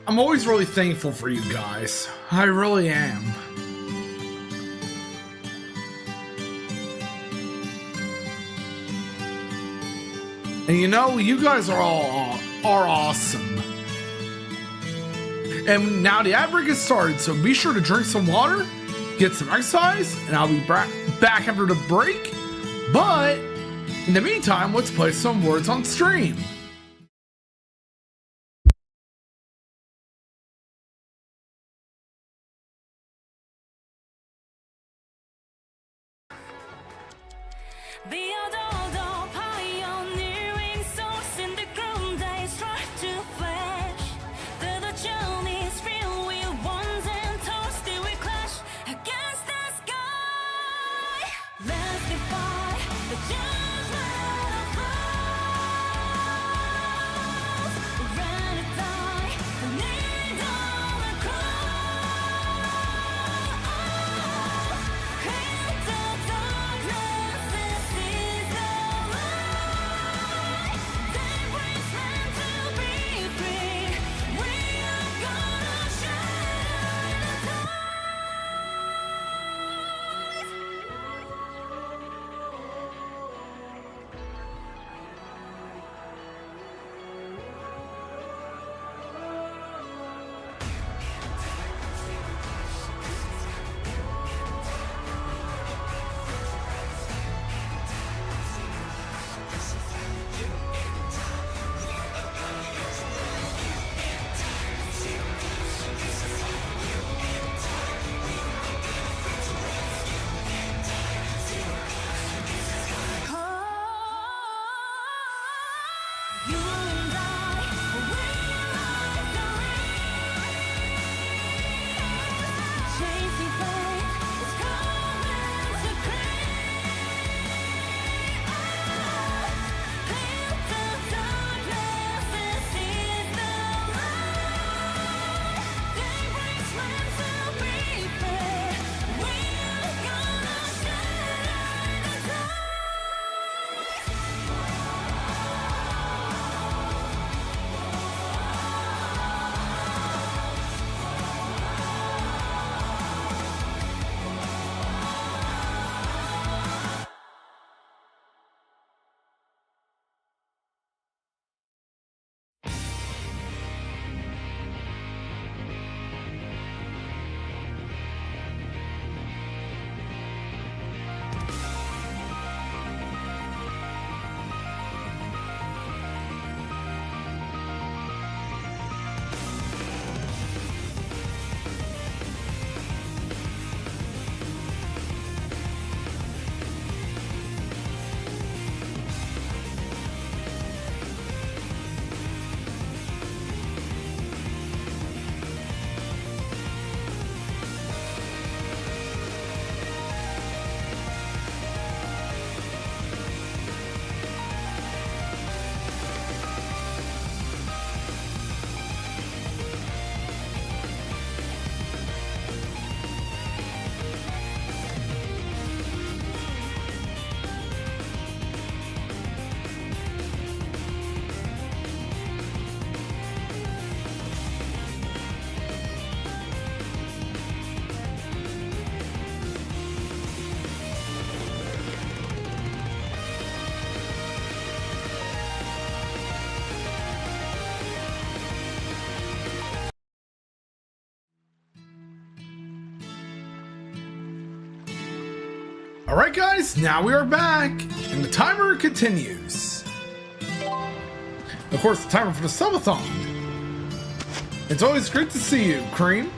S2: I'm always really thankful for you guys. I really am. And you know, you guys are awesome. And now the ad break has started, so be sure to drink some water, get some exercise, and I'll be back after the break. But in the meantime, let's play some words on stream.
S7: The old pioneering souls in the ground, they start to flash. The journey's filled with ones and toes, still we clash against the sky. Let's defy the judgment of fools. Ready to die, need all the cry. Into darkness, this is the
S2: Alright guys, now we are back, and the timer continues. Of course, the timer for the subathon. It's always great to see you, Cream.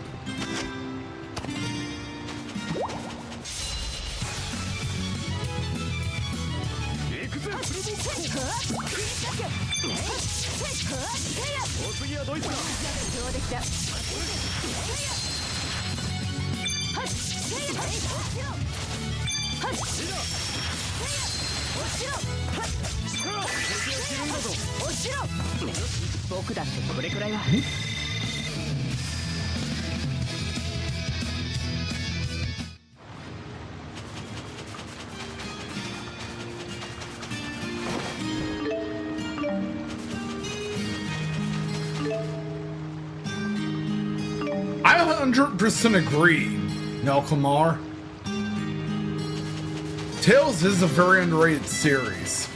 S2: I 100% agree, Nelclamar. Tales is a very underrated series.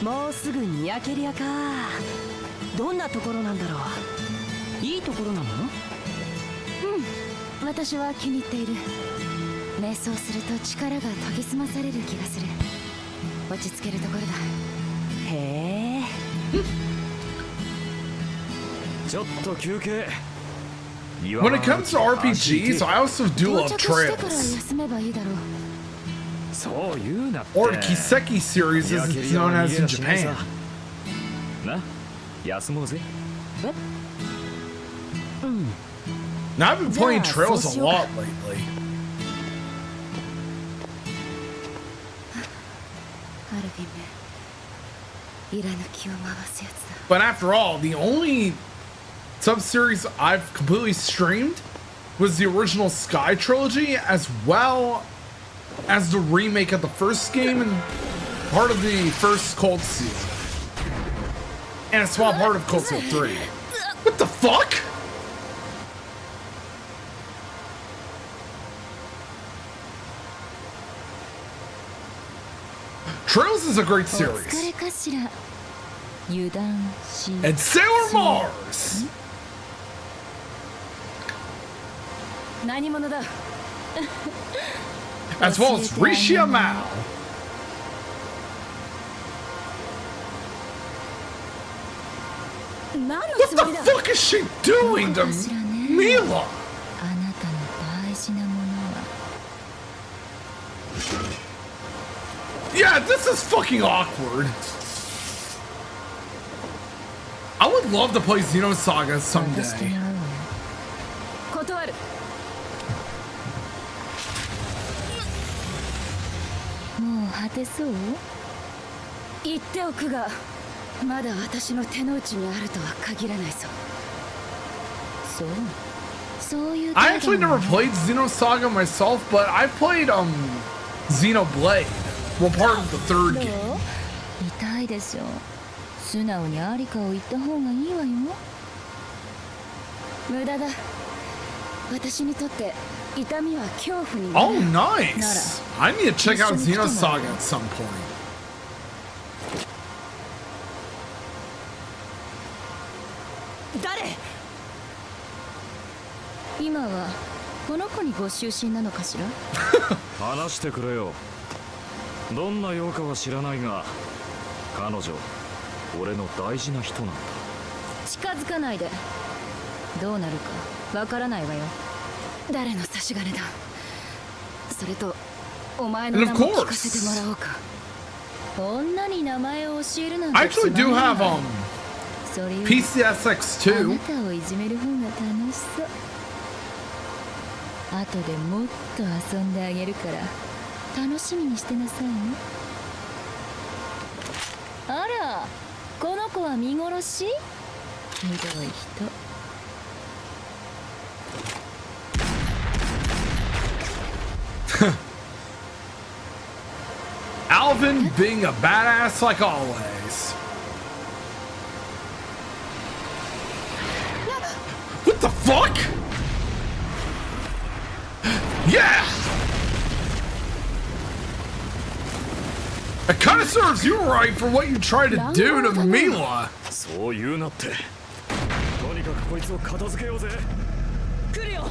S4: もうすぐに焼けりゃか。どんなところなんだろう。いいところなの？
S3: 私は気に入っている。瞑想すると力が研ぎ澄まされる気がする。落ち着けるところだ。
S4: へえ。
S5: ちょっと休憩。
S2: When it comes to RPGs, I also do
S3: 到
S2: love
S3: 着してから
S2: Trails.
S3: 休めばいいだろう。
S5: そう言うなって。
S2: Or the Kiseki series as it's known as in Japan.
S5: な、休もうぜ。
S2: Now I've been playing Trails a lot lately.
S3: アルビメ、いらぬ気を回すやつだ。
S2: But after all, the only sub-series I've completely streamed was the original Sky trilogy, as well as the remake of the first game and part of the first Cold Steel. And a small part of Cold Steel 3. What the fuck? Trails is a great
S3: お疲れ
S2: series.
S3: かしら。油断し。
S2: And Sailor Mars!
S6: 何者だ。
S2: As well as Rishia Mao.
S6: 何の
S2: What
S6: つも
S2: the
S6: りだ。
S2: fuck is she doing to Mila?
S3: あなたの大事なものは。
S2: Yeah, this is fucking awkward. I would love to play Xenosaga
S3: 渡して
S2: someday.
S3: もらうわよ。
S6: 断る。
S3: もう果てそう？
S6: 言っておくが、
S3: まだ私の手の内にあるとは限らないぞ。そう。そういう。
S2: I actually never played Xenosaga myself, but I played Xenoblade. Well, part of the third
S3: どう？
S2: game.
S3: 痛いでしょ。素直にありかを言った方がいいわよ。無駄だ。私にとって痛みは恐怖になる。
S2: Oh, nice. I need to check out Xenosaga at some point.
S6: 誰？
S3: 今はこの子にご就寝なのかしら？
S5: 話してくれよ。どんな用かは知らないが、彼女、俺の大事な人なんだ。
S3: 近づかないで。どうなるかわからないわよ。誰の差し金だ。それとお前の
S2: And
S3: 名
S2: of
S3: も聞か
S2: course.
S3: せてもらおうか。女に名前を教えるなんて
S2: I actually
S3: つま
S2: do
S3: らない
S2: have
S3: それよりあな
S2: PCSX2.
S3: たをいじめる方が楽しそう。後でもっと遊んであげるから楽しみにしてなさいね。あら、この子は見殺し？ひどい人。
S2: Alvin being a badass like always. What the fuck? Yeah! It kind of serves you right for what you tried to do to Mila.
S5: そう言うなって。とにかくこいつを片付けようぜ。
S4: 来るよ。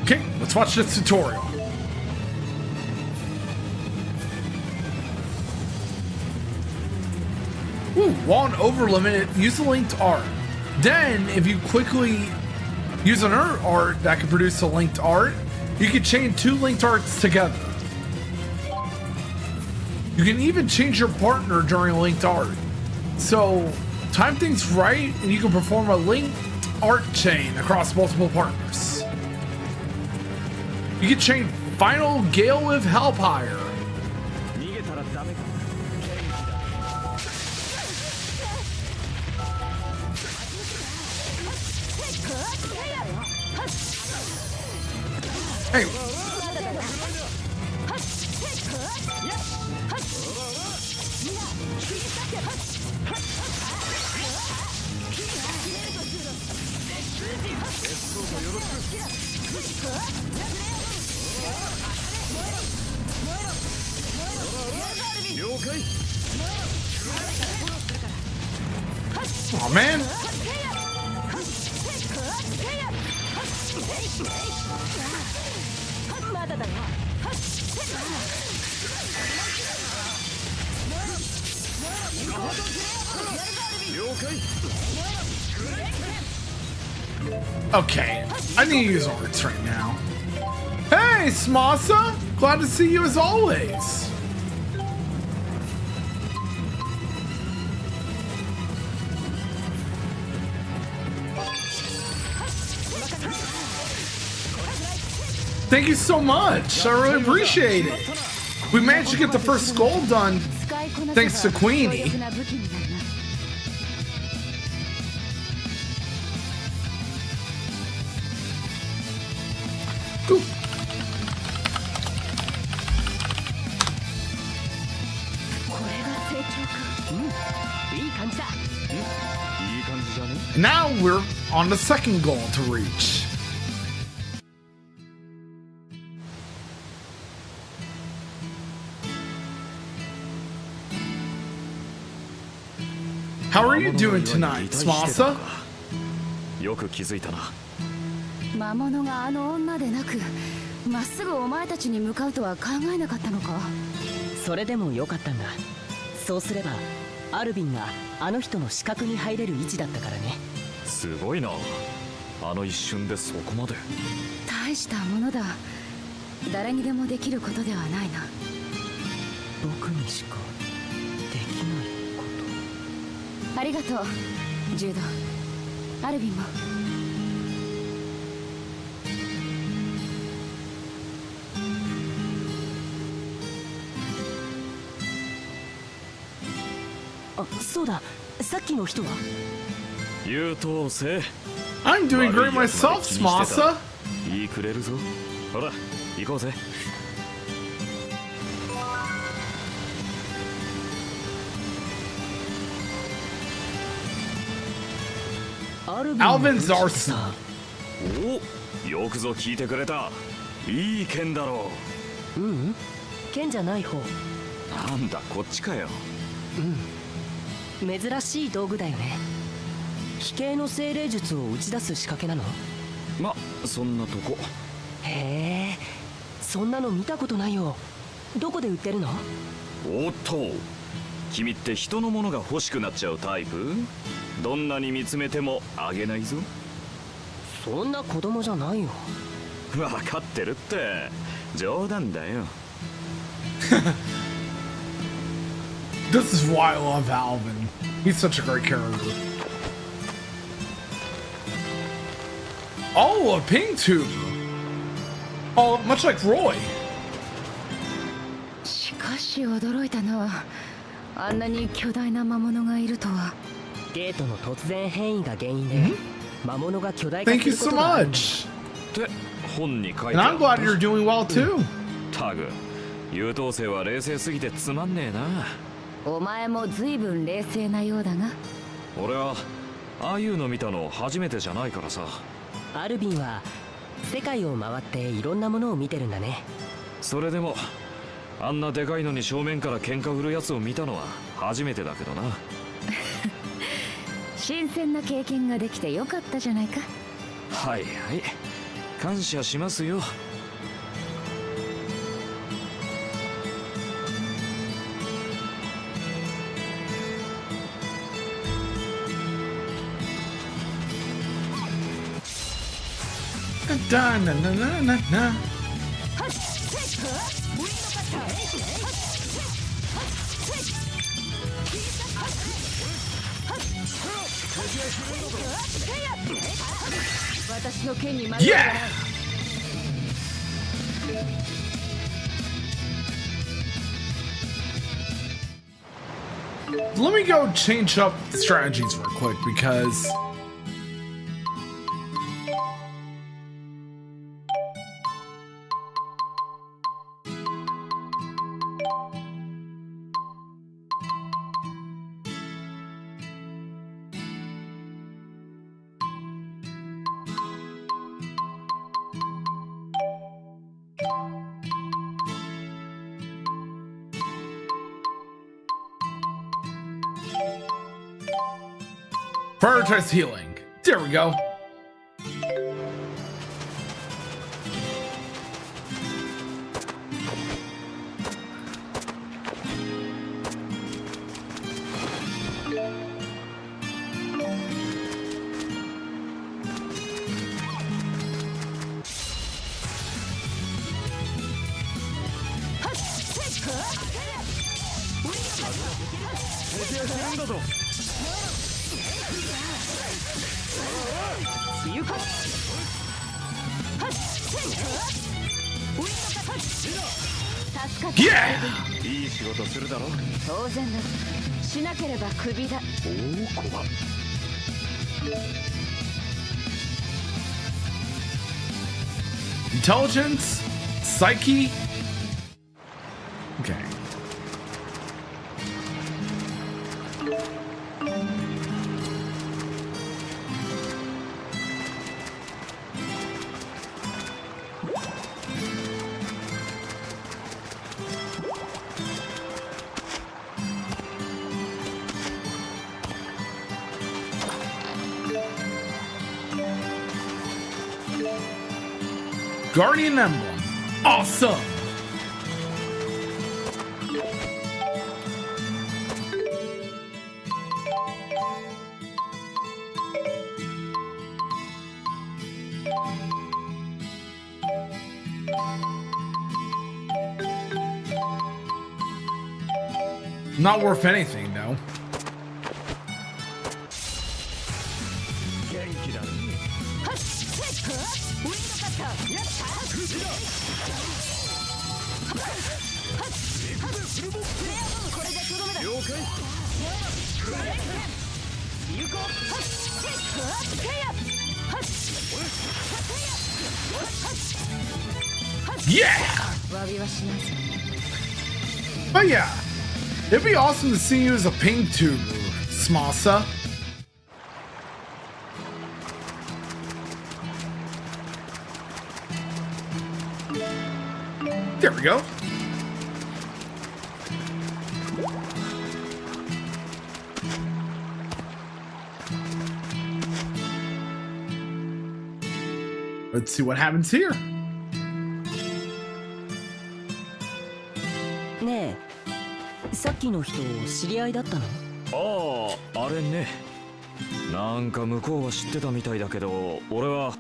S2: Okay, let's watch this tutorial. Ooh, while on over limit, use the linked art. Then, if you quickly use another art that can produce a linked art, you can chain 2 linked arts together. You can even change your partner during a linked art. So, time things right, and you can perform a linked art chain across multiple partners. You can chain Final Gale with Hellpire. Hey. Oh man. Okay, I need to use arts right now. Hey, Smasa! Glad to see you as always. Thank you so much. I really appreciate it. We managed to get the first goal done thanks to Queenie. Ooh. Now we're on the second goal to reach. How are you doing tonight, Smasa?
S5: よく気づいたな。
S3: 魔物があの女でなく、まっすぐお前たちに向かうとは考えなかったのか。
S4: それでもよかったんだ。そうすればアルビンがあの人の視覚に入れる位置だったからね。
S5: すごいな。あの一瞬でそこまで。
S3: 大したものだ。誰にでもできることではないな。
S4: 僕にしかできないこと。
S3: ありがとう、ジュード。アルビンも。
S4: あ、そうだ。さっきの人は？
S5: 優等生。
S2: I'm doing great myself, Smasa.
S5: 言いくれるぞ。ほら、行こうぜ。
S2: Alvin's Arsenal.
S5: お、よくぞ聞いてくれた。いい剣だろ
S4: う。うん、剣じゃない方。
S5: なんだ、こっちかよ。
S4: うん、珍しい道具だよね。奇形の精霊術を打ち出す仕掛けなの？
S5: ま、そんなとこ。
S4: へえ、そんなの見たことないよ。どこで売ってるの？
S5: おっと、君って人のものが欲しくなっちゃうタイプ？どんなに見つめてもあげないぞ。
S4: そんな子供じゃないよ。
S5: 分かってるって。冗談だよ。
S2: This is why I love Alvin. He's such a great character. Oh, a ping tube. Oh, much like Roy.
S3: しかし驚いたな。あんなに巨大な魔物がいるとは。
S4: ゲートの突然変異が原因で魔物が巨大化
S2: Thank
S4: す
S2: you
S4: るこ
S2: so
S4: とがある。
S2: much.
S5: って本に書い
S2: And
S5: てあ
S2: I'm
S5: る。
S2: glad you're doing well too.
S5: タグ、優等生は冷静すぎてつまんねえな。
S3: お前も随分冷静なようだが。
S5: 俺はああいうの見たの初めてじゃないからさ。
S4: アルビンは世界を回っていろんなものを見てるんだね。
S5: それでもあんなでかいのに正面から喧嘩売るやつを見たのは初めてだけどな。
S3: 新鮮な経験ができてよかったじゃないか。
S5: はいはい、感謝しますよ。
S2: Da, na, na, na, na, na. Yeah! Let me go change up strategies real quick because prioritize healing. There we go. Yeah!
S5: いい仕事するだろ。
S3: 当然だ。しなければクビだ。
S5: おお、怖っ。
S2: Intelligence, psyche. Okay. Guardian Emblem. Awesome! Not worth anything, though. Yeah! But yeah, it'd be awesome to see you as a ping tuber, Smasa. There we go. Let's see what happens here.
S4: ねえ、さっきの人知り合いだったの？
S5: ああ、あれね。なんか向こうは知ってたみたいだけど、俺は。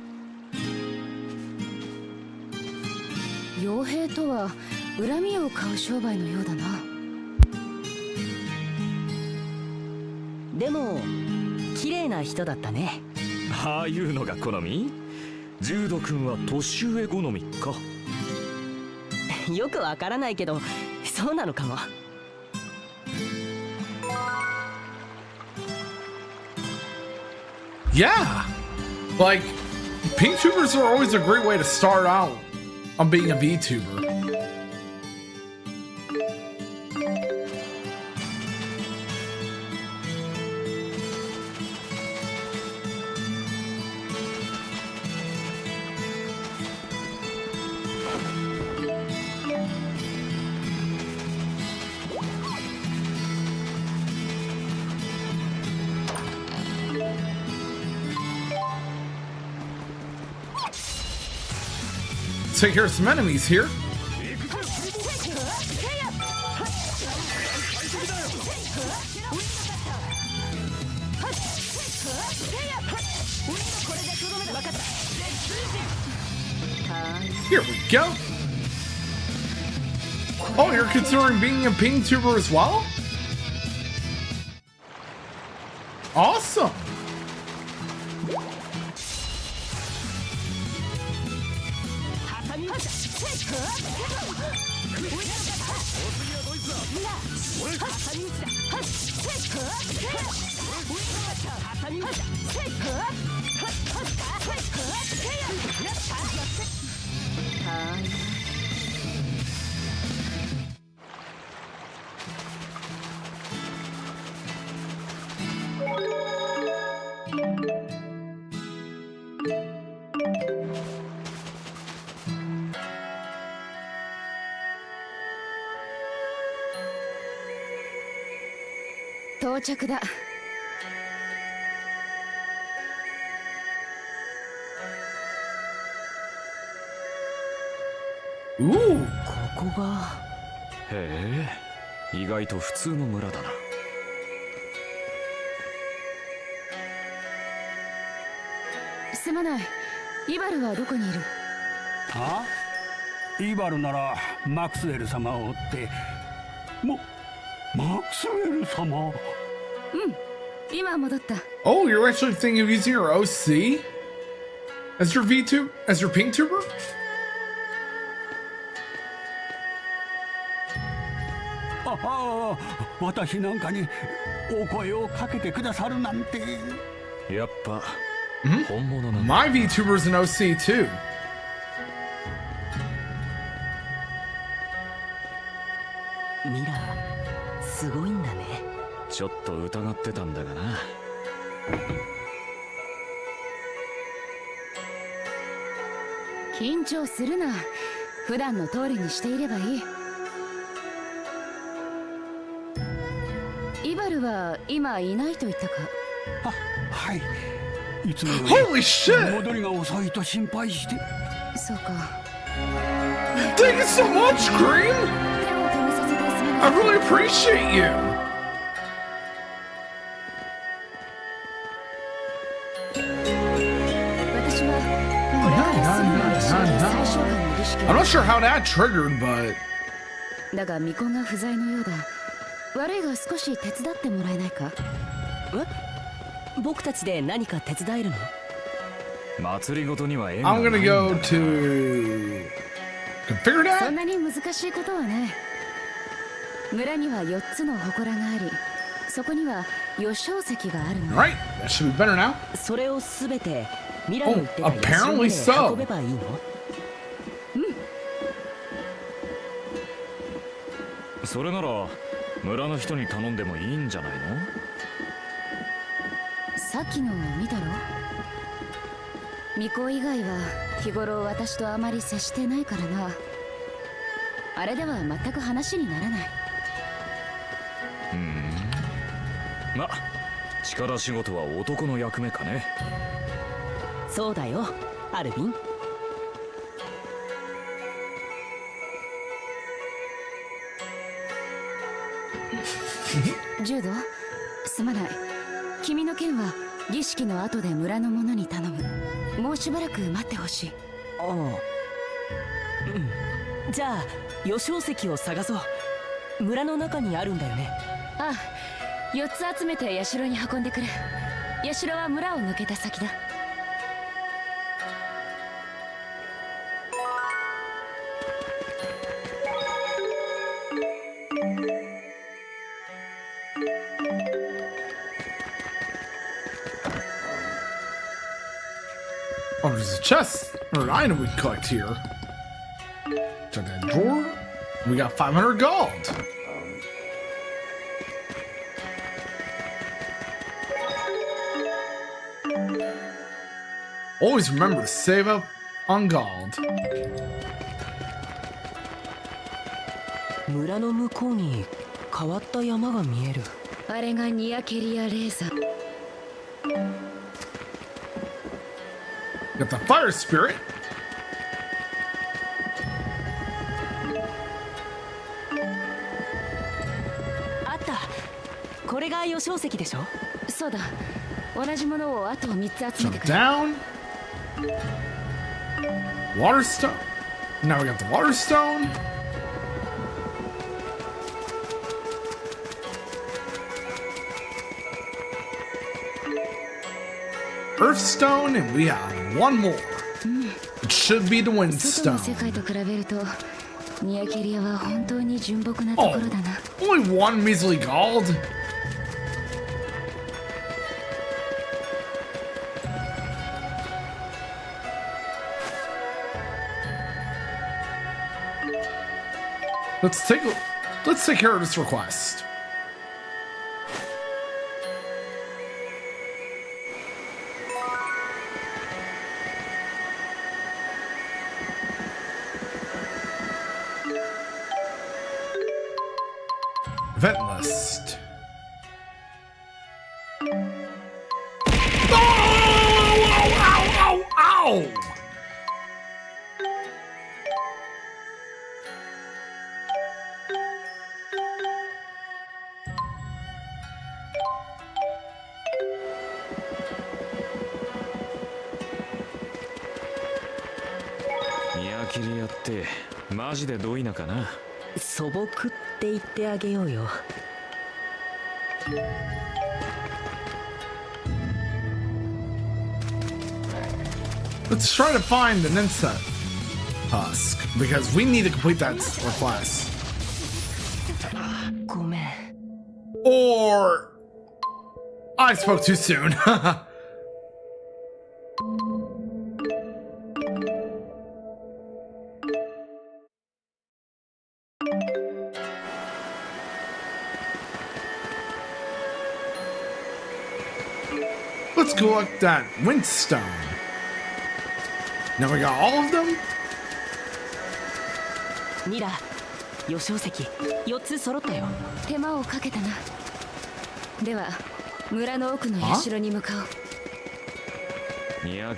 S3: 傭兵とは恨みを買う商売のようだな。
S4: でも綺麗な人だったね。
S5: ああいうのが好み？ジュード君は年上好みか。
S4: よくわからないけど、そうなのかも。
S2: Yeah! Like, ping tubers are always a great way to start out on being a VTuber. take care of some enemies here. Here we go. Oh, you're considering being a ping tuber as well? Awesome.
S3: 到着だ。
S2: Ooh.
S4: ここが。
S5: へえ、意外と普通の村だな。
S3: すまない。イバルはどこにいる？
S12: あ？イバルならマクスウェル様を追って。マクスウェル様？
S3: 今戻った。
S2: Oh, you're actually thinking of using your OC as your VTuber, as your ping tuber?
S12: 私なんかにお声をかけてくださるなんて。
S5: やっぱ本物なんだ。
S2: My VTuber's an OC too.
S4: ミラすごいんだね。
S5: ちょっと疑ってたんだがな。
S3: 緊張するな。普段の通りにしていればいい。イバルは今いないと言ったか？
S12: はい。いつもより
S2: Holy shit!
S12: 戻りが遅いと心配して。
S3: そうか。
S2: Thank you so much, Cream!
S3: 手を止めさせてすまない。
S2: I really appreciate you!
S3: 私はこれからすぐに列車で最小限の儀式を。
S2: I'm not sure how that triggered, but
S3: だが巫女が不在のようだ。悪いが少し手伝ってもらえないか？
S4: 僕たちで何か手伝えるの？
S5: 祭りごとには縁がない
S2: I'm
S5: んだ
S2: gonna go to configure
S3: そん
S2: that.
S3: なに難しいことはない。村には4つの祠があり、そこには余小石があるの。
S2: Right, that should be better now.
S4: それをすべてミラの言ってた
S2: Oh, apparently
S4: 社
S2: so.
S4: で運べばいいの？
S5: それなら村の人に頼んでもいいんじゃないの？
S3: さっきの見たろ？巫女以外は日頃私とあまり接してないからな。あれでは全く話にならない。
S5: ま、力仕事は男の役目かね。
S4: そうだよ、アルビン。
S3: ジュード、すまない。君の件は儀式の後で村の者に頼む。もうしばらく待ってほしい。
S4: ああ、じゃあ余小石を探そう。村の中にあるんだよね。
S3: ああ、4つ集めて社に運んでくれ。社は村を抜けた先だ。
S2: Oh, there's a chest or an item we can collect here. Check that drawer. We got 500 gold. Always remember to save up on gold.
S4: 村の向こうに変わった山が見える。
S3: あれがニアケリアレーザー。
S2: Got the fire spirit.
S4: これが余剰石でしょ。
S3: そうだ、同じものをあと3つ集め
S2: Jump
S3: てくれ。
S2: down. Water stone. Now we got the water stone. Earth stone, and we have one more. It should be the wind
S3: 外の世
S2: stone.
S3: 界と比べるとニアケリアは本当に純朴なとこ
S2: Oh,
S3: ろだな。
S2: only one measly gold. Let's take care of this request. Event list. Ow!
S5: Xilliaってマジでどいなかな。
S4: 素朴って言ってあげようよ。
S2: Let's try to find the Ninsa husk because we need to complete that request.
S4: ごめん。
S2: Or I spoke too soon. Let's go look at that windstone. Now we got all of them?
S4: ミラ、余剰石4つ揃ったよ。
S3: 手間をかけたな。では村の奥の社に向かおう。
S5: ニヤ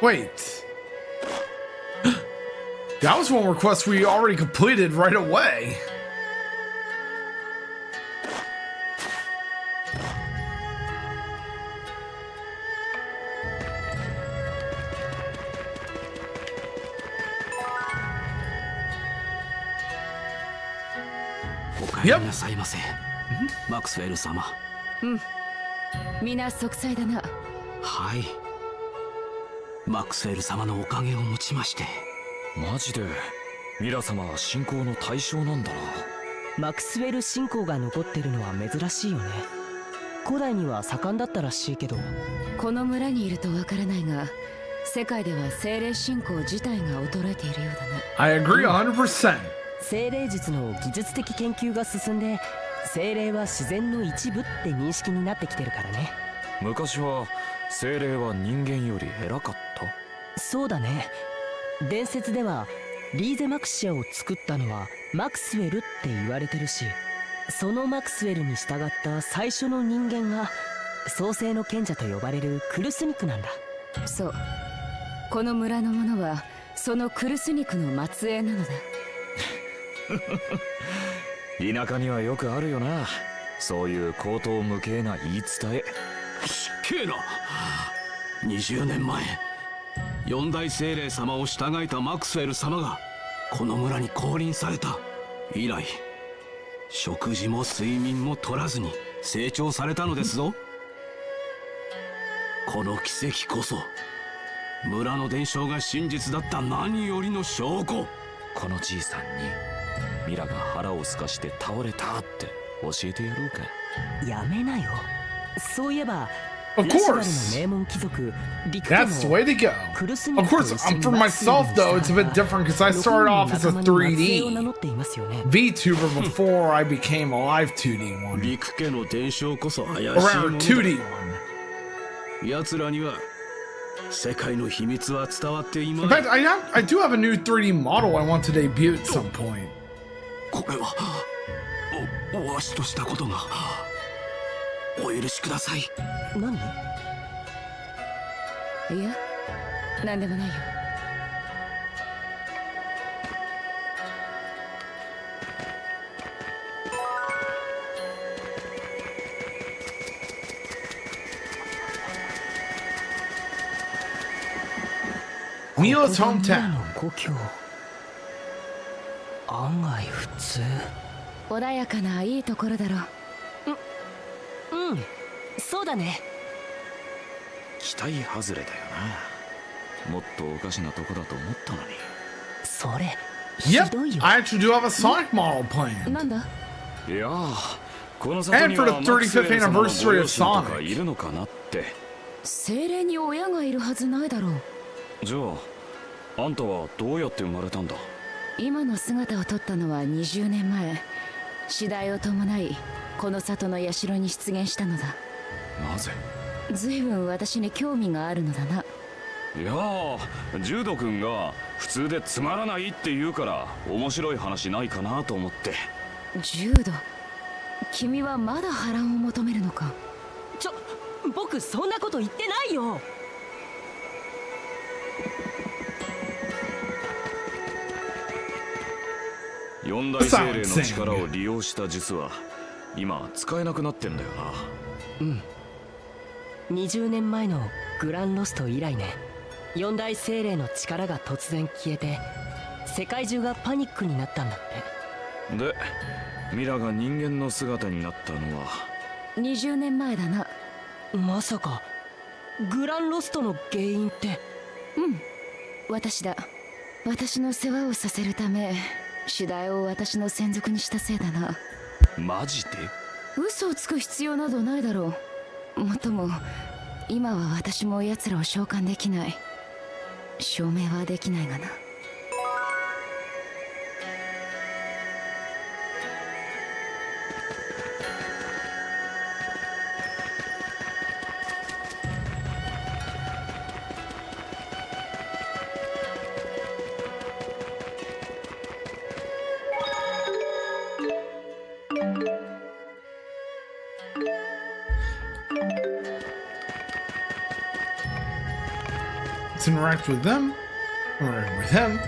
S2: Wait. That was one request we already completed right away. Yep.
S12: なさいませ、マクスウェル様。
S3: 皆息災だな。
S12: はい。マクスウェル様のおかげをもちまして。
S5: マジでミラ様は信仰の対象なんだな。
S4: マクスウェル信仰が残ってるのは珍しいよね。古代には盛んだったらしいけど。
S3: この村にいるとわからないが、世界では精霊信仰自体が衰えているようだな。
S2: I agree 100%.
S4: 精霊術の技術的研究が進んで、精霊は自然の一部って認識になってきてるからね。
S5: 昔は精霊は人間より偉かった。
S4: そうだね。伝説ではリーゼ・マクシアを作ったのはマクスウェルって言われてるし、そのマクスウェルに従った最初の人間が創世の賢者と呼ばれるクルスニクなんだ。
S3: そう、この村の者はそのクルスニクの末裔なのだ。
S5: 田舎にはよくあるよな、そういう荒唐無稽な言い伝え。
S12: 失敬な。20年前、四大精霊様を従えたマクスウェル様がこの村に降臨された。以来食事も睡眠も取らずに成長されたのですぞ。この奇跡こそ村の伝承が真実だった何よりの証拠。
S5: このじいさんにミラが腹をすかして倒れたって教えてやろうか。
S4: やめなよ。そういえば
S2: Of
S4: ラシュバルの
S2: course.
S4: 名門貴族リクト
S2: That's the way to go.
S4: クルスニク
S2: Of
S4: と
S2: course,
S4: 一緒に
S2: for
S4: マクスウェル
S2: myself
S4: に
S2: though, it's a bit
S4: 従った
S2: different because I
S4: 6
S2: started
S4: 人
S2: off
S4: の
S2: as a
S4: 仲間の末裔を名
S2: 3D
S4: 乗っていますよね。
S2: VTuber before I became a live 2D one.
S12: 陸家の伝承こそ怪しい
S2: Or
S12: も
S2: rather,
S12: の
S2: 2D
S12: だ。
S2: one.
S12: 奴らには世界の秘密は伝わってい
S2: In
S12: まい。
S2: fact, I do have a new 3D model I want to debut at some point.
S12: これはわしとしたことがお許しください。
S4: 何？
S3: いや、なんでもないよ。
S2: Mila's
S4: ここがミラ
S2: hometown.
S4: の故郷。案外普通。
S3: 穏やかないいところだろう。
S4: うん、そうだね。
S5: 期待外れだよな。もっとおかしなとこだと思ったのに。
S4: それひ
S2: Yep,
S4: どいよ。
S2: I actually do have a Sonic model planned.
S3: なんだ？
S5: いやー、この里に
S2: And for
S5: は
S2: the
S5: マクスウェ
S2: 35th
S5: ル様のご
S2: anniversary
S5: 両
S2: of
S5: 親とか
S2: Sonic.
S5: いるのかなって。
S3: 精霊に親がいるはずないだろう。
S5: じゃああんたはどうやって生まれたんだ？
S3: 今の姿を取ったのは20年前。次第を伴いこの里の社に出現したのだ。
S5: なぜ？
S3: ずいぶん私に興味があるのだな。
S5: いやー、ジュード君が普通でつまらないって言うから面白い話ないかなと思って。
S3: 柔道、君はまだ波乱を求めるのか？
S4: 僕そんなこと言ってないよ。
S5: 四大精霊の力を利用した術は今使えなくなってんだよな。
S4: 20年前のグランロスト以来ね。四大精霊の力が突然消えて世界中がパニックになったんだって。
S5: でミラが人間の姿になったのは
S3: 20年前だな。
S4: まさかグランロストの原因って。
S3: 私だ。私の世話をさせるため次第を私の専属にしたせいだな。
S5: マジで？
S3: 嘘をつく必要などないだろう。もっとも今は私も奴らを召喚できない。証明はできないがな。
S2: Let's interact with them. Or with him.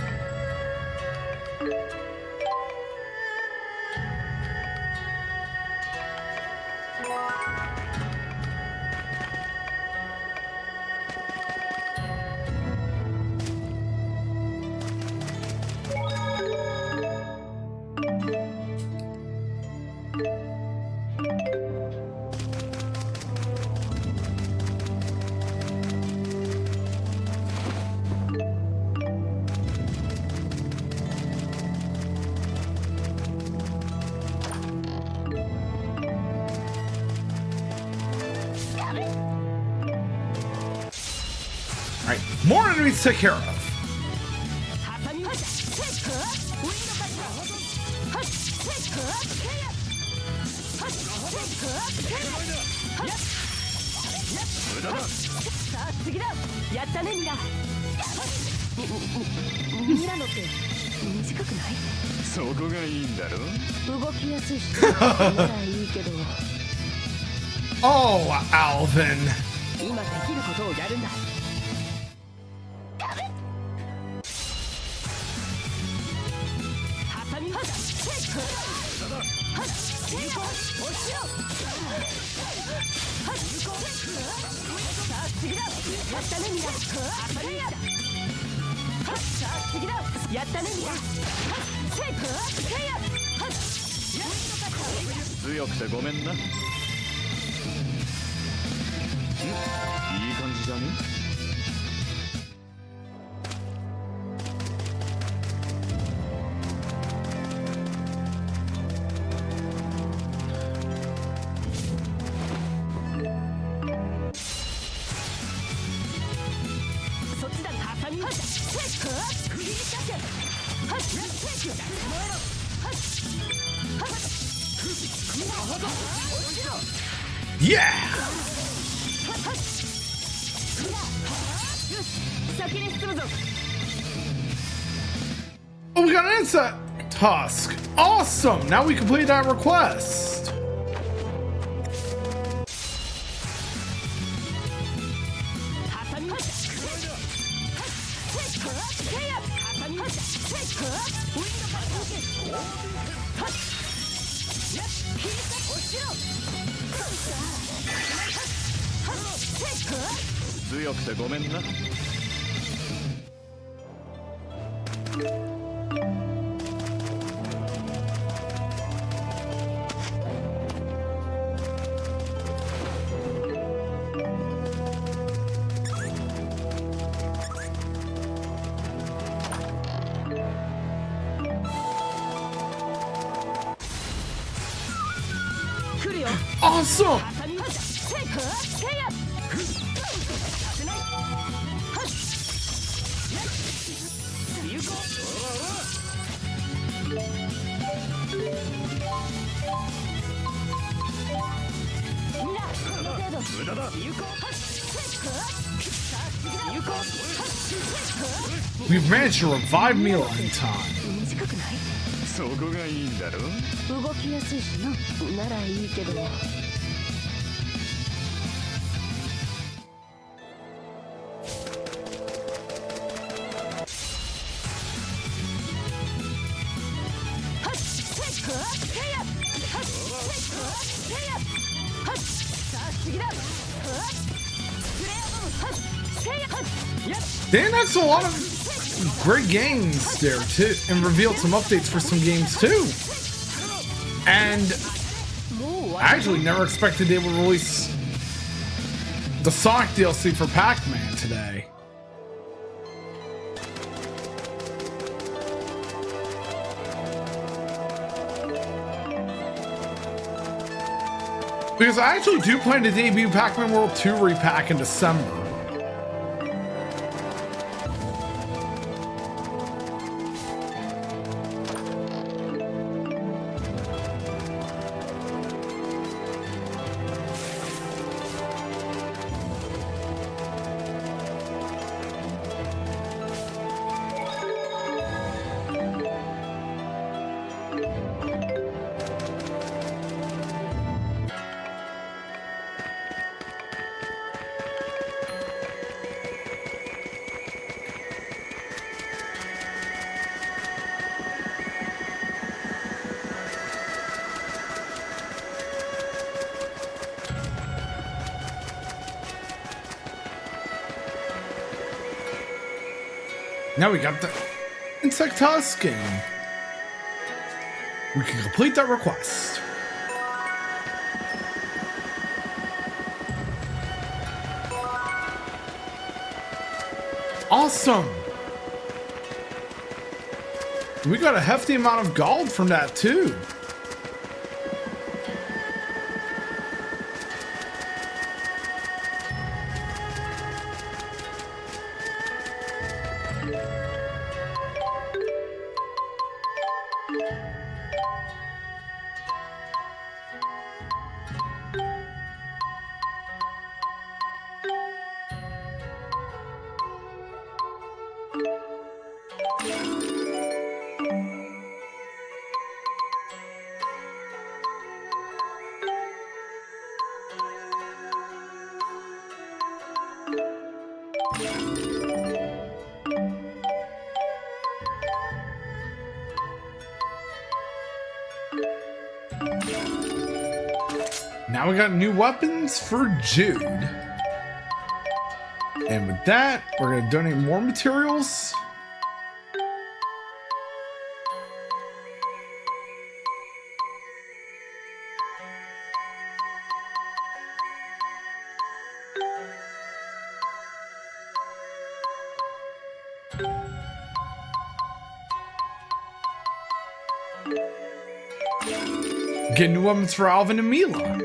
S2: Alright, more enemies to take care of. Oh, Alvin.
S4: 今できることをやるんだ。
S5: 強くてごめんな。いい感じじゃね？
S4: そっちだ。ハサミ。
S2: Yeah!
S4: 先に進むぞ。
S2: Oh, we got an insect tusk. Awesome! Now we complete that request.
S5: 強くてごめんな。
S2: Awesome! We've managed to revive Mila in time.
S5: そこがいいんだろ。
S3: 動きやすいしな。ならいいけど。
S2: They announced a lot of great games there too, and revealed some updates for some games too. And I actually never expected they would release the Sonic DLC for Pac-Man today. Because I actually do plan to debut Pac-Man World 2 repack in December. Now we got the Insect Tusk game. We can complete that request. Awesome! We got a hefty amount of gold from that too. Now we got new weapons for Jude. And with that, we're going to donate more materials. Get new weapons for Alvin and Mila.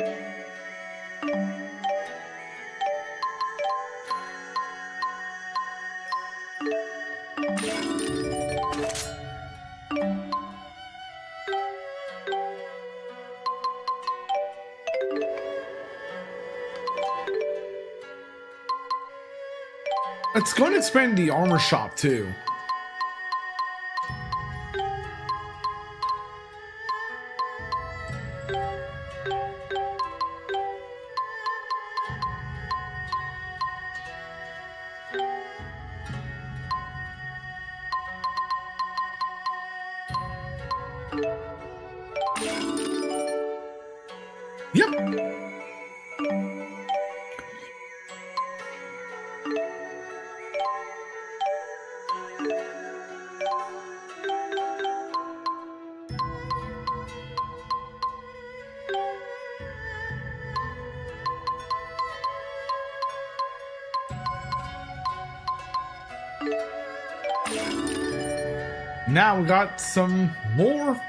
S2: It's going to expand the armor shop too. Yep. Now we got some more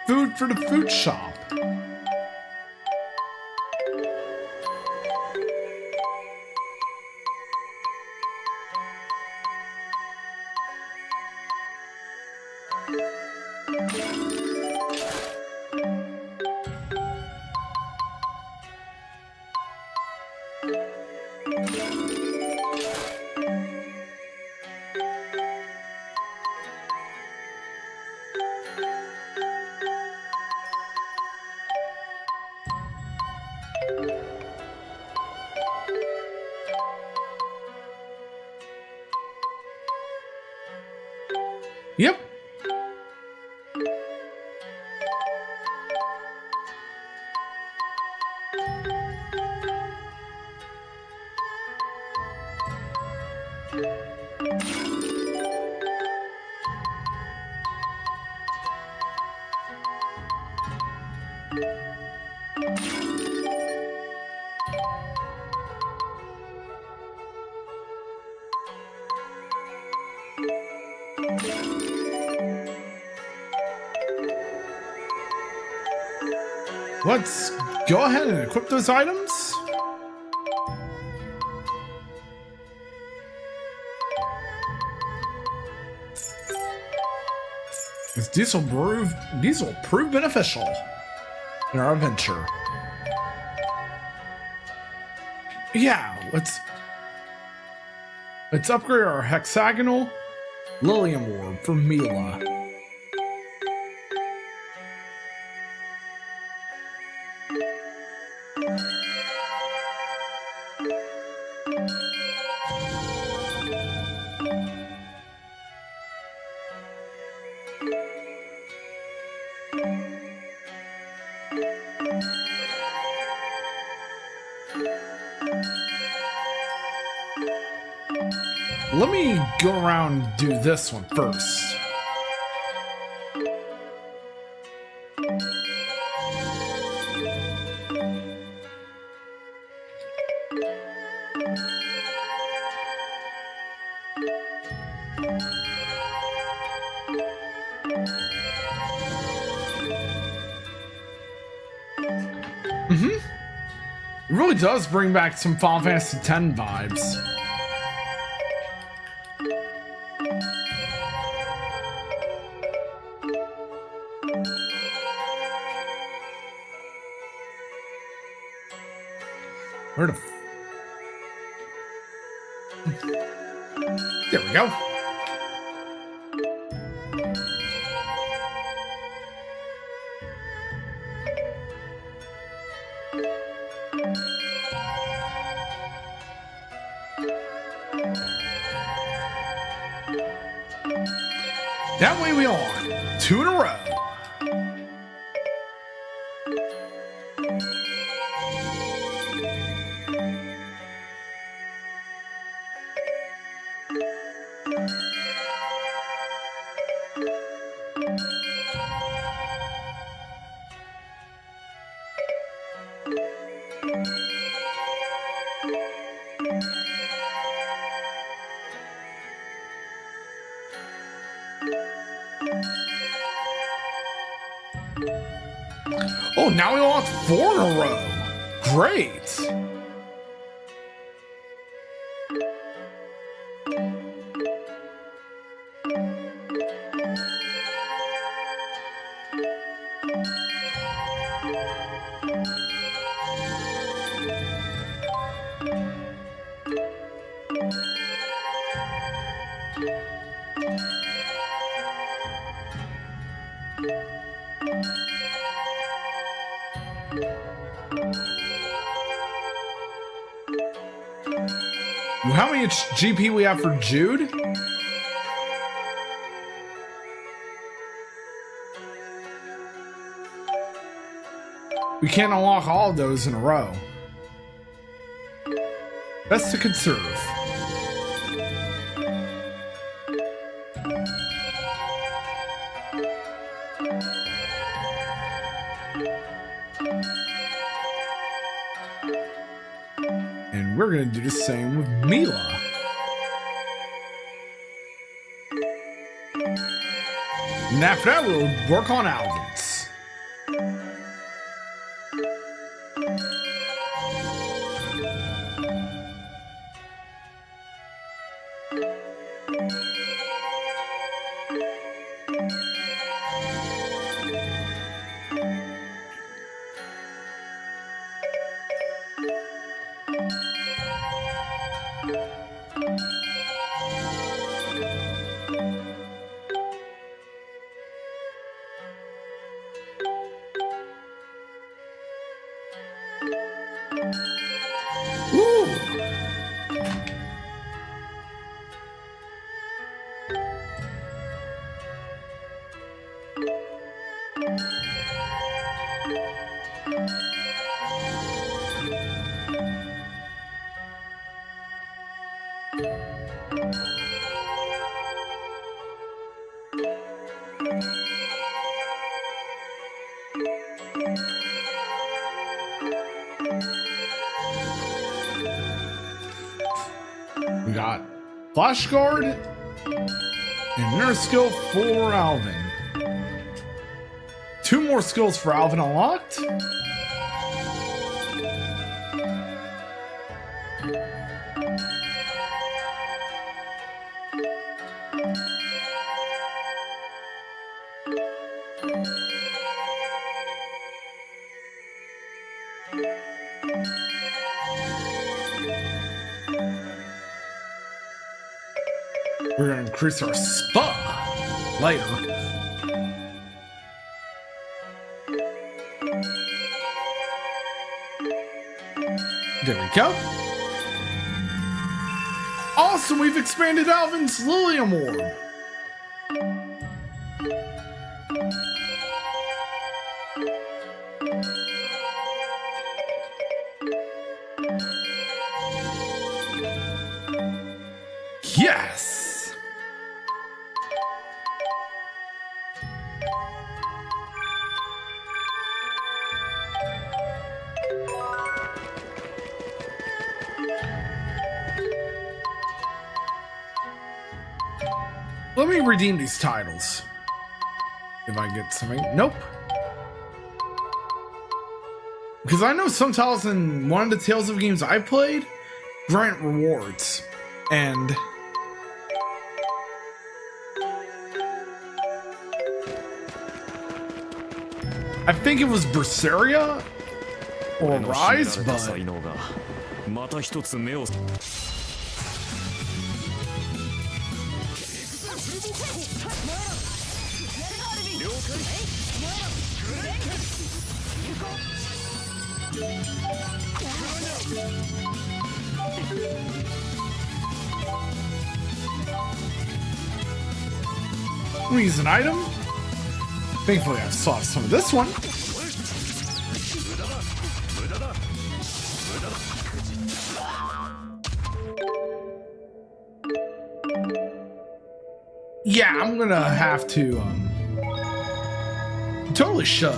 S2: food for the food shop. Yep. Let's go ahead and equip those items. These will prove beneficial in our adventure. Yeah, let's upgrade our hexagonal Lilium orb for Mila. Let me go around and do this one first. It really does bring back some Final Fantasy X vibes. Where the there we go. That way we are. 2 in a row. Oh, now we lost 4 in a row. Great. How many GP we have for Jude? We can't unlock all of those in a row. Best to conserve. And we're gonna do the same with Mila. And after that, we'll work on Alvin's. We got Flash Guard and Nurse Skill for Alvin. 2 more skills for Alvin unlocked. We're gonna increase our spa later. There we go. Awesome, we've expanded Alvin's Lilium Orb. Yes! Let me redeem these titles. If I get something. Nope. Because I know some titles in one of the Tales of games I played grant rewards. And I think it was Berseria or Rise, but let me use an item. Thankfully, I've solved some of this one. Yeah, I'm gonna have to, totally should.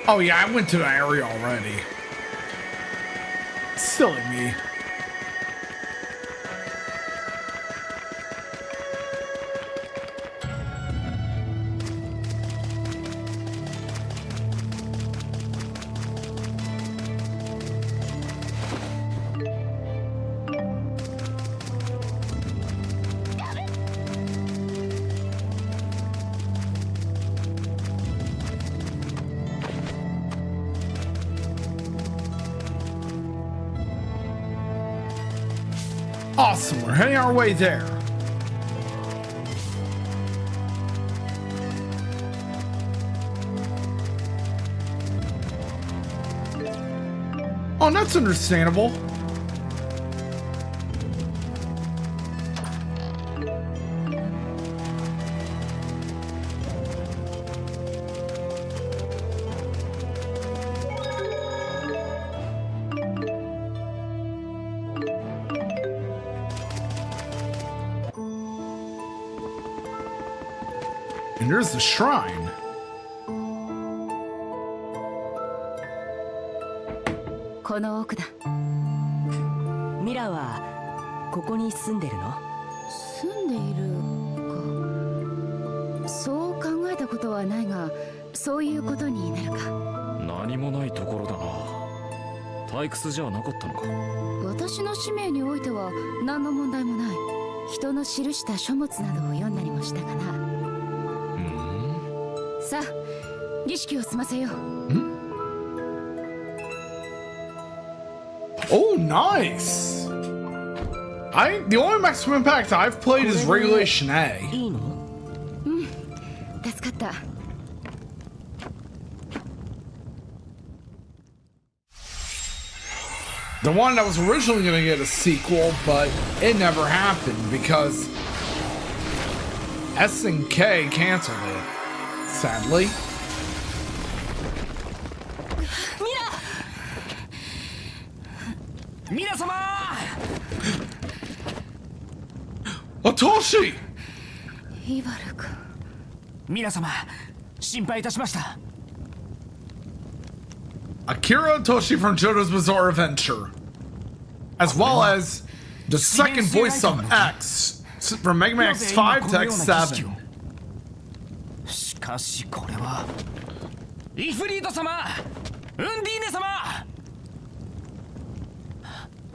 S2: Oh yeah, I went to the area already. Silly me. Awesome, we're heading our way there. Oh, that's understandable. there's the shrine.
S4: Mira はここに住んでるの？
S3: 住んでいるか。そう考えたことはないが、そういうことになるか。
S5: 何もないところだな。退屈じゃなかったのか。
S3: 私の使命においては何の問題もない。人の記した書物などを読んだりもしたがな。さあ、儀式を済ませよう。
S2: Oh, nice! The only maximum impact I've played is Regulation A.
S4: いいの？
S3: 助かった。
S2: The one that was originally going to get a sequel, but it never happened because S&K canceled it, sadly.
S4: Mira 様！
S2: Otoshi!
S3: イバル君。
S4: ミラ様、心配いたしました。
S2: Akira Otoshi from JoJo's Bizarre Adventure, as well as the second voice of X from Mega Man X5 to X7.
S4: しかしこれはイフリート様、ウンディーネ様。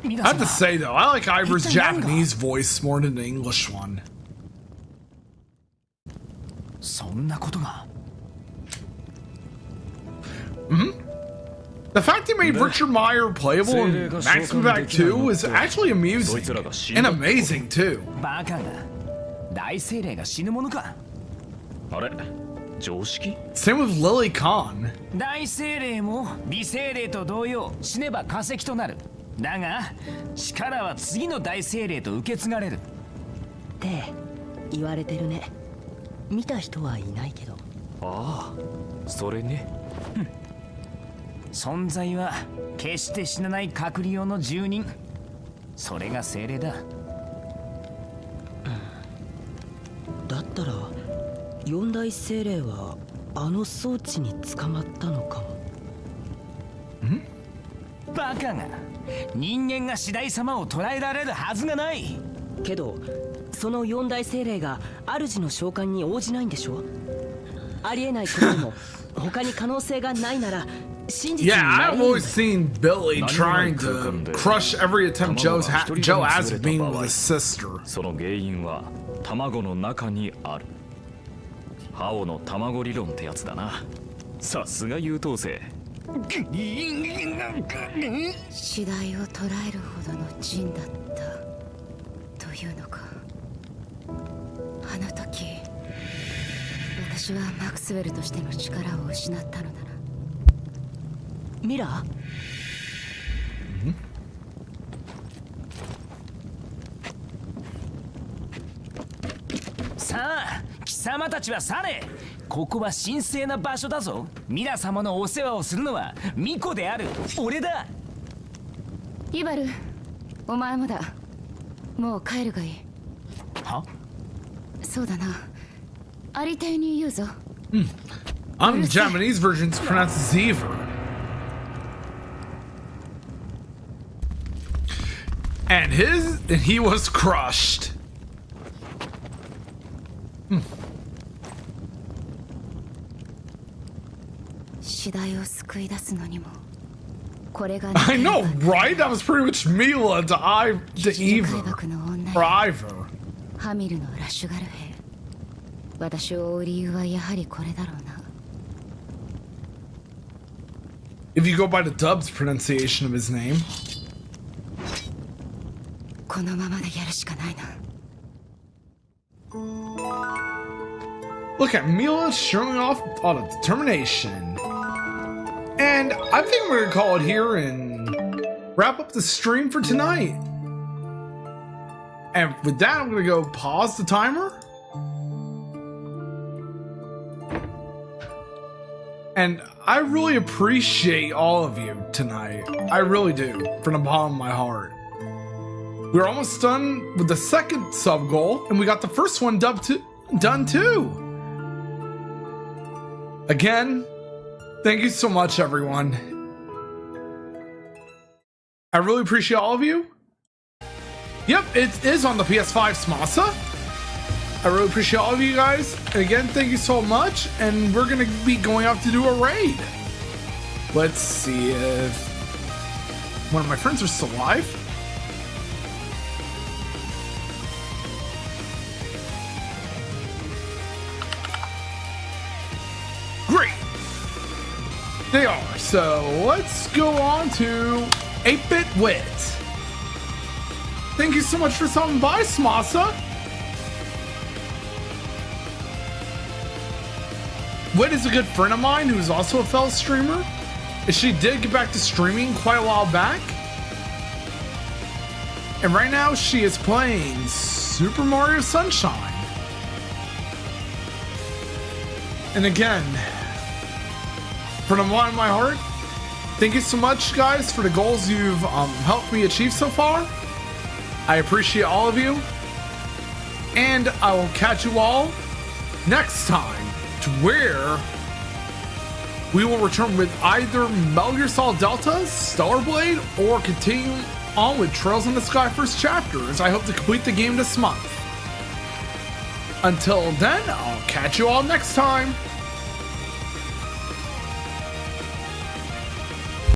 S2: I have to say though, I like Ivor's Japanese voice more than the English one.
S4: そんなことが。
S2: The fact he made Richard Meyer playable in Maximum Impact 2 is actually amusing and amazing too.
S4: バカが大精霊が死ぬものか。
S5: あれ、常識？
S2: Same with Lily Khan.
S4: 大精霊も微精霊と同様、死ねば化石となる。だが力は次の大精霊と受け継がれるって言われてるね。見た人はいないけど。
S5: ああ、それね。
S4: 存在は決して死なない隔離用の住人。それが精霊だ。だったら四大精霊はあの装置に捕まったのかも。バカが。人間が次第様を捕らえられるはずがない。けどその四大精霊が主の召喚に応じないんでしょ。ありえないことでも他に可能性がないなら真実に
S2: Yeah,
S4: なり
S2: I've always seen Billy trying to crush every attempt Joe has of being with his sister.
S5: その原因は卵の中にある。ハオの卵理論ってやつだな。さすが優等生。
S3: 次第を捉えるほどの人だったというのか。あの時私はマクスウェルとしての力を失ったのだな。
S4: ミラ？さあ、貴様たちは去れ。ここは神聖な場所だぞ。ミラ様のお世話をするのは巫女である俺だ。
S3: イバル、お前もだ。もう帰るがいい。
S4: は？
S3: そうだな。ありていに言うぞ。
S2: On the Japanese version, it's pronounced Zever. And he was crushed.
S3: 次第を救い出すのにもこれが
S2: I know, right? That was pretty much Mila to Eva. Or Ivor.
S3: ハミルのラッシュガル兵。私を追う理由はやはりこれだろうな。
S2: If you go by the Dub's pronunciation of his name.
S3: このままでやるしかないな。
S2: Look at Mila showing off on a determination. And I think we're gonna call it here and wrap up the stream for tonight. And with that, I'm gonna go pause the timer. And I really appreciate all of you tonight. I really do, from the bottom of my heart. We're almost done with the second sub goal, and we got the first one done too. Again, thank you so much, everyone. I really appreciate all of you. Yep, it is on the PS5, Smasa. I really appreciate all of you guys. And again, thank you so much. And we're going to be going out to do a raid. Let's see if one of my friends are still alive. Great. They are. So let's go on to 8-Bit Wit. Thank you so much for stopping by, Smasa. Wit is a good friend of mine who's also a fellow streamer. She did get back to streaming quite a while back. And right now she is playing Super Mario Sunshine. And again, from the bottom of my heart, thank you so much, guys, for the goals you've helped me achieve so far. I appreciate all of you. And I will catch you all next time, to where we will return with either Metal Gear Solid Delta, Stellar Blade, or continue on with Trails in the Sky First Chapter, as I hope to complete the game this month. Until then, I'll catch you all next time.